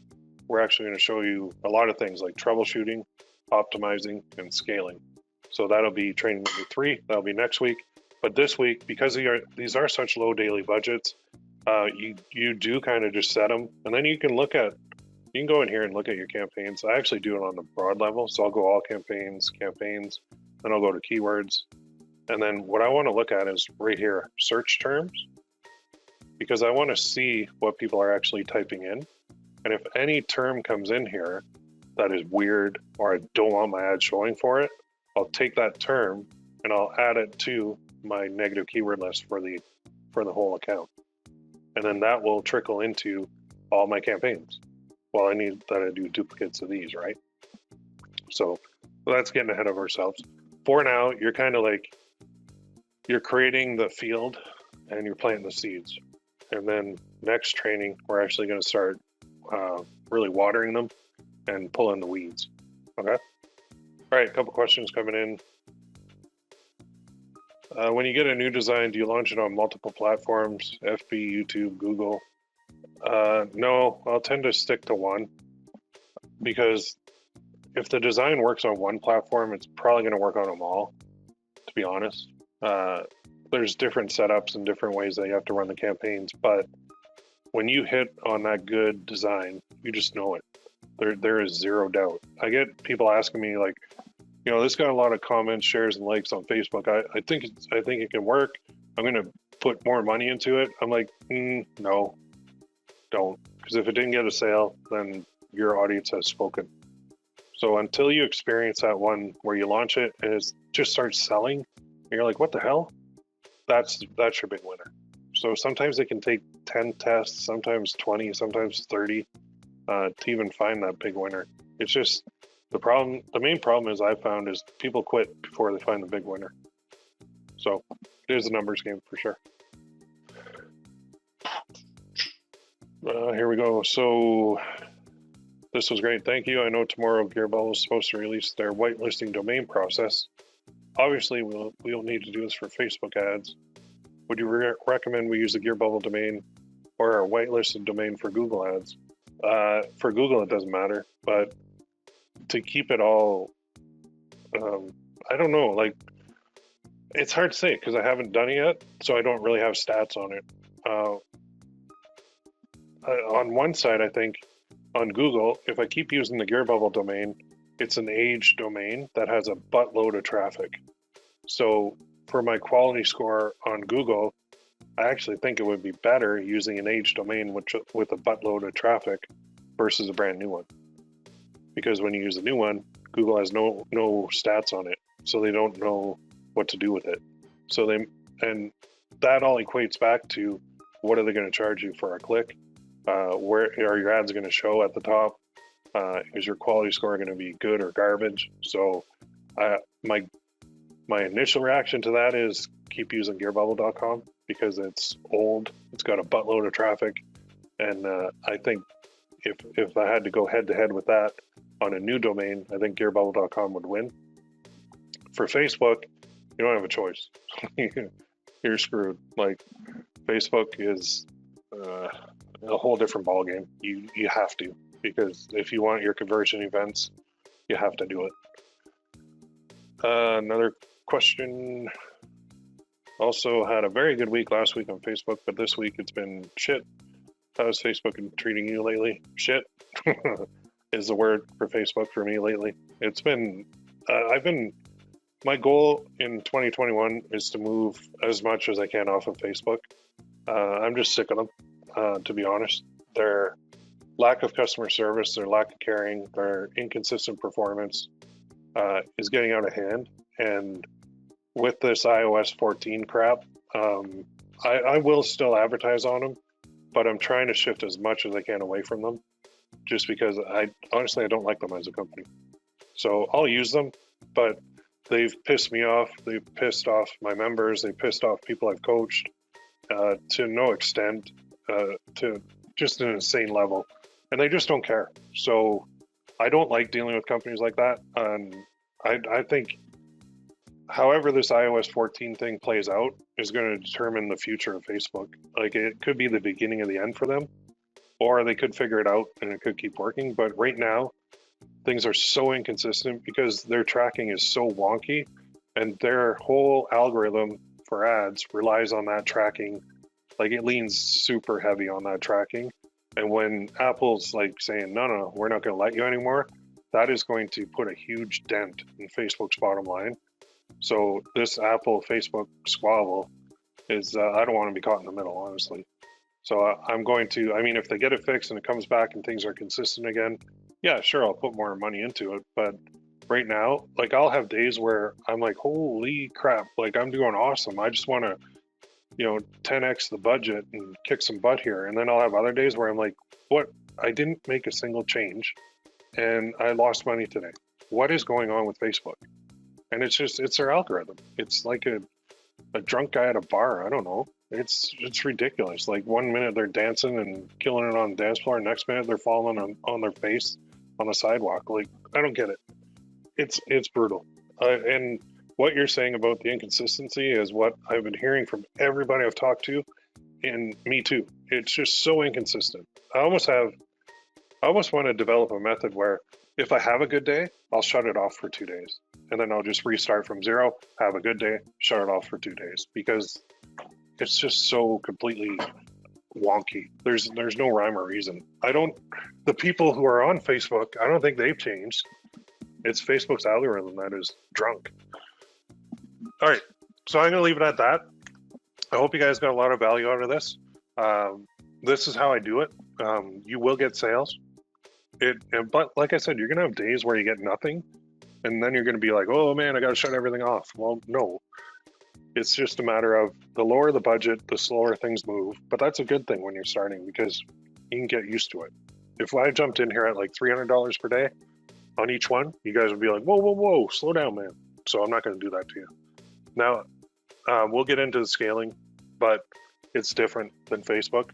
we're actually going to show you a lot of things like troubleshooting, optimizing, and scaling. So that'll be training number 3. That'll be next week. But this week, because these are such low daily budgets, you do kind of just set them, and then you can go in here and look at your campaigns. I actually do it on the broad level, so I'll go all campaigns, then I'll go to keywords, and then what I want to look at is right here, search terms, because I want to see what people are actually typing in, and if any term comes in here that is weird or I don't want my ad showing for it, I'll take that term and I'll add it to my negative keyword list for the whole account. And then that will trickle into all my campaigns. Well, I need that I do duplicates of these, right? So that's getting ahead of ourselves. For now, you're kind of like, you're creating the field and you're planting the seeds. And then next training, we're actually going to start really watering them and pulling the weeds. Okay. All right, a couple questions coming in. When you get a new design, do you launch it on multiple platforms, FB, YouTube, Google? No, I'll tend to stick to one, because if the design works on one platform, it's probably going to work on them all, to be honest. There's different setups and different ways that you have to run the campaigns, but when you hit on that good design, you just know it. There is zero doubt. I get people asking me like, this got a lot of comments, shares, and likes on Facebook. I think it can work. I'm gonna put more money into it. I'm like, no, don't. Because if it didn't get a sale, then your audience has spoken. So until you experience that one where you launch it and it just starts selling, and you're like, what the hell? That's your big winner. So sometimes it can take 10 tests, sometimes 20, sometimes 30 to even find that big winner. It's just the main problem is I found is people quit before they find the big winner. So it is a numbers game for sure. Here we go. So this was great. Thank you. I know tomorrow Gearbubble is supposed to release their whitelisting domain process. Obviously, we'll need to do this for Facebook ads. Would you recommend we use the Gearbubble domain or our whitelisted domain for Google ads? For Google, it doesn't matter, but to keep it all, I don't know. Like, it's hard to say because I haven't done it yet, so I don't really have stats on it. On one side, I think on Google, if I keep using the Gearbubble domain, it's an aged domain that has a buttload of traffic. So for my quality score on Google, I actually think it would be better using an aged domain with a buttload of traffic versus a brand new one. Because when you use a new one, Google has no stats on it, so they don't know what to do with it. So and that all equates back to what are they going to charge you for a click? Where are your ads going to show at the top? Is your quality score going to be good or garbage? So my initial reaction to that is keep using gearbubble.com because it's old, it's got a buttload of traffic, and I think if I had to go head to head with that on a new domain, I think gearbubble.com would win. For Facebook, you don't have a choice. You're screwed. Like, Facebook is a whole different ballgame. You have to, because if you want your conversion events, you have to do it. Another question. Also had a very good week last week on Facebook, but this week it's been shit. How is Facebook treating you lately? Shit is the word for Facebook for me lately. It's been, my goal in 2021 is to move as much as I can off of Facebook. I'm just sick of them, to be honest. Their lack of customer service, their lack of caring, their inconsistent performance is getting out of hand. And with this iOS 14 crap, I will still advertise on them, but I'm trying to shift as much as I can away from them, just because I don't like them as a company. So I'll use them, but they've pissed me off. They've pissed off my members. They've pissed off people I've coached to no extent, to just an insane level, and they just don't care. So I don't like dealing with companies like that. And I think however this iOS 14 thing plays out is going to determine the future of Facebook. Like, it could be the beginning of the end for them, or they could figure it out and it could keep working. But right now, things are so inconsistent because their tracking is so wonky, and their whole algorithm for ads relies on that tracking. Like, it leans super heavy on that tracking. And when Apple's like saying, no, we're not going to let you anymore, that is going to put a huge dent in Facebook's bottom line. So this Apple Facebook squabble is, I don't want to be caught in the middle, honestly. So I'm going to, I mean, if they get it fixed and it comes back and things are consistent again, yeah, sure, I'll put more money into it. But right now, like, I'll have days where I'm like, holy crap, like, I'm doing awesome. I just want to, 10x the budget and kick some butt here. And then I'll have other days where I'm like, what? I didn't make a single change and I lost money today. What is going on with Facebook? And it's their algorithm. It's like a drunk guy at a bar. I don't know. It's ridiculous. Like, 1 minute they're dancing and killing it on the dance floor. Next minute they're falling on their face on the sidewalk. Like, I don't get it. It's brutal. And what you're saying about the inconsistency is what I've been hearing from everybody I've talked to, and me too. It's just so inconsistent. I almost want to develop a method where if I have a good day, I'll shut it off for 2 days. And then I'll just restart from zero, have a good day, shut it off for 2 days. Because it's just so completely wonky. There's no rhyme or reason. The people who are on Facebook, I don't think they've changed. It's Facebook's algorithm that is drunk. All right, so I'm going to leave it at that. I hope you guys got a lot of value out of this. This is how I do it. You will get sales. But like I said, you're gonna have days where you get nothing, and then you're gonna be like, "Oh man, I gotta shut everything off." Well, no, it's just a matter of the lower the budget, the slower things move. But that's a good thing when you're starting because you can get used to it. If I jumped in here at like $300 per day on each one, you guys would be like, "Whoa, whoa, whoa, slow down, man." So I'm not gonna do that to you. Now, we'll get into the scaling, but it's different than Facebook,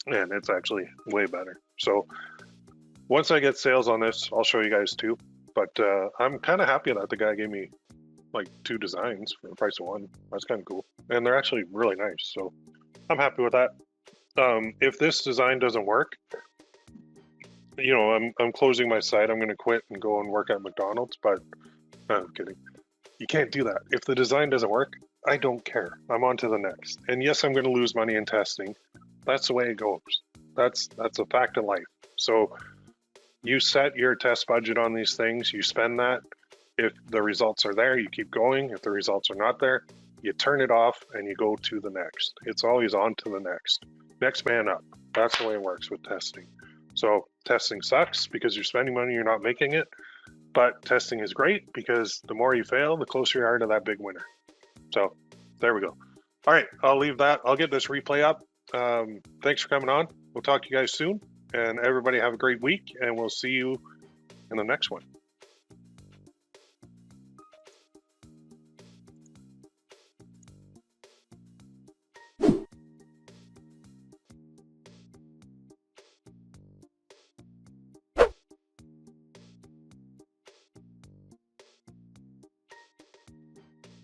and it's actually way better. So once I get sales on this, I'll show you guys too. But I'm kind of happy that the guy gave me like 2 designs for the price of 1. That's kind of cool, and they're actually really nice. So I'm happy with that. If this design doesn't work, you know, I'm closing my site. I'm going to quit and go and work at McDonald's. But I'm kidding. You can't do that. If the design doesn't work, I don't care. I'm on to the next. And yes, I'm going to lose money in testing. That's the way it goes. That's a fact of life. So you set your test budget on these things. You spend that. If the results are there, you keep going. If the results are not there, you turn it off and you go to the next. It's always on to the next. Next man up. That's the way it works with testing. So testing sucks because you're spending money, you're not making it. But testing is great because the more you fail, the closer you are to that big winner. So there we go. All right, I'll leave that. I'll get this replay up. Thanks for coming on. We'll talk to you guys soon. And everybody have a great week, and we'll see you in the next one.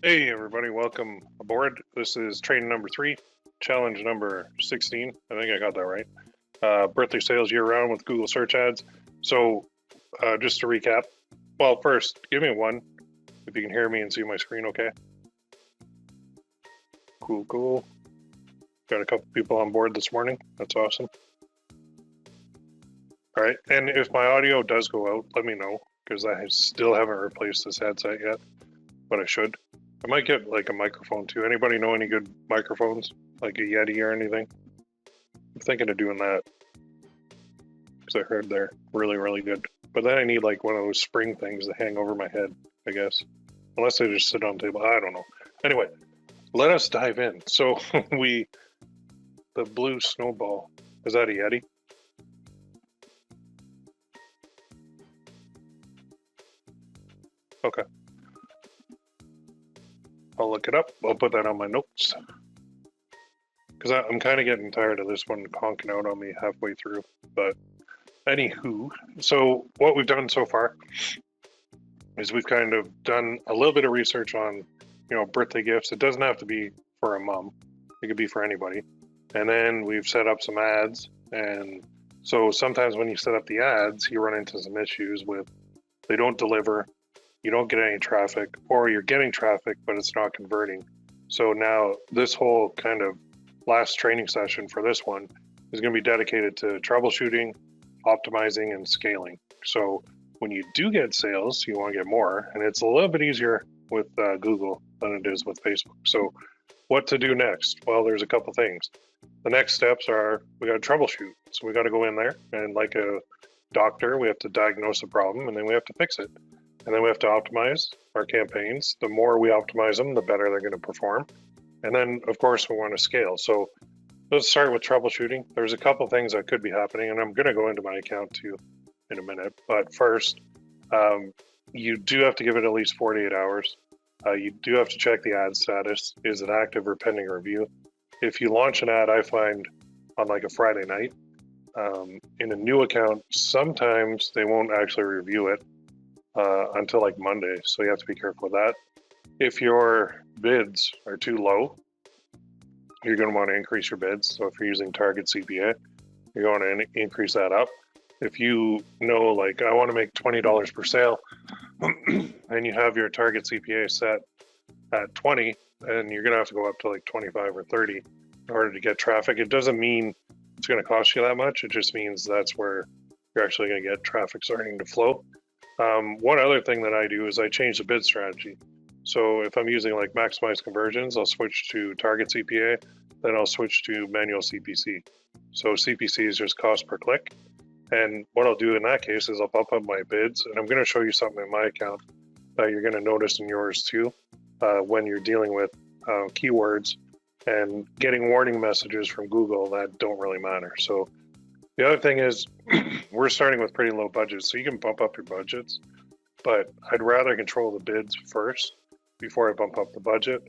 Hey everybody, welcome aboard. This is training number 3, challenge number 16. I think I got that right. Birthday sales year round with Google search ads. So just to recap, well, first, give me a 1 if you can hear me and see my screen okay. Cool. Got a couple people on board this morning. That's awesome. All right, and if my audio does go out, let me know because I still haven't replaced this headset yet, but I should. I might get like a microphone too. Anybody know any good microphones, like a Yeti or anything? I'm thinking of doing that because I heard they're really, really good. But then I need like one of those spring things to hang over my head, I guess. Unless they just sit on the table. I don't know. Anyway, let us dive in. So the blue snowball, is that a Yeti? Okay. I'll look it up. I'll put that on my notes. Because I'm kind of getting tired of this one conking out on me halfway through. But anywho, so what we've done so far is we've kind of done a little bit of research on, you know, birthday gifts. It doesn't have to be for a mom. It could be for anybody. And then we've set up some ads. And so sometimes when you set up the ads, you run into some issues with they don't deliver. You don't get any traffic, or you're getting traffic, but it's not converting. So now this whole kind of last training session for this one is going to be dedicated to troubleshooting, optimizing, and scaling. So when you do get sales, you want to get more, and it's a little bit easier with Google than it is with Facebook. So what to do next? Well, there's a couple things. The next steps are we got to troubleshoot. So we got to go in there and like a doctor, we have to diagnose a problem and then we have to fix it. And then we have to optimize our campaigns. The more we optimize them, the better they're going to perform. And then, of course, we want to scale. So let's start with troubleshooting. There's a couple things that could be happening, and I'm going to go into my account too in a minute. But first, you do have to give it at least 48 hours. You do have to check the ad status. Is it active or pending review? If you launch an ad, I find on like a Friday night, in a new account, sometimes they won't actually review it until like Monday. So you have to be careful with that. If your bids are too low, you're going to want to increase your bids. So if you're using target CPA, you're going to increase that up. If you know, like I want to make $20 per sale and you have your target CPA set at 20, and you're going to have to go up to like 25 or 30 in order to get traffic. It doesn't mean it's going to cost you that much. It just means that's where you're actually going to get traffic starting to flow. One other thing that I do is I change the bid strategy. So if I'm using like maximize conversions, I'll switch to target CPA, then I'll switch to manual CPC. So CPC is just cost per click. And what I'll do in that case is I'll bump up my bids, and I'm going to show you something in my account that you're going to notice in yours too when you're dealing with keywords and getting warning messages from Google that don't really matter. So the other thing is we're starting with pretty low budgets, so you can bump up your budgets, but I'd rather control the bids first before I bump up the budget.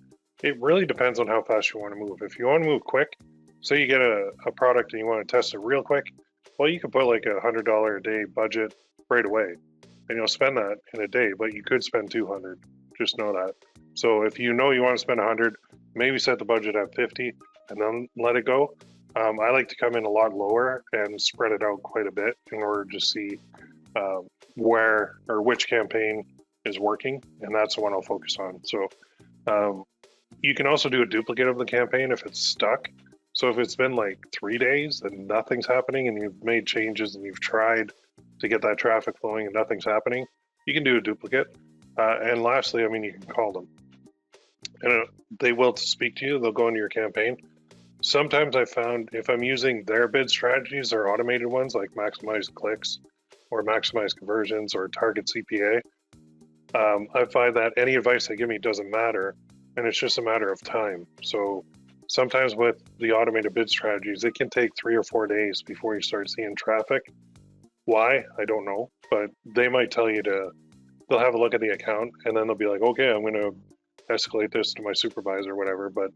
It really depends on how fast you want to move. If you want to move quick, say you get a product and you want to test it real quick, well, you could put like $100 a day budget right away, and you'll spend that in a day, but you could spend 200. Just know that. So if you know you want to spend 100, maybe set the budget at 50 and then let it go. I like to come in a lot lower and spread it out quite a bit in order to see where or which campaign is working, and that's the one I'll focus on. So you can also do a duplicate of the campaign if it's stuck. So if it's been like 3 days and nothing's happening and you've made changes and you've tried to get that traffic flowing and nothing's happening, you can do a duplicate. And lastly, I mean, you can call them. And they will speak to you. They'll go into your campaign. Sometimes I found if I'm using their bid strategies or automated ones like maximize clicks or maximize conversions or target CPA, I find that any advice they give me doesn't matter, and it's just a matter of time. So sometimes with the automated bid strategies, it can take 3 or 4 days before you start seeing traffic. Why? I don't know, but they might tell you they'll have a look at the account and then they'll be like, okay, I'm going to escalate this to my supervisor or whatever, but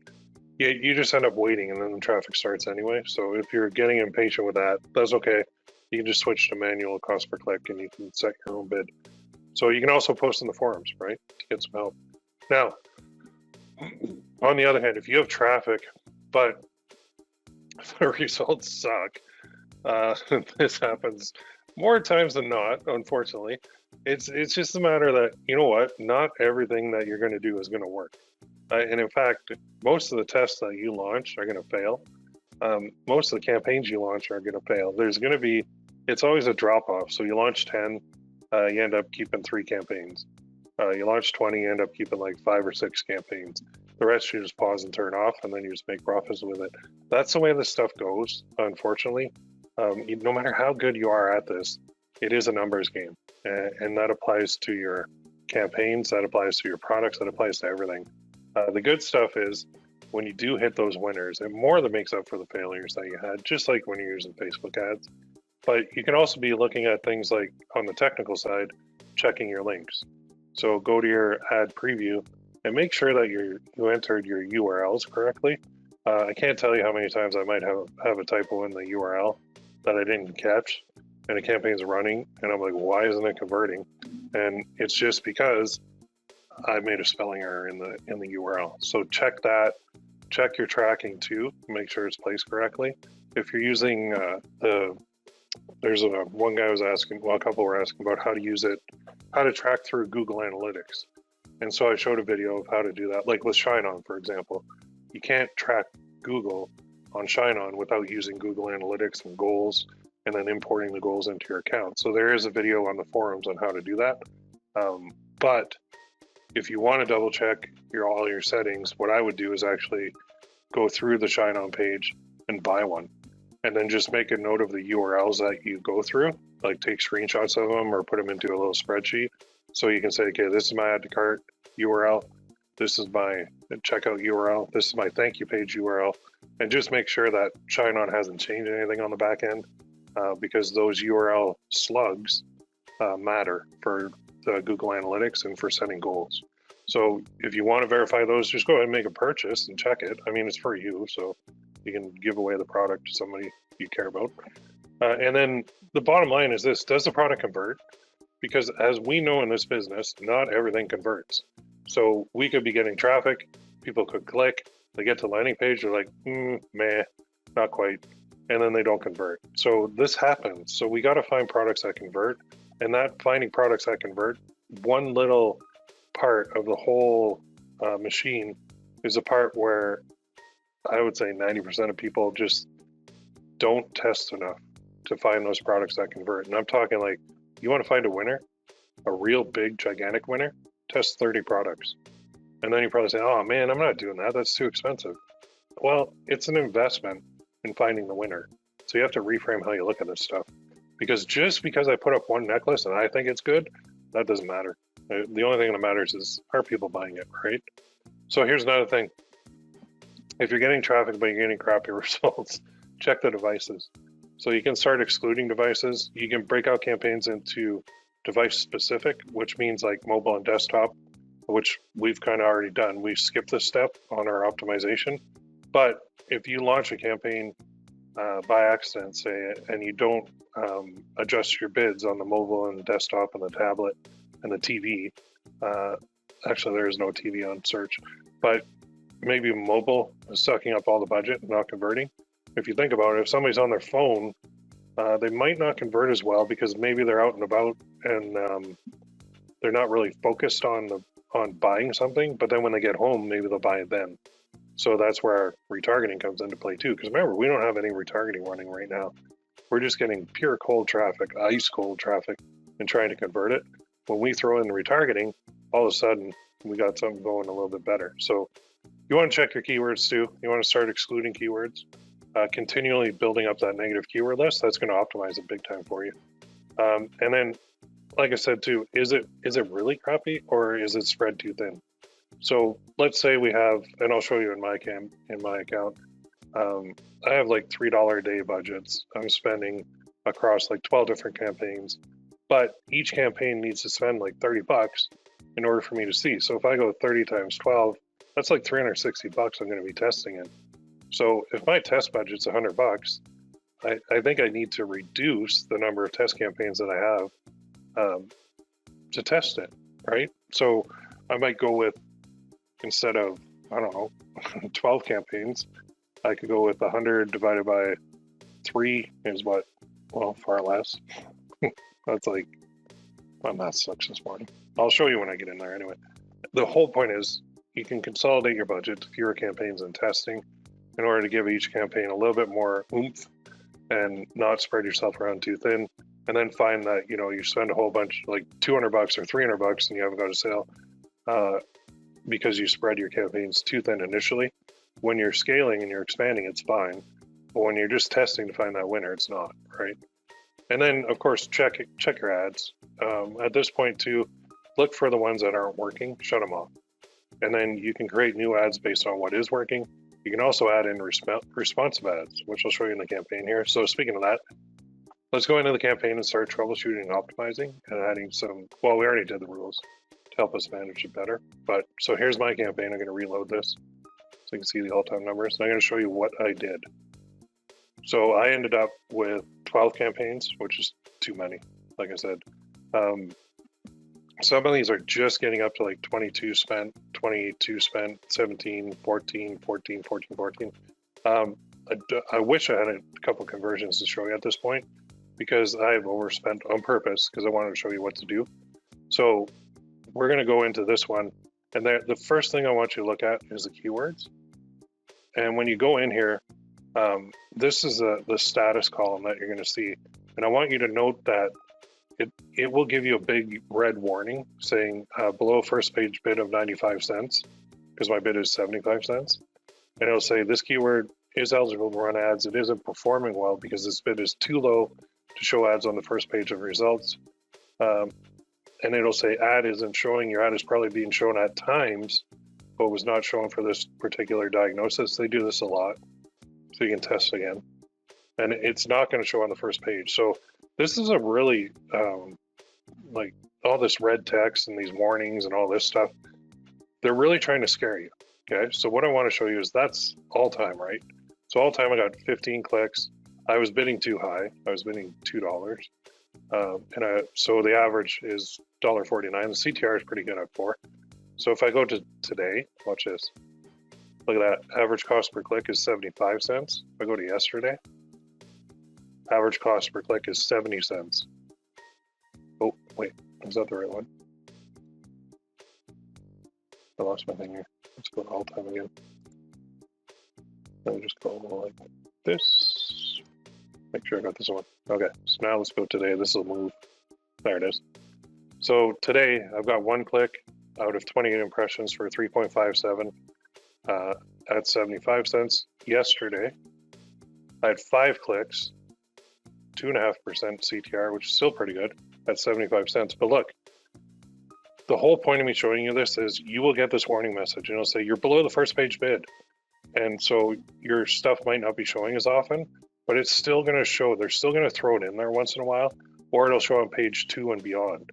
you just end up waiting and then the traffic starts anyway. So if you're getting impatient with that, that's okay. You can just switch to manual cost per click and you can set your own bid. So you can also post in the forums, right, to get some help. Now, on the other hand, if you have traffic, but the results suck, this happens more times than not, unfortunately. It's just a matter that, you know what, not everything that you're going to do is going to work. And in fact, most of the tests that you launch are going to fail. Most of the campaigns you launch are going to fail. There's going to be, it's always a drop off. So you launch 10, you end up keeping 3 campaigns. You launch 20, you end up keeping like 5 or 6 campaigns. The rest you just pause and turn off, and then you just make profits with it. That's the way this stuff goes, unfortunately. No matter how good you are at this, it is a numbers game. And that applies to your campaigns, that applies to your products, that applies to everything. The good stuff is when you do hit those winners, it more than makes up for the failures that you had, just like when you're using Facebook ads. But you can also be looking at things like on the technical side, checking your links. So go to your ad preview and make sure that you entered your URLs correctly. I can't tell you how many times I might have a typo in the URL that I didn't catch, and the campaign's running, and I'm like, why isn't it converting? And it's just because I made a spelling error in the URL. So check that. Check your tracking too. Make sure it's placed correctly. If you're using there's one guy was asking, well, a couple were asking about how to use it, how to track through Google Analytics. And so I showed a video of how to do that. Like with Shine On, for example, you can't track Google on Shine On without using Google Analytics and goals and then importing the goals into your account. So there is a video on the forums on how to do that. But if you want to double check all your settings, what I would do is actually go through the Shine On page and buy one. And then just make a note of the URLs that you go through, like take screenshots of them or put them into a little spreadsheet. So you can say, okay, this is my add to cart URL. This is my checkout URL. This is my thank you page URL. And just make sure that Shine On hasn't changed anything on the back end because those URL slugs matter for the Google Analytics and for setting goals. So if you want to verify those, just go ahead and make a purchase and check it. I mean, it's for you, so you can give away the product to somebody you care about. And then the bottom line is this, does the product convert? Because as we know in this business, not everything converts. So we could be getting traffic, people could click, they get to the landing page, they're like, meh, not quite, and then they don't convert. So this happens. So we got to find products that convert, and that finding products that convert, one little part of the whole machine is a part where I would say 90% of people just don't test enough to find those products that convert. And I'm talking like, you want to find a winner, a real big, gigantic winner, test 30 products. And then you probably say, oh man, I'm not doing that. That's too expensive. Well, it's an investment in finding the winner. So you have to reframe how you look at this stuff. Because just because I put up one necklace and I think it's good, that doesn't matter. The only thing that matters is, are people buying it, right? So here's another thing. If you're getting traffic but you're getting crappy results, check the devices. So you can start excluding devices. You can break out campaigns into device specific, which means like mobile and desktop, which we've kind of already done. We skipped this step on our optimization. But if you launch a campaign by accident, say, and you don't adjust your bids on the mobile and the desktop and the tablet and the TV, actually there is no TV on search, but maybe mobile is sucking up all the budget and not converting. If you think about it, if somebody's on their phone, they might not convert as well because maybe they're out and about and they're not really focused on buying something. But then when they get home, maybe they'll buy it then. So that's where retargeting comes into play too. Because remember, we don't have any retargeting running right now. We're just getting pure cold traffic, ice cold traffic, and trying to convert it. When we throw in the retargeting, all of a sudden we got something going a little bit better. So you want to check your keywords too. You want to start excluding keywords. Continually building up that negative keyword list. That's going to optimize it big time for you. And then, like I said too, is it really crappy or is it spread too thin? So let's say we have, and I'll show you in my account. I have like $3 a day budgets. I'm spending across like 12 different campaigns, but each campaign needs to spend like 30 bucks in order for me to see. So if I go 30 times 12, that's like 360 bucks I'm going to be testing in. So if my test budget's 100 bucks, I think I need to reduce the number of test campaigns that I have to test it, right? So I might go with, instead of, I don't know, 12 campaigns, I could go with 100 divided by 3 is what? Well, far less. That's like, my math sucks this morning. I'll show you when I get in there anyway. The whole point is you can consolidate your budget to fewer campaigns and testing in order to give each campaign a little bit more oomph and not spread yourself around too thin. And then find that, you know, you spend a whole bunch, like 200 bucks or 300 bucks and you haven't got a sale because you spread your campaigns too thin initially. When you're scaling and you're expanding, it's fine. But when you're just testing to find that winner, it's not, right? And then, of course, check your ads. At this point, too, look for the ones that aren't working, shut them off. And then you can create new ads based on what is working. You can also add in responsive ads, which I'll show you in the campaign here. So speaking of that, let's go into the campaign and start troubleshooting and optimizing and adding some, well, we already did the rules to help us manage it better. But so here's my campaign. I'm going to reload this so you can see the all-time numbers. And I'm going to show you what I did. So I ended up with 12 campaigns, which is too many, like I said. Some of these are just getting up to like 22 spent, 22 spent, 17, 14, 14, 14, 14. I wish I had a couple conversions to show you at this point because I've overspent on purpose because I wanted to show you what to do. So we're going to go into this one. And the first thing I want you to look at is the keywords. And when you go in here, this is the status column that you're going to see. And I want you to note that it will give you a big red warning saying below first page bid of 95 cents, because my bid is 75 cents. And it'll say this keyword is eligible to run ads. It isn't performing well because this bid is too low to show ads on the first page of results. And it'll say ad isn't showing. Your ad is probably being shown at times, but was not shown for this particular diagnosis. They do this a lot. So you can test again. And it's not going to show on the first page. So this is a really, like all this red text and these warnings and all this stuff, they're really trying to scare you. Okay, so what I want to show you is that's all time, right? So all time I got 15 clicks. I was bidding too high. I was bidding $2. So the average is $1.49. The CTR is pretty good at 4. So if I go to today, watch this. Look at that. Average cost per click is 75 cents. If I go to yesterday, average cost per click is 70 cents. Oh, wait, is that the right one? I lost my thing here. Let's go to all time again. Let me just go like this. Make sure I got this one. Okay, so now let's go today. This will move. There it is. So today I've got 1 click out of 28 impressions for 3.57 at 75 cents. Yesterday, I had 5 clicks, 2.5% CTR, which is still pretty good at 75 cents. But look, the whole point of me showing you this is you will get this warning message, and it'll say you're below the first page bid. And so your stuff might not be showing as often, but it's still going to show. They're still going to throw it in there once in a while, or it'll show on page 2 and beyond.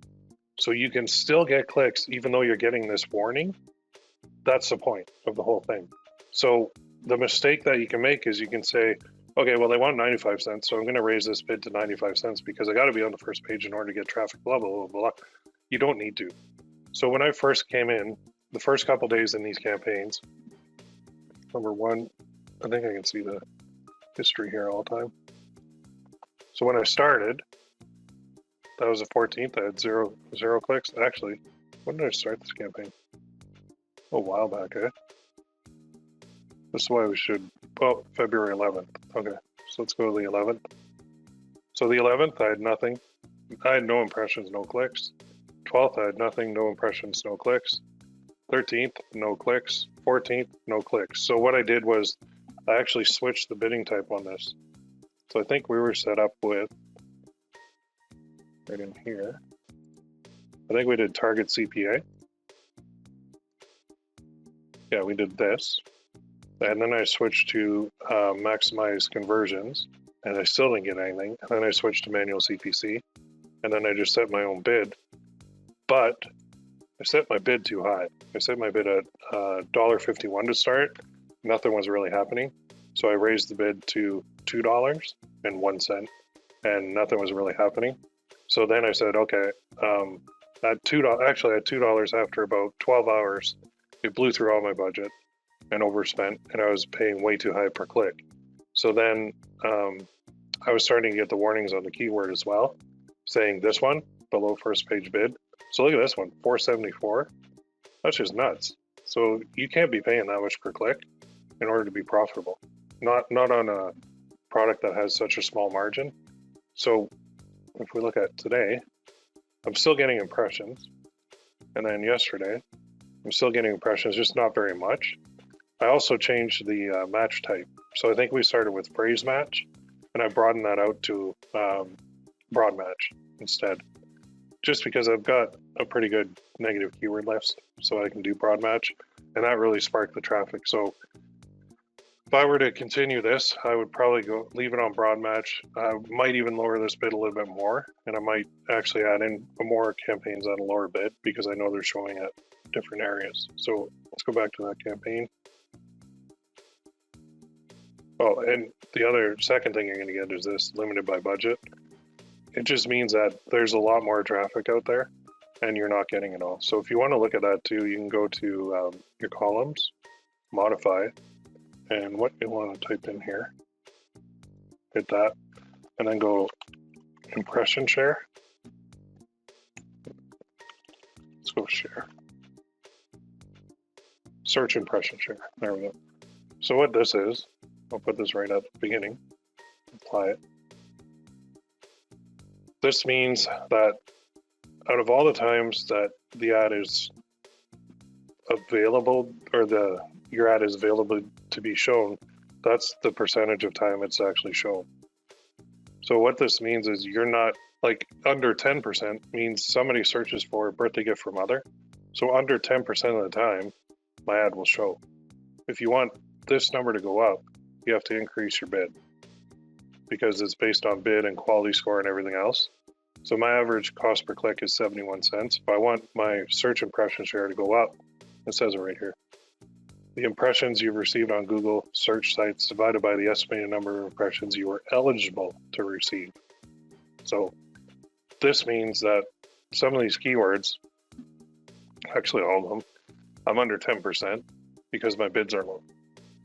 So you can still get clicks even though you're getting this warning. That's the point of the whole thing. So the mistake that you can make is you can say, okay, well, they want 95 cents, so I'm going to raise this bid to 95 cents because I got to be on the first page in order to get traffic, blah, blah, blah, blah. You don't need to. So when I first came in, the first couple days in these campaigns, number one, I think I can see the history here all the time. So when I started, that was the 14th, I had zero clicks. Actually, when did I start this campaign? A while back, eh? This is why we should, well, February 11th. Okay, so let's go to the 11th. So the 11th, I had nothing. I had no impressions, no clicks. 12th, I had nothing, no impressions, no clicks. 13th, no clicks. 14th, no clicks. So what I did was I actually switched the bidding type on this. So I think we were set up with, right in here, I think we did target CPA. Yeah, we did this. And then I switched to maximize conversions, and I still didn't get anything. And then I switched to manual CPC, and then I just set my own bid. But I set my bid too high. I set my bid at $1.51 to start. Nothing was really happening. So I raised the bid to $2.01, and nothing was really happening. So then I said, okay, at $2, actually at $2 after about 12 hours, it blew through all my budget and overspent, and I was paying way too high per click. So then I was starting to get the warnings on the keyword as well, saying this one, below first page bid. So look at this one, 474. That's just nuts. So you can't be paying that much per click in order to be profitable. Not on a product that has such a small margin. So if we look at today, I'm still getting impressions. And then yesterday, I'm still getting impressions, just not very much. I also changed the match type. So I think we started with phrase match, and I broadened that out to broad match instead. Just because I've got a pretty good negative keyword list, so I can do broad match, and that really sparked the traffic. So if I were to continue this, I would probably leave it on broad match. I might even lower this bid a little bit more, and I might actually add in more campaigns at a lower bid because I know they're showing at different areas. So let's go back to that campaign. Oh, and the other second thing you're going to get is this limited by budget. It just means that there's a lot more traffic out there and you're not getting it all. So if you want to look at that too, you can go to your columns, modify, and what you want to type in here, hit that, and then go impression share. Let's go share. Search impression share. There we go. So what this is, I'll put this right at the beginning, apply it. This means that out of all the times that the ad is available, or your ad is available to be shown, that's the percentage of time it's actually shown. So what this means is you're not, like, under 10% means somebody searches for a birthday gift for mother. So under 10% of the time, my ad will show. If you want this number to go up, you have to increase your bid because it's based on bid and quality score and everything else. So my average cost per click is 71 cents. If I want my search impression share to go up, it says it right here. The impressions you've received on Google search sites divided by the estimated number of impressions you are eligible to receive. So this means that some of these keywords, actually all of them, I'm under 10% because my bids are low.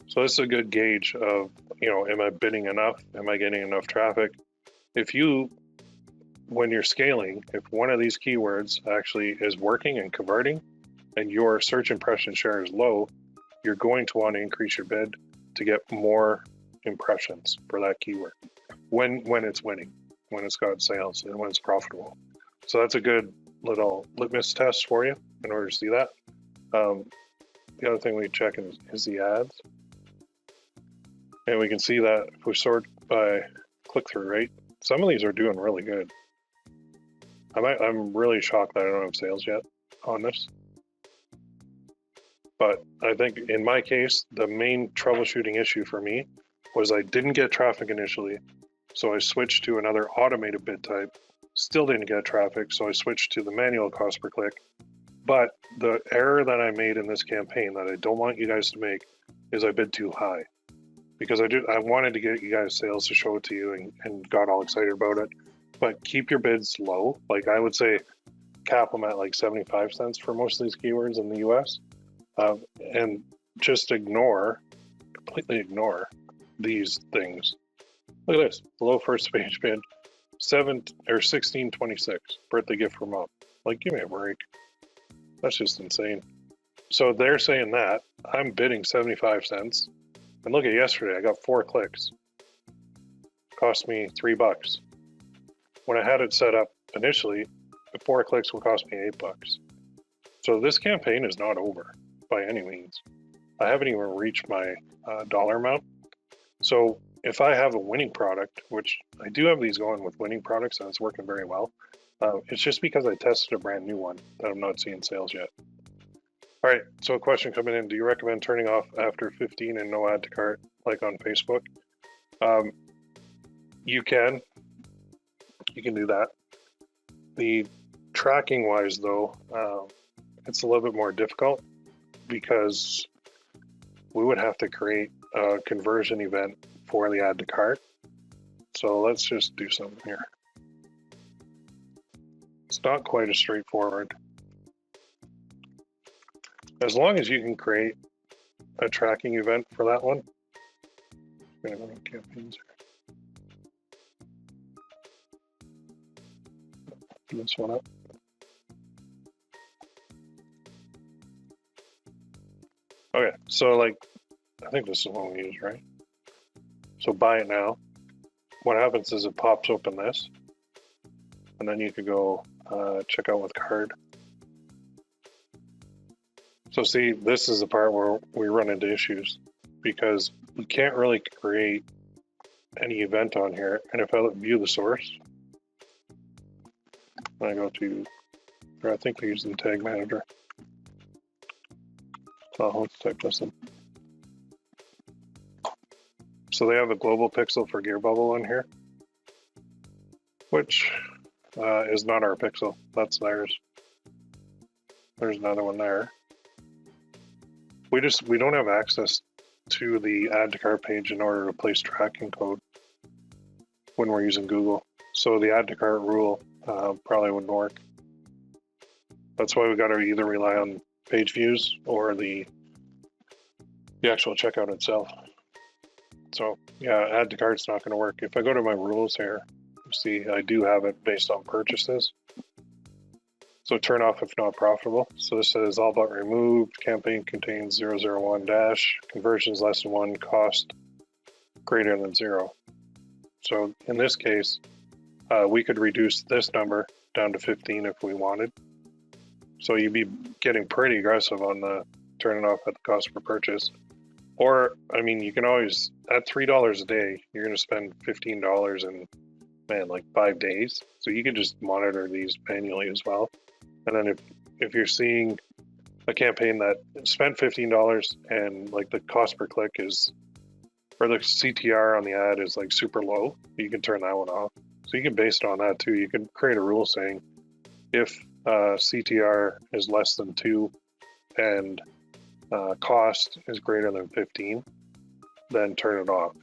So this is a good gauge of, am I bidding enough? Am I getting enough traffic? When you're scaling, if one of these keywords actually is working and converting and your search impression share is low, you're going to want to increase your bid to get more impressions for that keyword when it's winning, when it's got sales and when it's profitable. So that's a good little litmus test for you in order to see that. The other thing we check is the ads. And we can see that if we sort by click-through rate, some of these are doing really good. I'm really shocked that I don't have sales yet on this. But I think in my case, the main troubleshooting issue for me was I didn't get traffic initially. So I switched to another automated bid type, still didn't get traffic. So I switched to the manual cost per click. But the error that I made in this campaign that I don't want you guys to make is I bid too high. Because I wanted to get you guys sales to show it to you and got all excited about it. But keep your bids low. Like I would say cap them at like 75 cents for most of these keywords in the US. And just completely ignore these things. Look at this, below first page bid, 1626, birthday gift for mom. Like, give me a break. That's just insane. So they're saying that, I'm bidding 75 cents. And look at yesterday, I got 4 clicks. Cost me $3. When I had it set up initially, the 4 clicks will cost me $8. So this campaign is not over by any means. I haven't even reached my dollar amount. So if I have a winning product, which I do have these going with winning products and it's working very well, it's just because I tested a brand new one that I'm not seeing sales yet. All right, so a question coming in, do you recommend turning off after 15 and no add to cart like on Facebook? You can do that. The tracking wise though, it's a little bit more difficult because we would have to create a conversion event for the add to cart. So let's just do something here. It's not quite as straightforward. As long as you can create a tracking event for that one. I'm gonna go to campaigns here. This one up. Okay, so like, I think this is the one we use, right? So buy it now. What happens is it pops open this, and then you could go check out with card. So see, this is the part where we run into issues because we can't really create any event on here. And if I view the source, I go to, or I think we use the tag manager. Oh, let's type this in. So they have a global pixel for Gearbubble on here, which is not our pixel. That's theirs. There's another one there. We don't have access to the add to cart page in order to place tracking code when we're using Google. So the add to cart rule probably wouldn't work. That's why we got to either rely on page views or the actual checkout itself. So yeah, add to cart's not going to work. If I go to my rules here, you see I do have it based on purchases. So turn off if not profitable. So this says all but removed, campaign contains 001 dash, conversions less than 1, cost greater than 0. So in this case, we could reduce this number down to 15 if we wanted. So you'd be getting pretty aggressive on the turning off at the cost per purchase. Or, I mean, you can always, at $3 a day, you're going to spend $15 in, man, like 5 days. So you can just monitor these manually as well. And then if you're seeing a campaign that spent $15 and like the cost per click is, or the CTR on the ad is like super low, you can turn that one off. So you can base it on that too. You can create a rule saying if CTR is less than 2 and cost is greater than 15, then turn it off.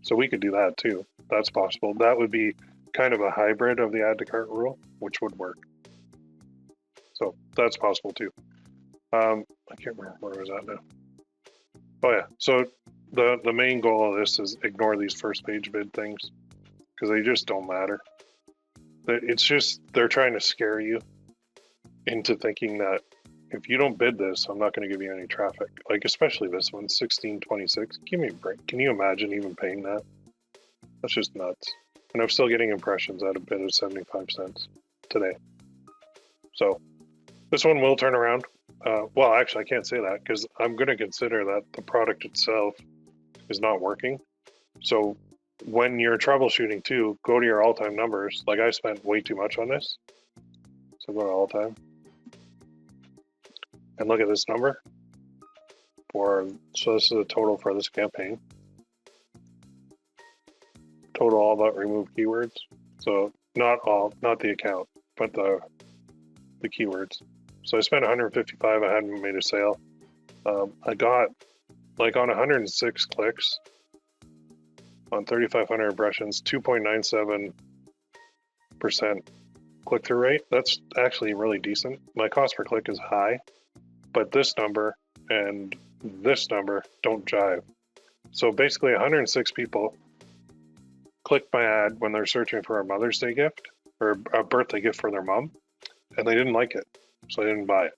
So we could do that too. That's possible. That would be kind of a hybrid of the add to cart rule, which would work. So that's possible too. I can't remember where I was at now. Oh yeah, so the main goal of this is ignore these first page bid things because they just don't matter. It's just, they're trying to scare you into thinking that if you don't bid this, I'm not going to give you any traffic. Like especially this one, 1626. Give me a break. Can you imagine even paying that? That's just nuts. And I'm still getting impressions at a bid of 75 cents today. So this one will turn around. Well, actually, I can't say that because I'm going to consider that the product itself is not working. So when you're troubleshooting too, go to your all-time numbers. Like I spent way too much on this. So go to all-time and look at this number. So this is the total for this campaign. Total all about remove keywords. So not the account, but the keywords. So I spent 155. I hadn't made a sale. I got like on 106 clicks on 3,500 impressions, 2.97% click-through rate. That's actually really decent. My cost per click is high, but this number and this number don't jive. So basically 106 people clicked my ad when they're searching for a Mother's Day gift or a birthday gift for their mom, and they didn't like it, so they didn't buy it.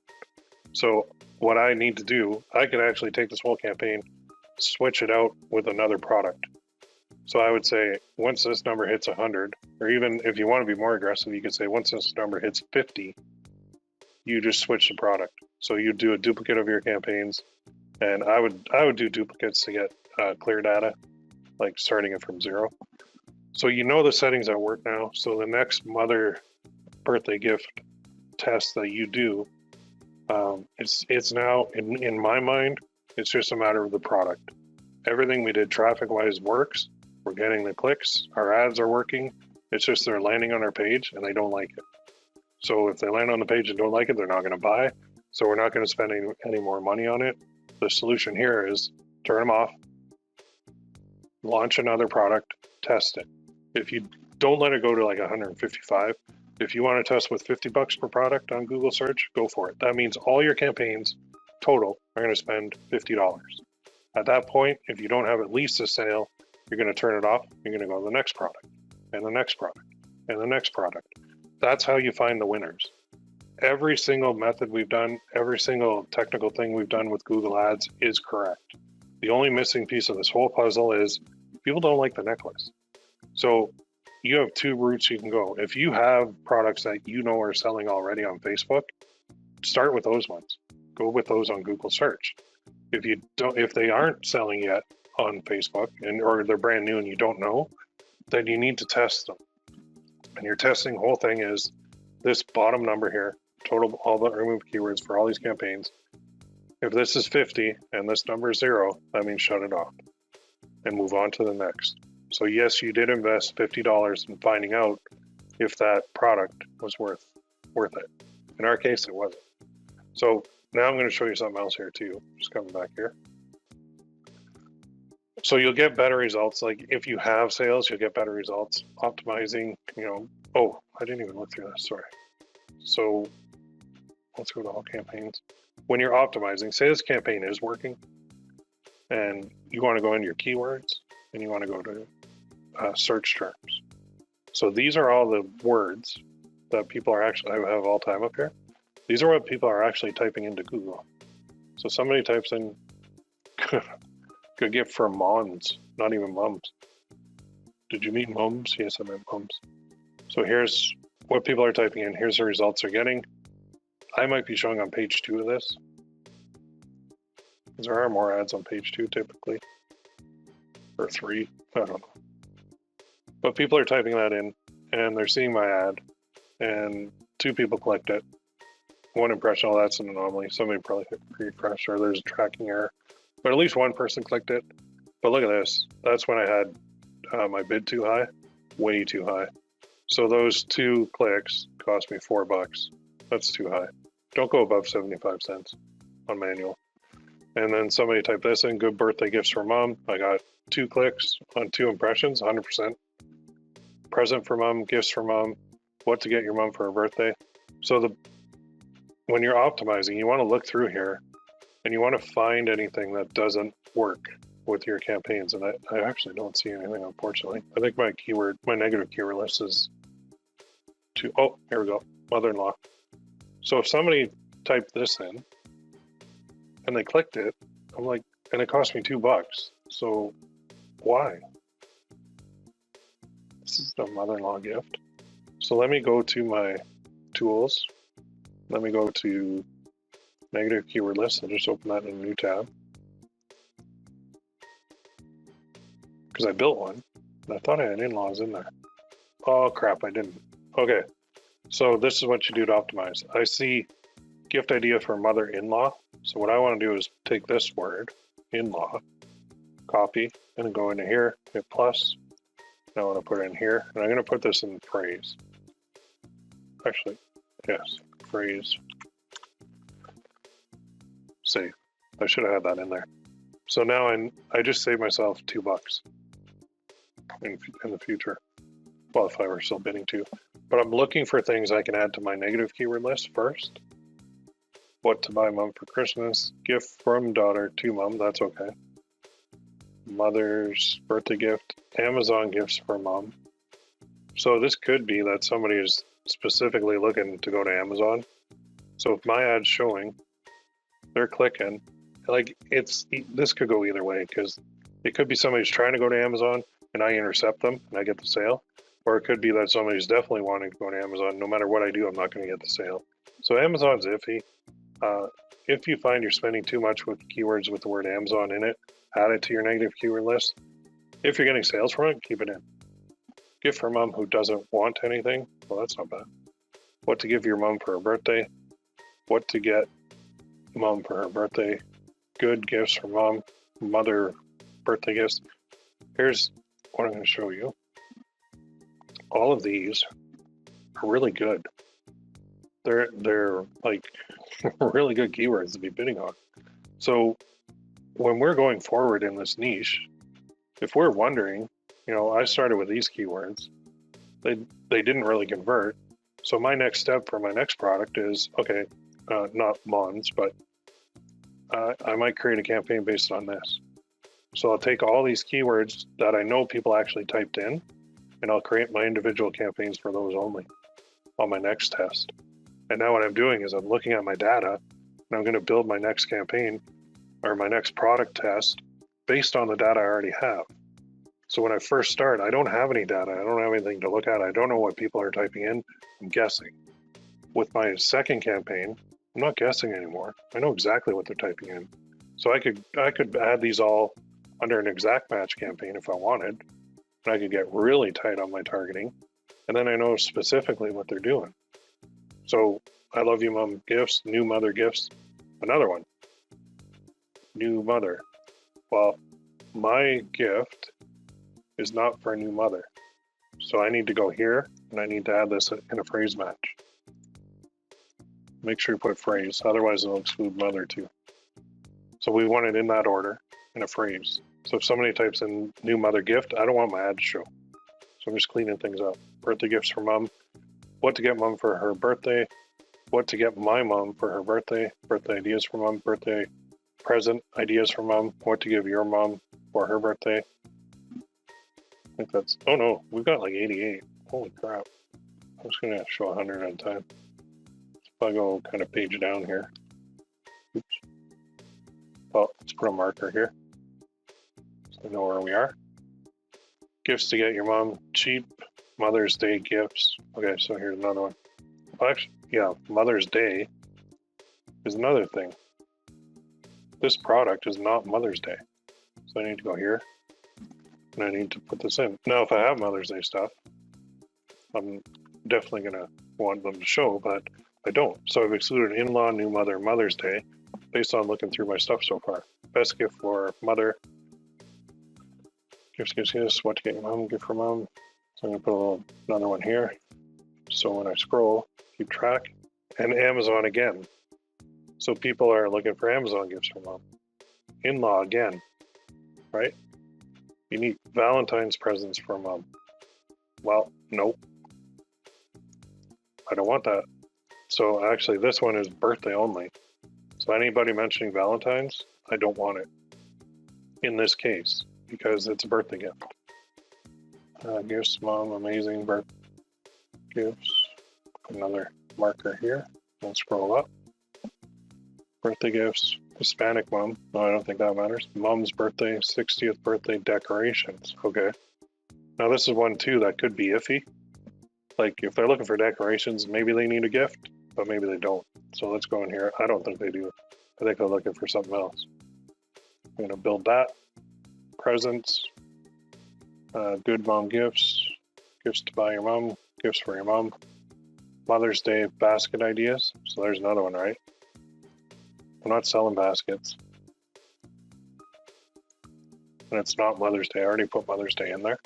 So what I need to do, I could actually take this whole campaign, switch it out with another product. So I would say once this number hits 100, or even if you want to be more aggressive, you could say once this number hits 50, you just switch the product. So you do a duplicate of your campaigns, and I would do duplicates to get clear data, like starting it from 0. So you know the settings that work now. So the next mother birthday gift test that you do, it's now in my mind, it's just a matter of the product. Everything we did traffic-wise works. We're getting the clicks. Our ads are working. It's just they're landing on our page and they don't like it. So if they land on the page and don't like it, they're not going to buy. So we're not going to spend any more money on it. The solution here is turn them off, launch another product, test it. If you don't let it go to like 155, if you want to test with $50 per product on Google search, go for it. That means all your campaigns total are going to spend $50. At that point, if you don't have at least a sale, you're going to turn it off. You're going to go to the next product and the next product and the next product. That's how you find the winners. Every single method we've done, every single technical thing we've done with Google Ads is correct. The only missing piece of this whole puzzle is people don't like the necklace. So you have two routes you can go. If you have products that you know are selling already on Facebook, start with those ones. Go with those on Google search. If they aren't selling yet on Facebook or they're brand new and you don't know, then you need to test them. And your testing whole thing is this bottom number here, total all the removed keywords for all these campaigns. If this is 50 and this number is 0, that means shut it off and move on to the next. So yes, you did invest $50 in finding out if that product was worth it. In our case, it wasn't. So now I'm going to show you something else here too. Just coming back here. So you'll get better results. Like if you have sales, you'll get better results. Optimizing, oh, I didn't even look through this, sorry. So let's go to all campaigns. When you're optimizing, say this campaign is working and you want to go into your keywords and you want to go to search terms. So these are all the words that people are actually, I have all time up here. These are what people are actually typing into Google. So somebody types in good gift for moms, not even mums. Did you mean mums? Yes, I meant mums. So here's what people are typing in. Here's the results they're getting. I might be showing on page 2 of this. There are more ads on page 2 typically. Or 3, I don't know. But people are typing that in and they're seeing my ad and 2 people clicked it. 1 impression, oh, that's an anomaly. Somebody probably hit refresh or there's a tracking error. But at least 1 person clicked it. But look at this. That's when I had my bid too high, way too high. So those 2 clicks cost me $4. That's too high. Don't go above 75 cents on manual. And then somebody typed this in, good birthday gifts for mom. I got 2 clicks on 2 impressions, 100%. Present for mom, gifts for mom, what to get your mom for her birthday. So when you're optimizing, you want to look through here and you want to find anything that doesn't work with your campaigns. And I actually don't see anything, unfortunately. I think my negative keyword list is oh, here we go, mother-in-law. So if somebody typed this in and they clicked it, I'm like, and it cost me $2. So why? This is the mother-in-law gift. So let me go to my tools Let me go to negative keyword list. I'll just open that in a new tab. Because I built one. And I thought I had in-laws in there. Oh crap, I didn't. Okay, so this is what you do to optimize. I see gift idea for mother-in-law. So what I want to do is take this word, in-law, copy, and go into here, hit plus. Now I want to put it in here, and I'm going to put this in phrase. Actually, yes, phrase. Save. I should have had that in there. So now I just saved myself $2 in the future. Well, if I were still bidding too. But I'm looking for things I can add to my negative keyword list first. What to buy mom for Christmas, gift from daughter to mom, that's okay. Mother's birthday gift, Amazon gifts for mom. So this could be that somebody is specifically looking to go to Amazon. So if my ad's showing, they're clicking, like this could go either way, because it could be somebody's trying to go to Amazon and I intercept them and I get the sale. Or it could be that somebody's definitely wanting to go to Amazon. No matter what I do, I'm not going to get the sale. So Amazon's iffy. If you find you're spending too much with keywords with the word Amazon in it, add it to your negative keyword list. If you're getting sales from it, keep it in. Gift for mom who doesn't want anything. Well, that's not bad. What to give your mom for her birthday. What to get mom for her birthday. Good gifts for mom. Mother birthday gifts. Here's what I'm going to show you. All of these are really good. They're like really good keywords to be bidding on. So when we're going forward in this niche, if we're wondering, I started with these keywords, they didn't really convert. So my next step for my next product is, okay, not Mons, but I might create a campaign based on this. So I'll take all these keywords that I know people actually typed in, and I'll create my individual campaigns for those only on my next test. And now what I'm doing is I'm looking at my data, and I'm going to build my next campaign or my next product test based on the data I already have. So when I first start, I don't have any data. I don't have anything to look at. I don't know what people are typing in. I'm guessing. With my second campaign, I'm not guessing anymore. I know exactly what they're typing in. So I could add these all under an exact match campaign if I wanted. And I could get really tight on my targeting. And then I know specifically what they're doing. So I love you mom gifts, new mother gifts, another one. New mother. Well, my gift is not for a new mother. So I need to go here and I need to add this in a phrase match. Make sure you put phrase, otherwise it'll exclude mother too. So we want it in that order in a phrase. So if somebody types in new mother gift, I don't want my ad to show. So I'm just cleaning things up. Birthday gifts for mom. What to get mom for her birthday. What to get my mom for her birthday. Birthday ideas for mom. Birthday present ideas for mom. What to give your mom for her birthday. I think that's, oh no, we've got like 88. Holy crap. I'm just gonna show 100 at a time. If I go kind of page down here. Oops. Well, let's put a marker here. So I know where we are. Gifts to get your mom, cheap Mother's Day gifts. Okay, so here's another one. Well, actually, yeah, Mother's Day is another thing. This product is not Mother's Day. So I need to go here and I need to put this in. Now, if I have Mother's Day stuff, I'm definitely gonna want them to show, but I don't. So I've excluded in-law, new mother, Mother's Day based on looking through my stuff so far. Best gift for mother. Gifts, what to get your mom, gift for mom. So I'm gonna put another one here. So when I scroll, keep track. And Amazon again. So people are looking for Amazon gifts for mom. In-law again, right? You need Valentine's presents for mom. Well, nope. I don't want that. So actually this one is birthday only. So anybody mentioning Valentine's, I don't want it in this case because it's a birthday gift. Gifts, mom, amazing birth gifts. Another marker here. We'll scroll up. Birthday gifts, Hispanic mom. No, I don't think that matters. Mom's birthday, 60th birthday decorations. Okay. Now this is one too that could be iffy. Like if they're looking for decorations, maybe they need a gift, but maybe they don't. So let's go in here. I don't think they do. I think they're looking for something else. I'm going to build that. Presents. Good mom gifts. Gifts to buy your mom. Gifts for your mom. Mother's Day basket ideas. So there's another one, right? I'm not selling baskets. And it's not Mother's Day. I already put Mother's Day in there.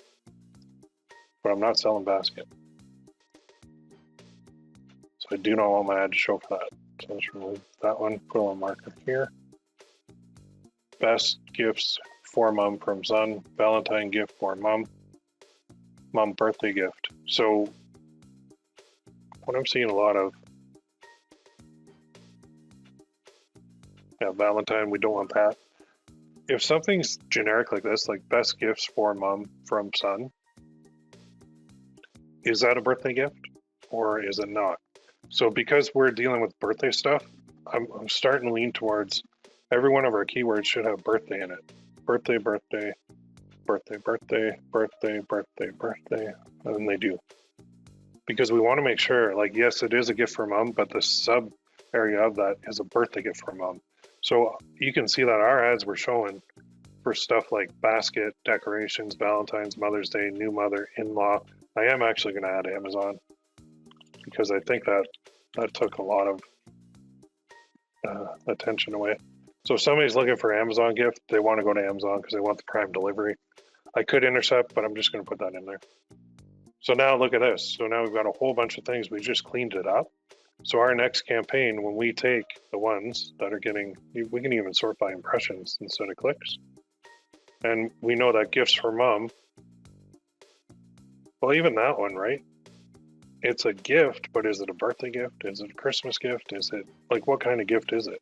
But I'm not selling basket. So I do not want my ad to show for that. So let's remove that one. Put a little marker here. Best gifts for mom from son. Valentine gift for mom. Mom birthday gift. So what I'm seeing a lot of, yeah, Valentine, we don't want that. If something's generic like this, like best gifts for mom from son, is that a birthday gift or is it not? So because we're dealing with birthday stuff, I'm starting to lean towards every one of our keywords should have birthday in it. Birthday, birthday, birthday, birthday, birthday, birthday, birthday, and they do. Because we want to make sure, like, yes, it is a gift for mom, but the sub area of that is a birthday gift for mom. So you can see that our ads were showing for stuff like basket, decorations, Valentine's, Mother's Day, new mother, in-law. I am actually going to add Amazon because I think that took a lot of attention away. So if somebody's looking for Amazon gift, they want to go to Amazon because they want the prime delivery. I could intercept, but I'm just going to put that in there. So now look at this. So now we've got a whole bunch of things. We just cleaned it up. So our next campaign, when we take the ones that are getting, we can even sort by impressions instead of clicks. And we know that gifts for mom, well, even that one, right? It's a gift, but is it a birthday gift? Is it a Christmas gift? Is it, like, what kind of gift is it?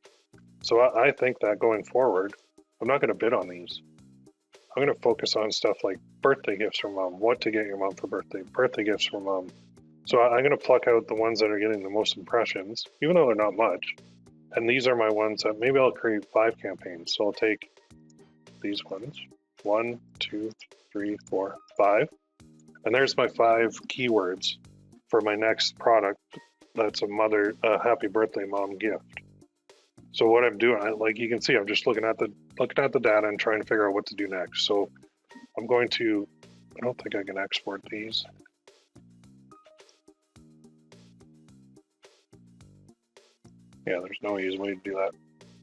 So I think that going forward, I'm not going to bid on these. I'm going to focus on stuff like birthday gifts for mom, what to get your mom for birthday gifts for mom. So I'm going to pluck out the ones that are getting the most impressions, even though they're not much. And these are my ones that maybe I'll create 5 campaigns. So I'll take these ones, 1, 2, 3, 4, 5. And there's my 5 keywords for my next product. That's a happy birthday mom gift. So what I'm doing, like you can see, I'm just looking at the data and trying to figure out what to do next. So I'm going to, I don't think I can export these. Yeah, there's no easy way to do that.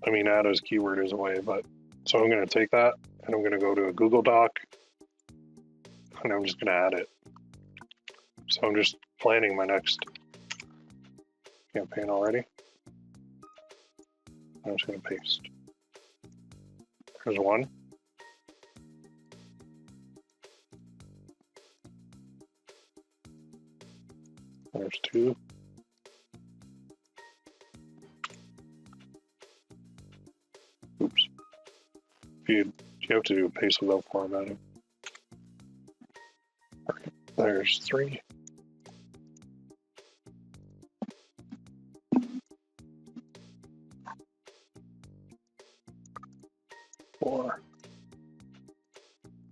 I mean, add as keyword is a way, but so I'm going to take that and I'm going to go to a Google Doc and I'm just going to add it. So I'm just planning my next campaign already. I'm just going to paste. There's one. There's 2. Oops. You have to do a paste without formatting. Right. There's 3.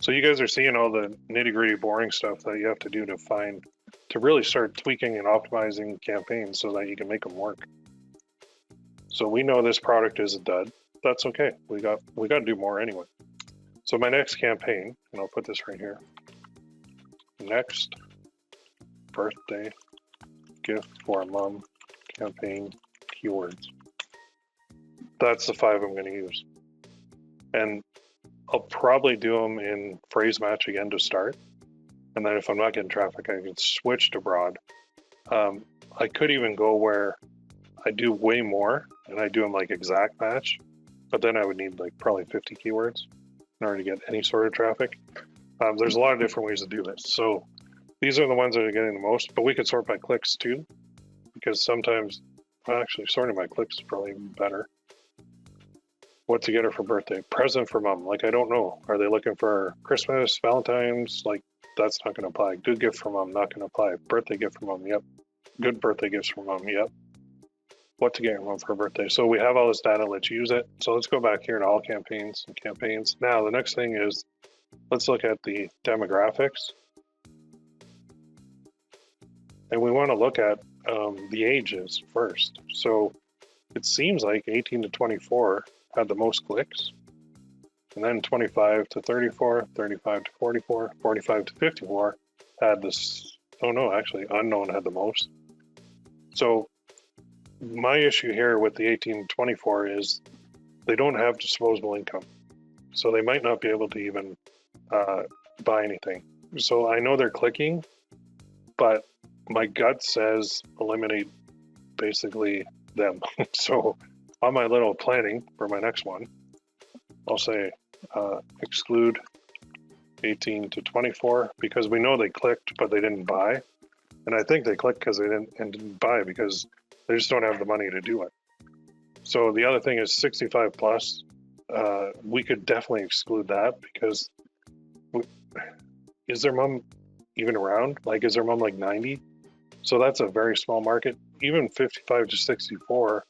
So you guys are seeing all the nitty-gritty boring stuff that you have to do to really start tweaking and optimizing campaigns so that you can make them work. So we know this product is a dud. That's okay. We got to do more anyway. So my next campaign, and I'll put this right here. Next birthday gift for mom campaign keywords. That's the 5 I'm going to use. And I'll probably do them in phrase match again to start. And then if I'm not getting traffic, I can switch to broad. I could even go where I do way more and I do them like exact match, but then I would need like probably 50 keywords in order to get any sort of traffic. There's a lot of different ways to do this. So these are the ones that are getting the most, but we could sort by clicks too, because sometimes, well, actually sorting by clicks is probably even better. What to get her for birthday? Present for mom. Like, I don't know. Are they looking for Christmas, Valentine's? Like, that's not going to apply. Good gift for mom, not going to apply. Birthday gift for mom, yep. Good birthday gifts for mom, yep. What to get your mom for her birthday? So we have all this data, let's use it. So let's go back here to all campaigns and campaigns. Now, the next thing is, let's look at the demographics. And we want to look at the ages first. So it seems like 18 to 24 had the most clicks. And then 25 to 34, 35 to 44, 45 to 54 had this, oh no, actually unknown had the most. So my issue here with the 18 to 24 is they don't have disposable income. So they might not be able to even buy anything. So I know they're clicking, but my gut says eliminate basically them. So on my little planning for my next one, I'll say exclude 18 to 24 because we know they clicked, but they didn't buy. And I think they clicked because they didn't buy because they just don't have the money to do it. So the other thing is 65 plus. We could definitely exclude that because is their mom even around? Like, is their mom like 90? So that's a very small market. Even 55 to 64,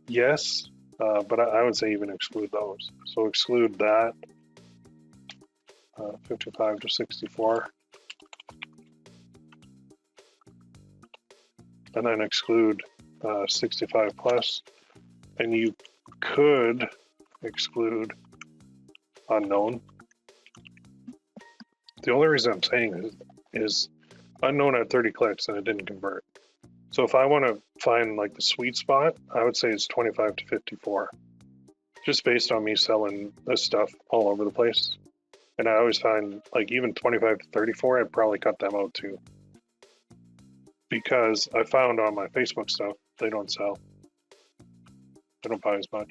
yes, but I would say even exclude those. So exclude that, 55 to 64. And then exclude 65 plus. And you could exclude unknown. The only reason I'm saying is unknown at 30 clicks and it didn't convert. So if I want to find like the sweet spot, I would say it's 25 to 54, just based on me selling this stuff all over the place. And I always find like even 25 to 34, I'd probably cut them out too. Because I found on my Facebook stuff, they don't sell. They don't buy as much.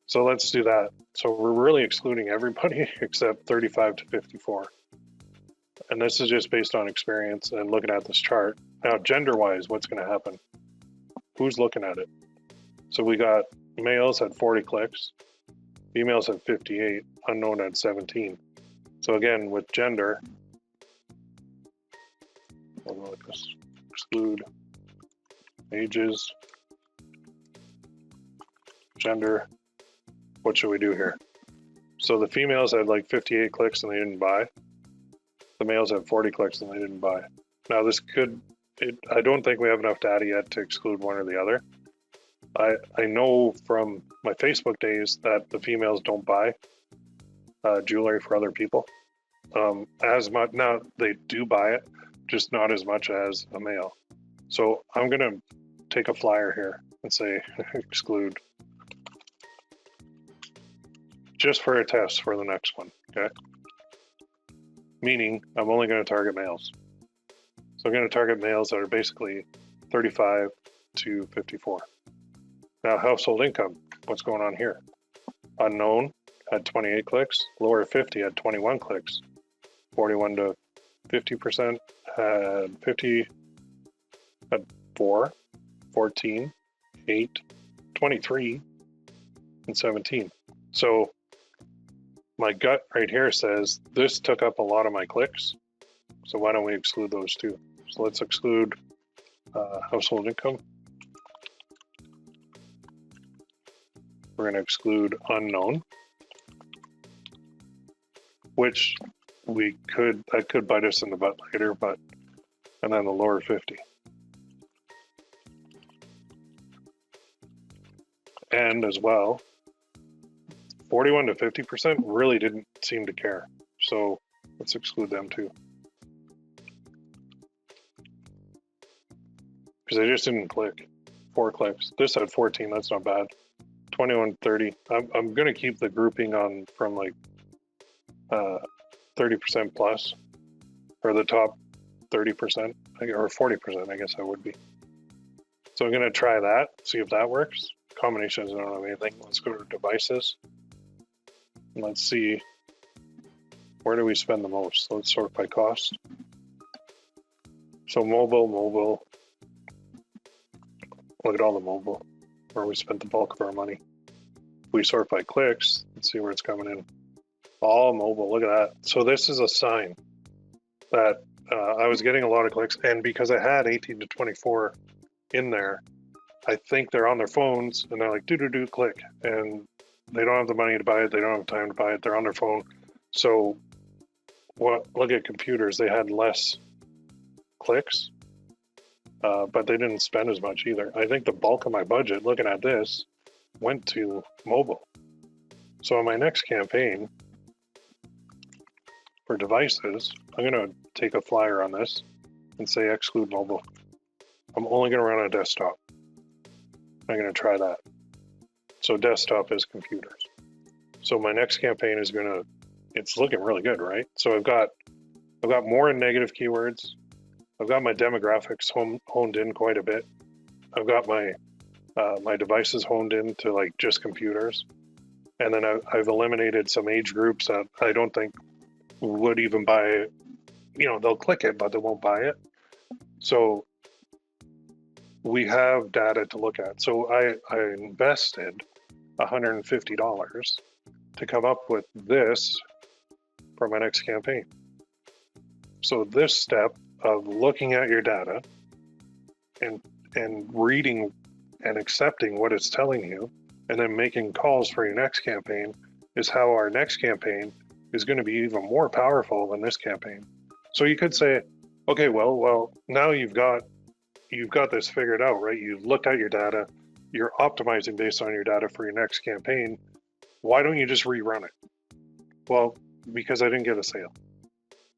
So let's do that. So we're really excluding everybody except 35 to 54. And this is just based on experience and looking at this chart. Now, gender-wise, what's going to happen? Who's looking at it? So we got males at 40 clicks, females at 58, unknown at 17. So again, with gender, I'll go like this, exclude ages, gender. What should we do here? So the females had like 58 clicks and they didn't buy. The males had 40 clicks and they didn't buy. Now this could, I don't think we have enough data yet to exclude one or the other. I know from my Facebook days that the females don't buy jewelry for other people as much. Now they do buy it, just not as much as a male. So I'm gonna take a flyer here and say exclude, just for a test for the next one, okay? Meaning I'm only gonna target males. So I'm gonna target males that are basically 35 to 54. Now household income, what's going on here? Unknown had 28 clicks, lower 50 had 21 clicks, 41 to 50% had 50, had 4, 14, 8, 23, and 17. So my gut right here says this took up a lot of my clicks. So why don't we exclude those two? So let's exclude household income. We're going to exclude unknown, which that could bite us in the butt later, but, and then the lower 50. And as well, 41 to 50% really didn't seem to care. So let's exclude them too. Because they just didn't click. 4 clicks. This had 14, that's not bad. 21, 30. I'm gonna keep the grouping on from like 30% plus, or the top 30%, or 40%, I guess I would be. So I'm gonna try that, see if that works. Combinations, I don't have anything. Let's go to devices. And let's see, where do we spend the most? So let's sort by cost. So mobile. Look at all the mobile, where we spent the bulk of our money. If we sort by clicks, let's see where it's coming in. All mobile, look at that. So this is a sign that I was getting a lot of clicks, and because I had 18 to 24 in there, I think they're on their phones and they're like, do, click. And they don't have the money to buy it. They don't have time to buy it. They're on their phone. So look at computers. They had less clicks, but they didn't spend as much either. I think the bulk of my budget, looking at this, went to mobile. So on my next campaign for devices, I'm going to take a flyer on this and say exclude mobile. I'm only going to run on a desktop. I'm going to try that. So desktop is computers. So my next campaign is going to, it's looking really good, right? So I've got more negative keywords. I've got my demographics honed in quite a bit. I've got my my devices honed in to like just computers. And then I've eliminated some age groups that I don't think would even buy it. You know, they'll click it, but they won't buy it. So we have data to look at. So I invested $150 to come up with this for my next campaign. So this step of looking at your data and reading and accepting what it's telling you, and then making calls for your next campaign is how our next campaign is going to be even more powerful than this campaign. So you could say, okay, well, now you've got this figured out, right? You've looked at your data, you're optimizing based on your data for your next campaign. Why don't you just rerun it? Well, because I didn't get a sale.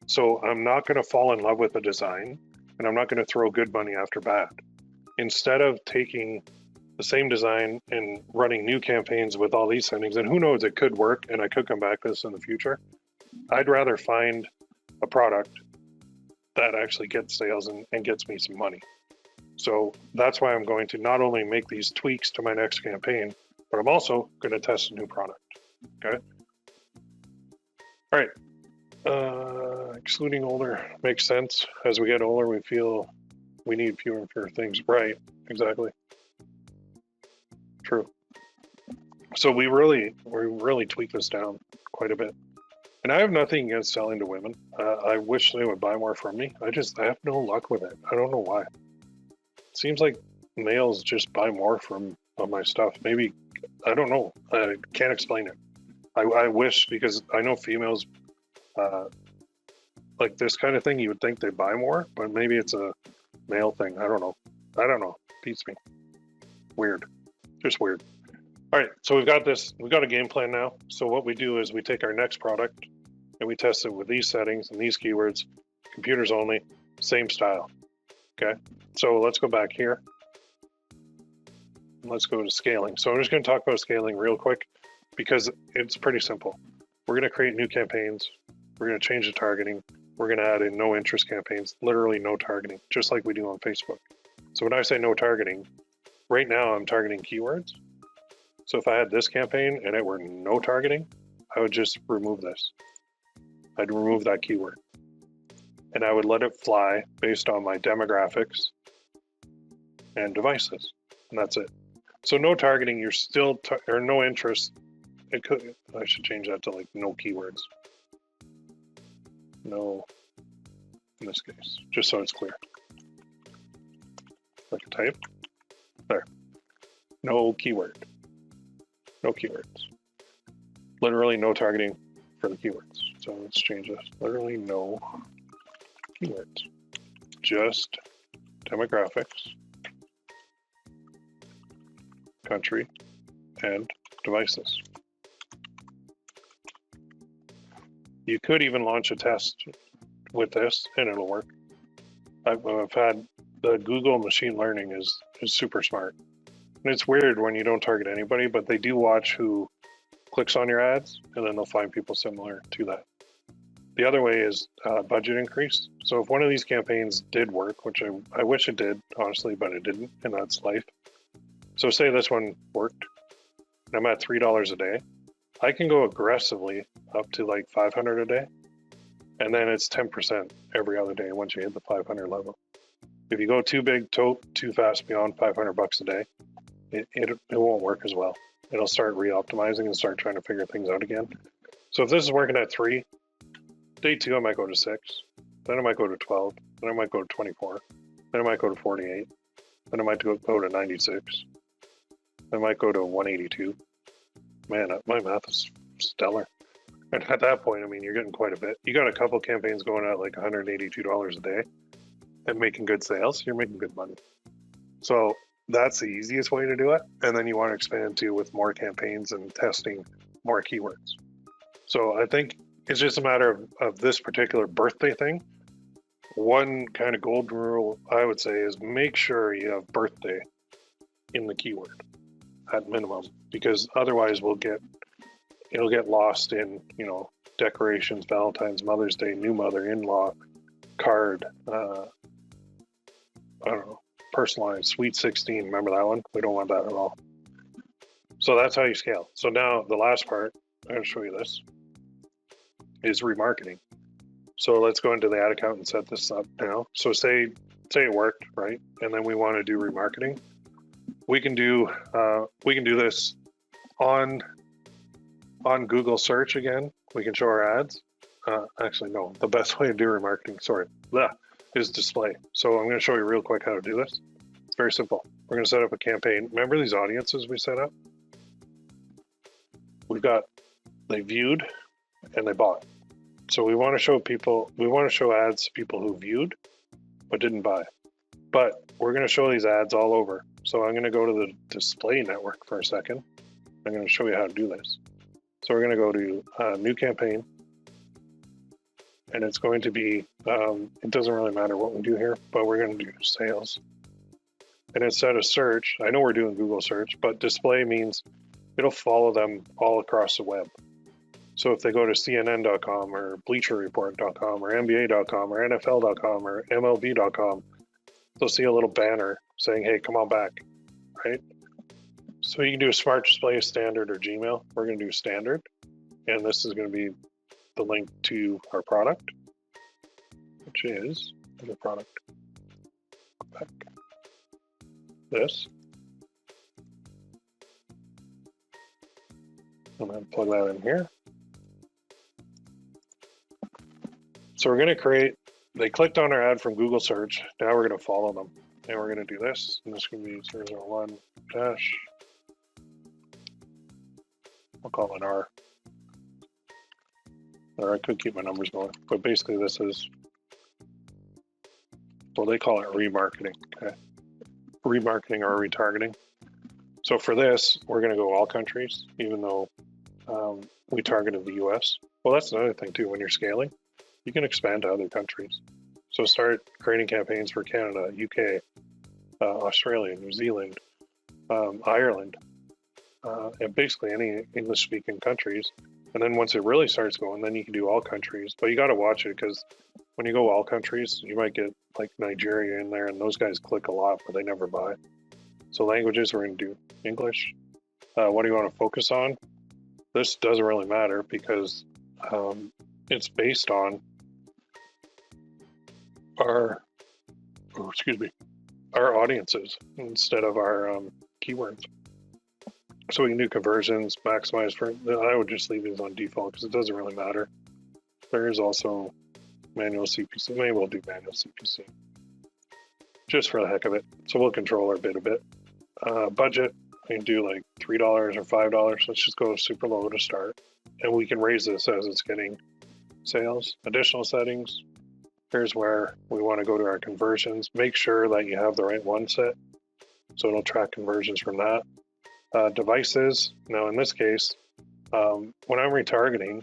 So I'm not going to fall in love with the design, and I'm not going to throw good money after bad. Instead of taking the same design and running new campaigns with all these settings, and who knows, it could work and I could come back to this in the future. I'd rather find a product that actually gets sales and gets me some money. So that's why I'm going to not only make these tweaks to my next campaign, but I'm also going to test a new product. Okay. All right. Excluding older makes sense. As we get older, we feel we need fewer and fewer things. Right. Exactly. True. So we really tweak this down quite a bit. And I have nothing against selling to women. I wish they would buy more from me. I have no luck with it. I don't know why. It seems like males just buy more from my stuff. Maybe, I don't know. I can't explain it. I wish, because I know females, like this kind of thing, you would think they buy more, but maybe it's a male thing. I don't know. Beats me. Weird. Just weird. All right, so we've got a game plan now. So what we do is we take our next product and we test it with these settings and these keywords, computers only, same style. Okay, so let's go back here. Let's go to scaling. So I'm just going to talk about scaling real quick because it's pretty simple. We're going to create new campaigns. We're going to change the targeting. We're going to add in no interest campaigns, literally no targeting, just like we do on Facebook. So when I say no targeting, right now I'm targeting keywords. So if I had this campaign and it were no targeting, I would just remove this. I'd remove that keyword. And I would let it fly based on my demographics and devices. And that's it. So no targeting, you're still, or no interest. I should change that to like no keywords. No, in this case, just so it's clear. Like a type. There. No keyword. No keywords. Literally no targeting for the keywords. So let's change this. Literally no keywords. Just demographics, country, and devices. You could even launch a test with this and it'll work. I've had the Google machine learning is super smart. And it's weird when you don't target anybody, but they do watch who clicks on your ads, and then they'll find people similar to that. The other way is budget increase. So if one of these campaigns did work, which I wish it did, honestly, but it didn't, and that's life. So say this one worked, and I'm at $3 a day. I can go aggressively up to like 500 a day, and then it's 10% every other day once you hit the 500 level. If you go too big, too fast beyond 500 bucks a day, it won't work as well. It'll start re-optimizing and start trying to figure things out again. So if this is working at 3, day 2 I might go to 6, then I might go to 12, then I might go to 24, then I might go to 48, then I might go to 96, I might go to 182. Man, my math is stellar. And at that point, I mean, you're getting quite a bit. You got a couple campaigns going at like $182 a day, and making good sales, you're making good money. So that's the easiest way to do it. And then you want to expand to with more campaigns and testing more keywords. So I think it's just a matter of this particular birthday thing. One kind of golden rule I would say is make sure you have birthday in the keyword at minimum, because otherwise it'll get lost in, you know, decorations, Valentine's, Mother's Day, new mother, in-law, card, I don't know, personalized, Sweet 16. Remember that one? We don't want that at all. So that's how you scale. So now the last part, I'm going to show you this, is remarketing. So let's go into the ad account and set this up now. So say it worked, right? And then we want to do remarketing. We can do this on Google search again. We can show our ads. Actually, no, the best way to do remarketing, is display. So I'm going to show you real quick how to do this. It's very simple. We're going to set up a campaign. Remember these audiences we set up? They viewed and they bought. So we want to show ads to people who viewed but didn't buy. But we're going to show these ads all over. So I'm going to go to the display network for a second. I'm going to show you how to do this. So we're going to go to new campaign. And it's going to be, it doesn't really matter what we do here, but we're going to do sales. And instead of search, I know we're doing Google search, but display means it'll follow them all across the web. So if they go to CNN.com or BleacherReport.com or NBA.com or NFL.com or MLB.com, they'll see a little banner saying, hey, come on back, right? So you can do a smart display, standard, or Gmail. We're going to do standard. And this is going to be the link to our product, which is the product. Go back. This. And then plug that in here. So we're going to create, they clicked on our ad from Google search. Now we're going to follow them. And we're going to do this. And this is going to be 001 dash. We'll call it R. Or I could keep my numbers going. But basically this is, well, they call it remarketing. Okay. Remarketing or retargeting. So for this, we're going to go all countries, even though we targeted the US. Well, that's another thing too. When you're scaling, you can expand to other countries. So start creating campaigns for Canada, UK, Australia, New Zealand, Ireland, and basically any English-speaking countries. And then once it really starts going, then you can do all countries. But you got to watch it, because when you go all countries, you might get like Nigeria in there, and those guys click a lot, but they never buy. So languages, we're going to do English. What do you want to focus on? This doesn't really matter, because it's based on our audiences instead of our keywords. So we can do conversions, maximize for, I would just leave these on default because it doesn't really matter. There is also manual CPC. Maybe we'll do manual CPC just for the heck of it. So we'll control our bid a bit. Budget, we can do like $3 or $5. Let's just go super low to start. And we can raise this as it's getting sales. Additional settings. Here's where we want to go to our conversions. Make sure that you have the right one set, so it'll track conversions from that. Devices. Now in this case, when I'm retargeting,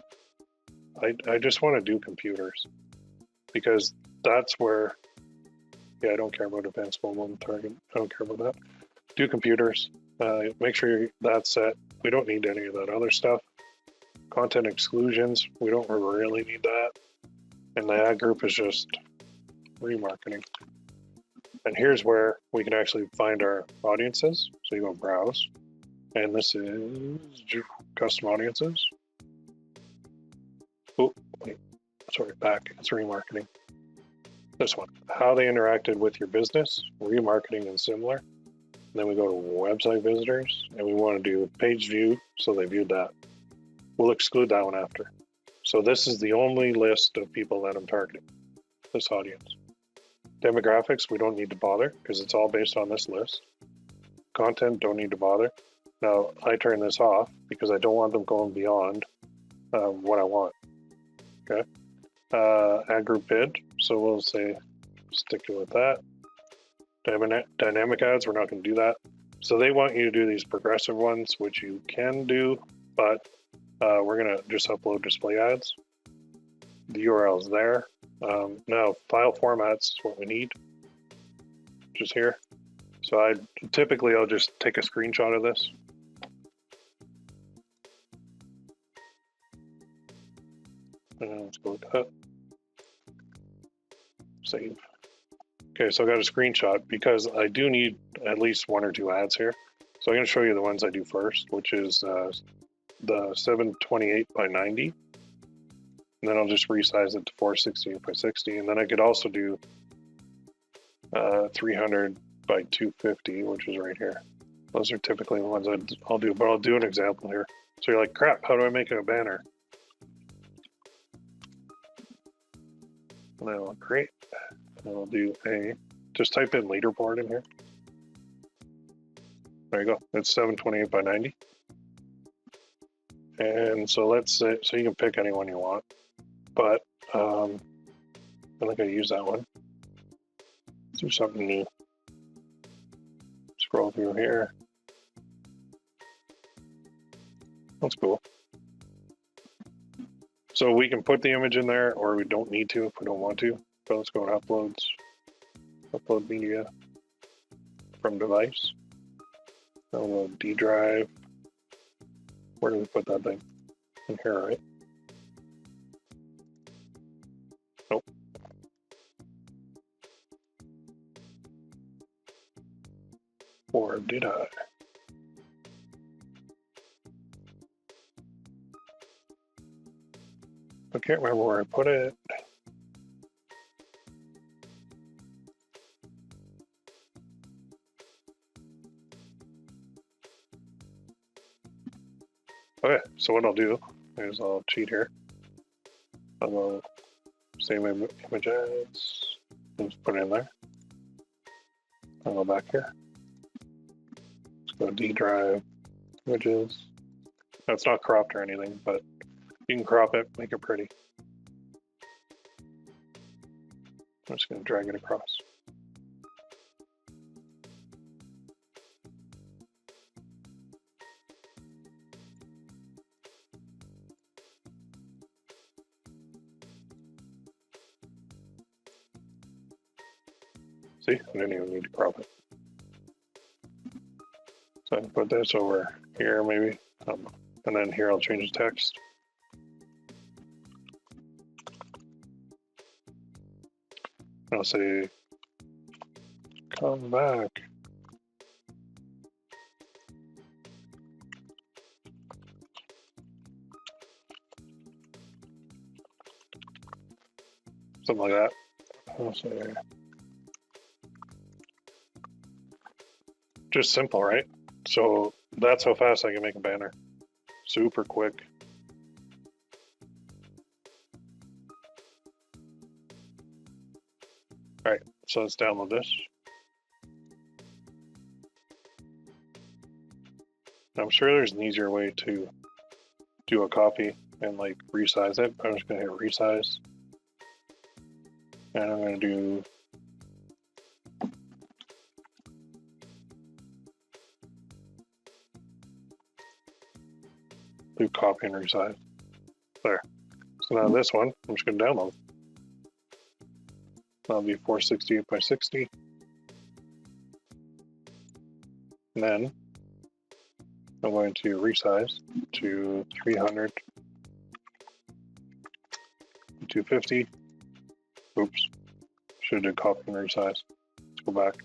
I just want to do computers, because that's where, yeah, I don't care about advanced mobile target. I don't care about that. Do computers. Make sure that's set. We don't need any of that other stuff. Content exclusions. We don't really need that. And the ad group is just remarketing. And here's where we can actually find our audiences. So you go browse. And this is custom audiences. Oh, wait, sorry, back. It's remarketing. This one, how they interacted with your business, remarketing and similar. And then we go to website visitors, and we want to do page view, so they viewed that. We'll exclude that one after. So this is the only list of people that I'm targeting, this audience. Demographics, we don't need to bother, because it's all based on this list. Content, don't need to bother. Now, I turn this off because I don't want them going beyond what I want. Okay. Ad group bid. So we'll say sticking with that. Dynamic ads, we're not going to do that. So they want you to do these progressive ones, which you can do, but we're going to just upload display ads. The URL is there. Now, file formats is what we need, which is here. So I'll just take a screenshot of this. And let's go with that. Save. Okay, so I got a screenshot because I do need at least 1 or 2 ads here. So I'm going to show you the ones I do first, which is the 728 by 90. And then I'll just resize it to 468 by 60. And then I could also do 300 by 250, which is right here. Those are typically the ones I'll do, but I'll do an example here. So you're like, crap, how do I make a banner? And I'll create. And I'll do just type in leaderboard in here. There you go. It's 728 by 90. And so let's say, so you can pick any one you want, but I'm not going to use that one. Let's do something new. Scroll through here. That's cool. So we can put the image in there, or we don't need to if we don't want to. So let's go to uploads. Upload media from device. Download D drive. Where do we put that thing? In here, right? Nope. Or did I? I can't remember where I put it. Okay, so what I'll do is I'll cheat here. I'll go same image ads, just put it in there. I'll go back here. Let's go D drive, images. Now, it's not cropped or anything, but you can crop it, make it pretty. I'm just going to drag it across. See, I didn't even need to crop it. So I can put this over here maybe, and then here I'll change the text. I'll say, come back. Something like that. I'll say, just simple, right? So that's how fast I can make a banner. Super quick. All right, so let's download this. I'm sure there's an easier way to do a copy and like resize it. I'm just gonna hit resize. And I'm gonna do copy and resize. There. So now this one, I'm just gonna download. That'll be 468 by 60. And then I'm going to resize to 300, 250. Oops, should have did copy and resize. Let's go back.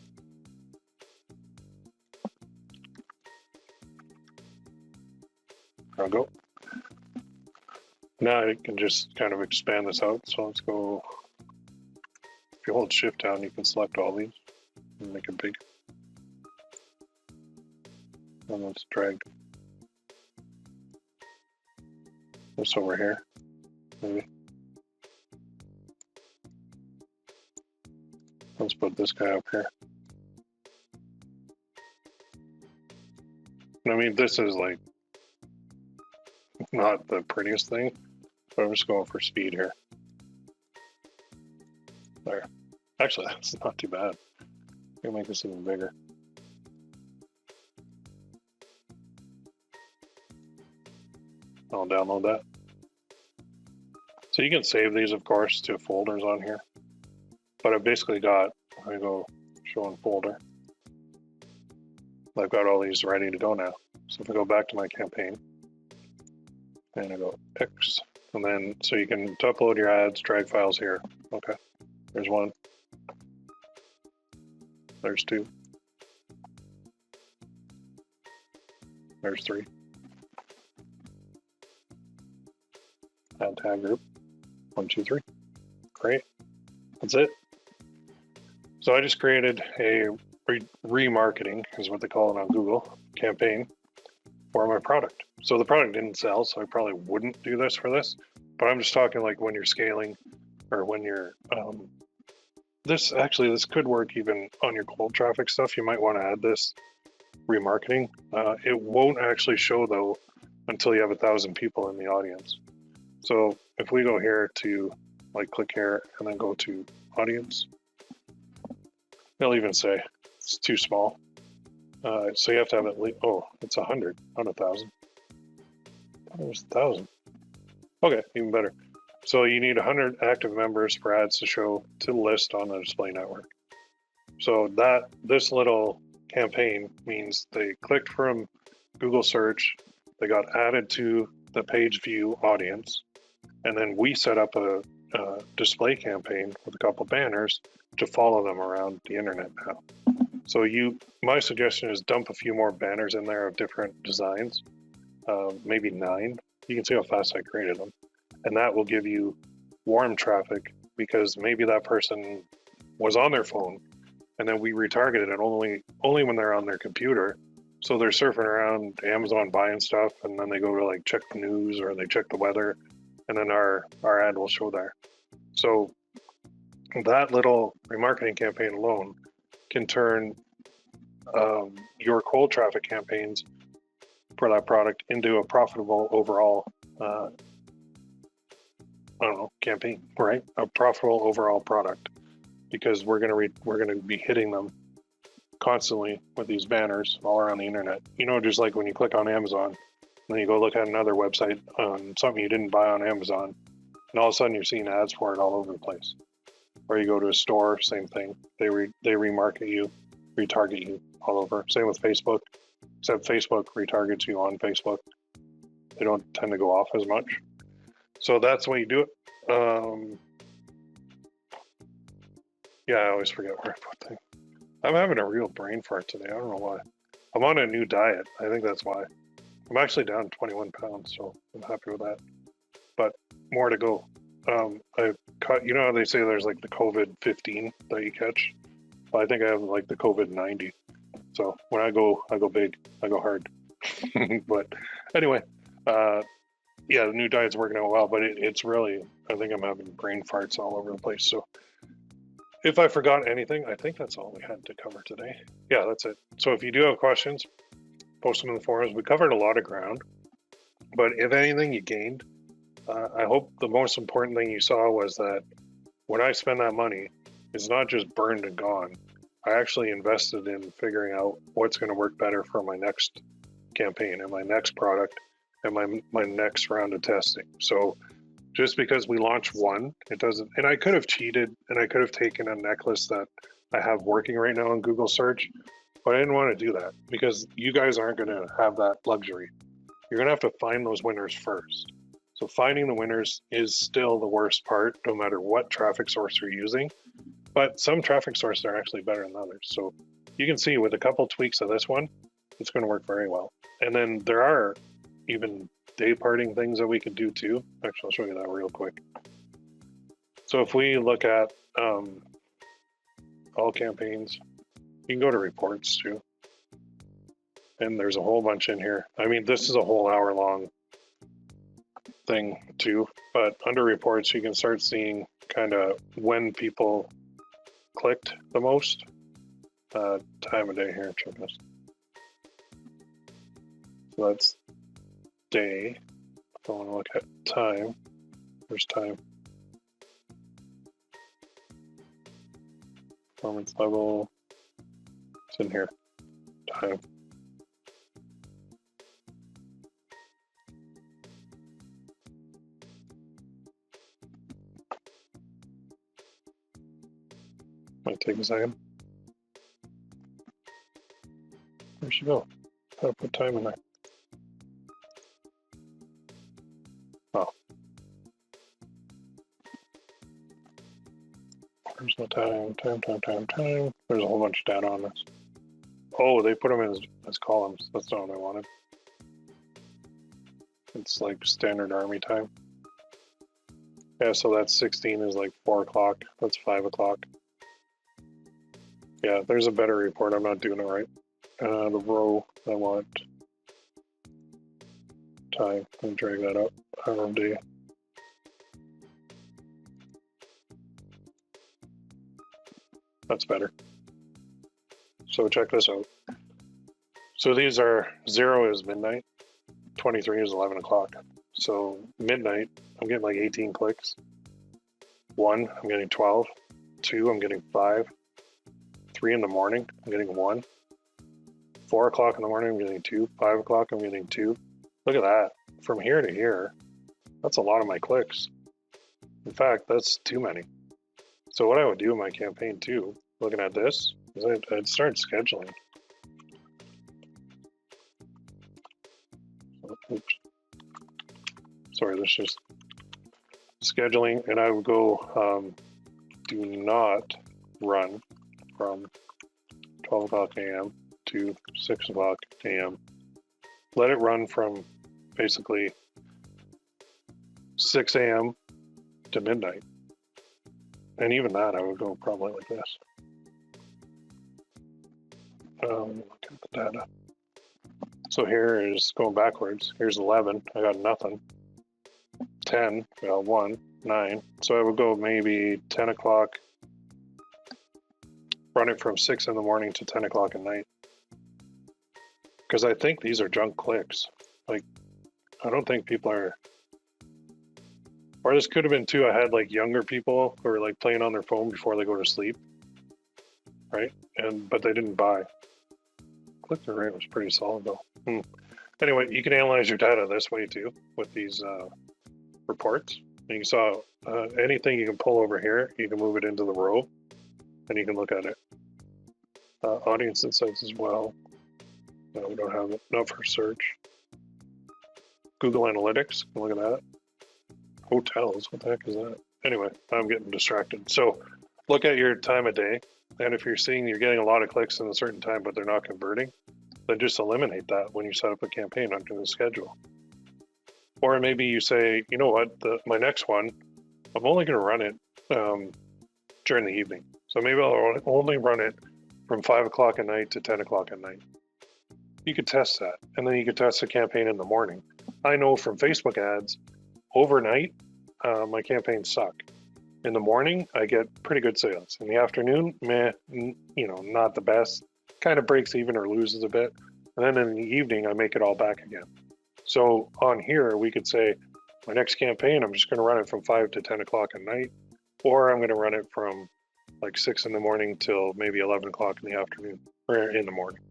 There we go. Now you can just kind of expand this out. So let's go. If you hold shift down, you can select all these and make it big. And let's drag this over here, maybe. Let's put this guy up here. I mean, this is like not the prettiest thing, but I'm just going for speed here. There. Actually, that's not too bad. I'm gonna make this even bigger. I'll download that. So you can save these, of course, to folders on here. But I've basically got, I go show in folder. I've got all these ready to go now. So if I go back to my campaign, and I go X, and then, so you can upload your ads, drag files here. Okay, there's one. There's two. There's three. Add tag group. 1, 2, 3. Great. That's it. So I just created a remarketing, is what they call it on Google, campaign for my product. So the product didn't sell, so I probably wouldn't do this for this. But I'm just talking like when you're scaling, or when you're this could work even on your cold traffic stuff. You might want to add this remarketing. It won't actually show though until you have 1,000 people in the audience. So if we go here to like click here and then go to audience, they'll even say it's too small. So you have to have at least, oh, it's 100, not 1,000. It was 1,000. Okay, even better. So you need 100 active members for ads to show to the list on the display network. So this little campaign means they clicked from Google search, they got added to the page view audience, and then we set up a display campaign with a couple banners to follow them around the internet now. So my suggestion is dump a few more banners in there of different designs, maybe 9. You can see how fast I created them. And that will give you warm traffic because maybe that person was on their phone and then we retargeted it only when they're on their computer. So they're surfing around Amazon buying stuff, and then they go to like check the news or they check the weather, and then our ad will show there. So that little remarketing campaign alone can turn your cold traffic campaigns for that product into a profitable overall campaign, right? A profitable overall product, because we're gonna be hitting them constantly with these banners all around the internet. You know, just like when you click on Amazon, and then you go look at another website on something you didn't buy on Amazon, and all of a sudden you're seeing ads for it all over the place. Or you go to a store, same thing. They remarket you, retarget you all over. Same with Facebook, except Facebook retargets you on Facebook. They don't tend to go off as much. So that's the way you do it. Yeah, I always forget where I put things. I'm having a real brain fart today. I don't know why. I'm on a new diet. I think that's why. I'm actually down 21 pounds, so I'm happy with that. But more to go. I've caught, you know how they say there's like the COVID-15 that you catch? Well, I think I have like the COVID-90. So when I go big, I go hard. But anyway, yeah, the new diet's working out well, but it's really, I think I'm having brain farts all over the place. So if I forgot anything, I think that's all we had to cover today. Yeah, that's it. So if you do have questions, post them in the forums. We covered a lot of ground, but if anything you gained, I hope the most important thing you saw was that when I spend that money, it's not just burned and gone. I actually invested in figuring out what's going to work better for my next campaign and my next product and my next round of testing. So just because we launched one, it doesn't, and I could have cheated and I could have taken a necklace that I have working right now on Google search, but I didn't want to do that because you guys aren't going to have that luxury. You're going to have to find those winners first. So finding the winners is still the worst part, no matter what traffic source you're using. But some traffic sources are actually better than others. So you can see with a couple tweaks of this one, it's going to work very well. And then there are even day parting things that we could do too. Actually, I'll show you that real quick. So if we look at all campaigns, you can go to reports too. And there's a whole bunch in here. I mean, this is a whole hour long thing too, but under reports, you can start seeing kind of when people clicked the most. Time of day here, check this. So that's day. If I want to look at time, there's time. performance level. It's in here. Time. Might take a second. Where'd she go? Gotta put time in there. Oh. There's no time. There's a whole bunch of data on this. Oh, they put them as columns. That's not what I wanted. It's like standard army time. Yeah, so that's 16 is like 4 o'clock. That's 5 o'clock. Yeah, there's a better report. I'm not doing it right. The row, I want time. Let me drag that up. Hour of day. That's better. So check this out. So these are 0 is midnight, 23 is 11 o'clock. So midnight, I'm getting like 18 clicks. 1, I'm getting 12. 2, I'm getting 5. 3 in the morning, I'm getting 1. 4 o'clock in the morning, I'm getting 2. 5 o'clock, I'm getting 2. Look at that. From here to here, that's a lot of my clicks. In fact, that's too many. So what I would do in my campaign too, looking at this, is I'd start scheduling. Oops. Sorry, this is scheduling, and I would go do not run from 12 o'clock a.m. to 6 o'clock a.m. Let it run from basically 6 a.m. to midnight. And even that, I would go probably like this. Look at the data. So here is going backwards. Here's 11. I got nothing. 10. I got 1. 9. So I would go maybe 10 o'clock. Run it from 6 in the morning to 10 o'clock at night. Because I think these are junk clicks. Like, I don't think people are. Or this could have been too. I had like younger people who were like playing on their phone before they go to sleep, right? But they didn't buy. Click-through rate was pretty solid though. Anyway, you can analyze your data this way too with these reports. And you saw anything you can pull over here, you can move it into the row, and you can look at it. Audience insights as well. No, we don't have it. Not for search. Google Analytics. Look at that. Hotels, what the heck is that? Anyway, I'm getting distracted. So look at your time of day, and if you're seeing you're getting a lot of clicks in a certain time but they're not converting, then just eliminate that when you set up a campaign under the schedule. Or maybe you say, you know what, my next one, I'm only going to run it during the evening. So maybe I'll only run it from 5 o'clock at night to 10 o'clock at night. You could test that, and then you could test the campaign in the morning. I know from Facebook ads, overnight, my campaigns suck. In the morning, I get pretty good sales. In the afternoon, meh, not the best. Kind of breaks even or loses a bit. And then in the evening, I make it all back again. So on here, we could say, my next campaign, I'm just going to run it from 5 to 10 o'clock at night, or I'm going to run it from like 6 in the morning till maybe 11 o'clock in the afternoon, or in the morning.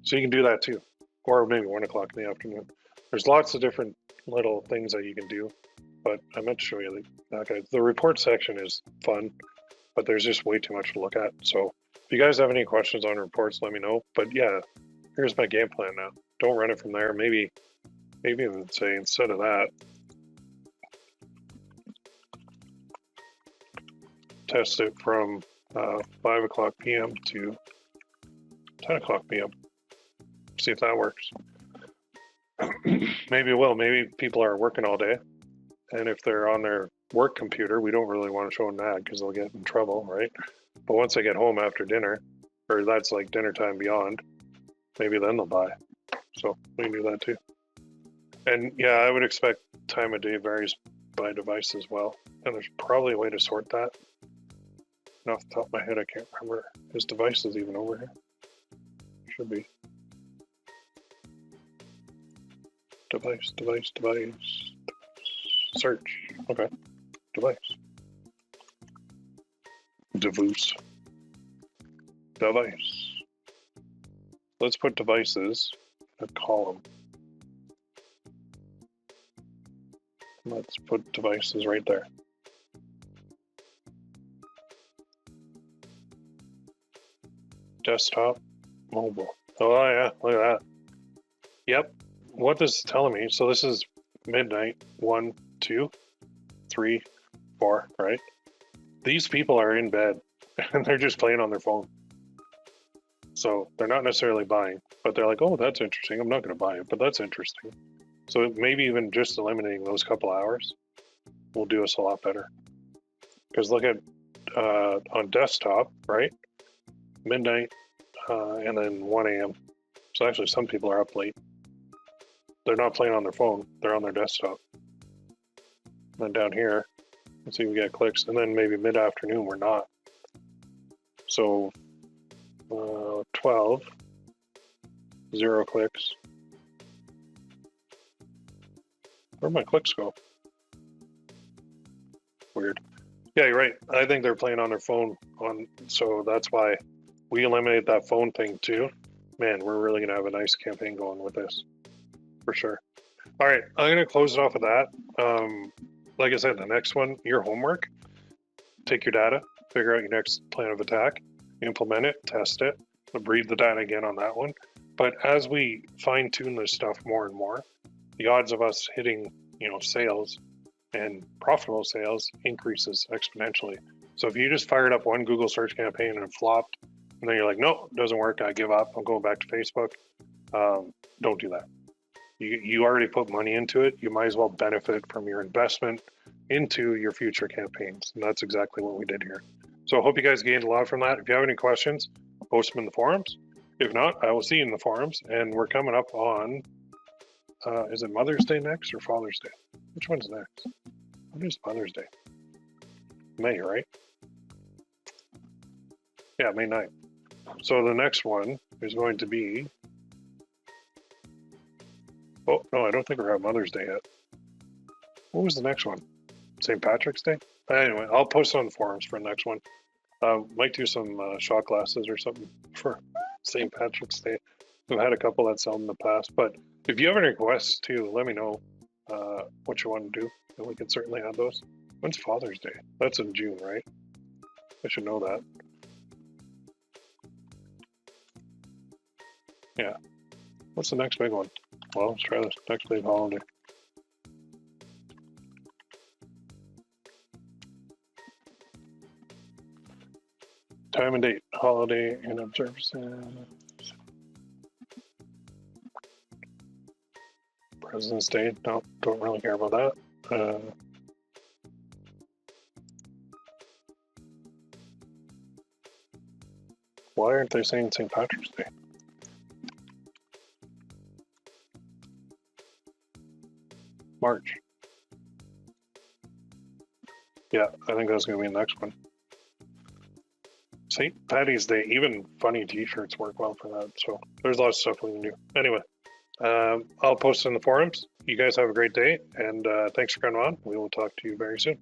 So you can do that too, or maybe 1 o'clock in the afternoon. There's lots of different little things that you can do, but I meant to show you that guy. The report section is fun, but there's just way too much to look at. So if you guys have any questions on reports, let me know. But yeah, here's my game plan now. Don't run it from there. Maybe even say instead of that, test it from 5 o'clock p.m. to 10 o'clock p.m. See if that works. Maybe it will. Maybe people are working all day, and if they're on their work computer, we don't really want to show them that because they'll get in trouble, right? But once they get home after dinner, or that's like dinner time beyond, maybe then they'll buy. So we can do that too. And yeah, I would expect time of day varies by device as well, and there's probably a way to sort that. And off the top of my head, I can't remember. His device is even over here. Should be. Device. Search. Okay. Device. Device. device. Let's put devices in a column. Let's put devices right there. Desktop, mobile. Oh yeah, look at that. Yep. What this is telling me, so this is midnight, 1, 2, 3, 4, right? These people are in bed and they're just playing on their phone. So they're not necessarily buying, but they're like, oh, that's interesting. I'm not going to buy it, but that's interesting. So maybe even just eliminating those couple hours will do us a lot better. Because look at on desktop, right? Midnight and then 1 a.m. So actually some people are up late. They're not playing on their phone, they're on their desktop. And then down here, let's see if we get clicks, and then maybe mid-afternoon we're not. So 12, 0 clicks. Where'd my clicks go? Weird. Yeah, you're right. I think they're playing on their phone, so that's why we eliminate that phone thing too. Man, we're really gonna have a nice campaign going with this, for sure. All right, I'm gonna close it off with that. Like I said, the next one, your homework. Take your data, figure out your next plan of attack, implement it, test it, breathe the data again on that one. But as we fine tune this stuff more and more, the odds of us hitting, sales and profitable sales increases exponentially. So if you just fired up one Google search campaign and it flopped, and then you're like, no, it doesn't work, I give up, I'm going back to Facebook. Don't do that. You already put money into it. You might as well benefit from your investment into your future campaigns. And that's exactly what we did here. So I hope you guys gained a lot from that. If you have any questions, post them in the forums. If not, I will see you in the forums. And we're coming up on, is it Mother's Day next or Father's Day? Which one's next? What is Mother's Day? May, right? Yeah, May 9th. So the next one is going to be, oh, no, I don't think we're at Mother's Day yet. What was the next one? St. Patrick's Day? Anyway, I'll post it on the forums for the next one. Might do some shot glasses or something for St. Patrick's Day. We've had a couple that sell in the past, but if you have any requests too, let me know what you want to do, and we can certainly add those. When's Father's Day? That's in June, right? I should know that. Yeah. What's the next big one? Well, let's try this next big holiday. Time and date, holiday and observances. President's Day, no, don't really care about that. Why aren't they saying St. Patrick's Day? March. Yeah, I think that's going to be the next one. St. Patty's Day, even funny t-shirts work well for that. So there's a lot of stuff we can do. Anyway, I'll post it in the forums. You guys have a great day, and thanks for coming on. We will talk to you very soon.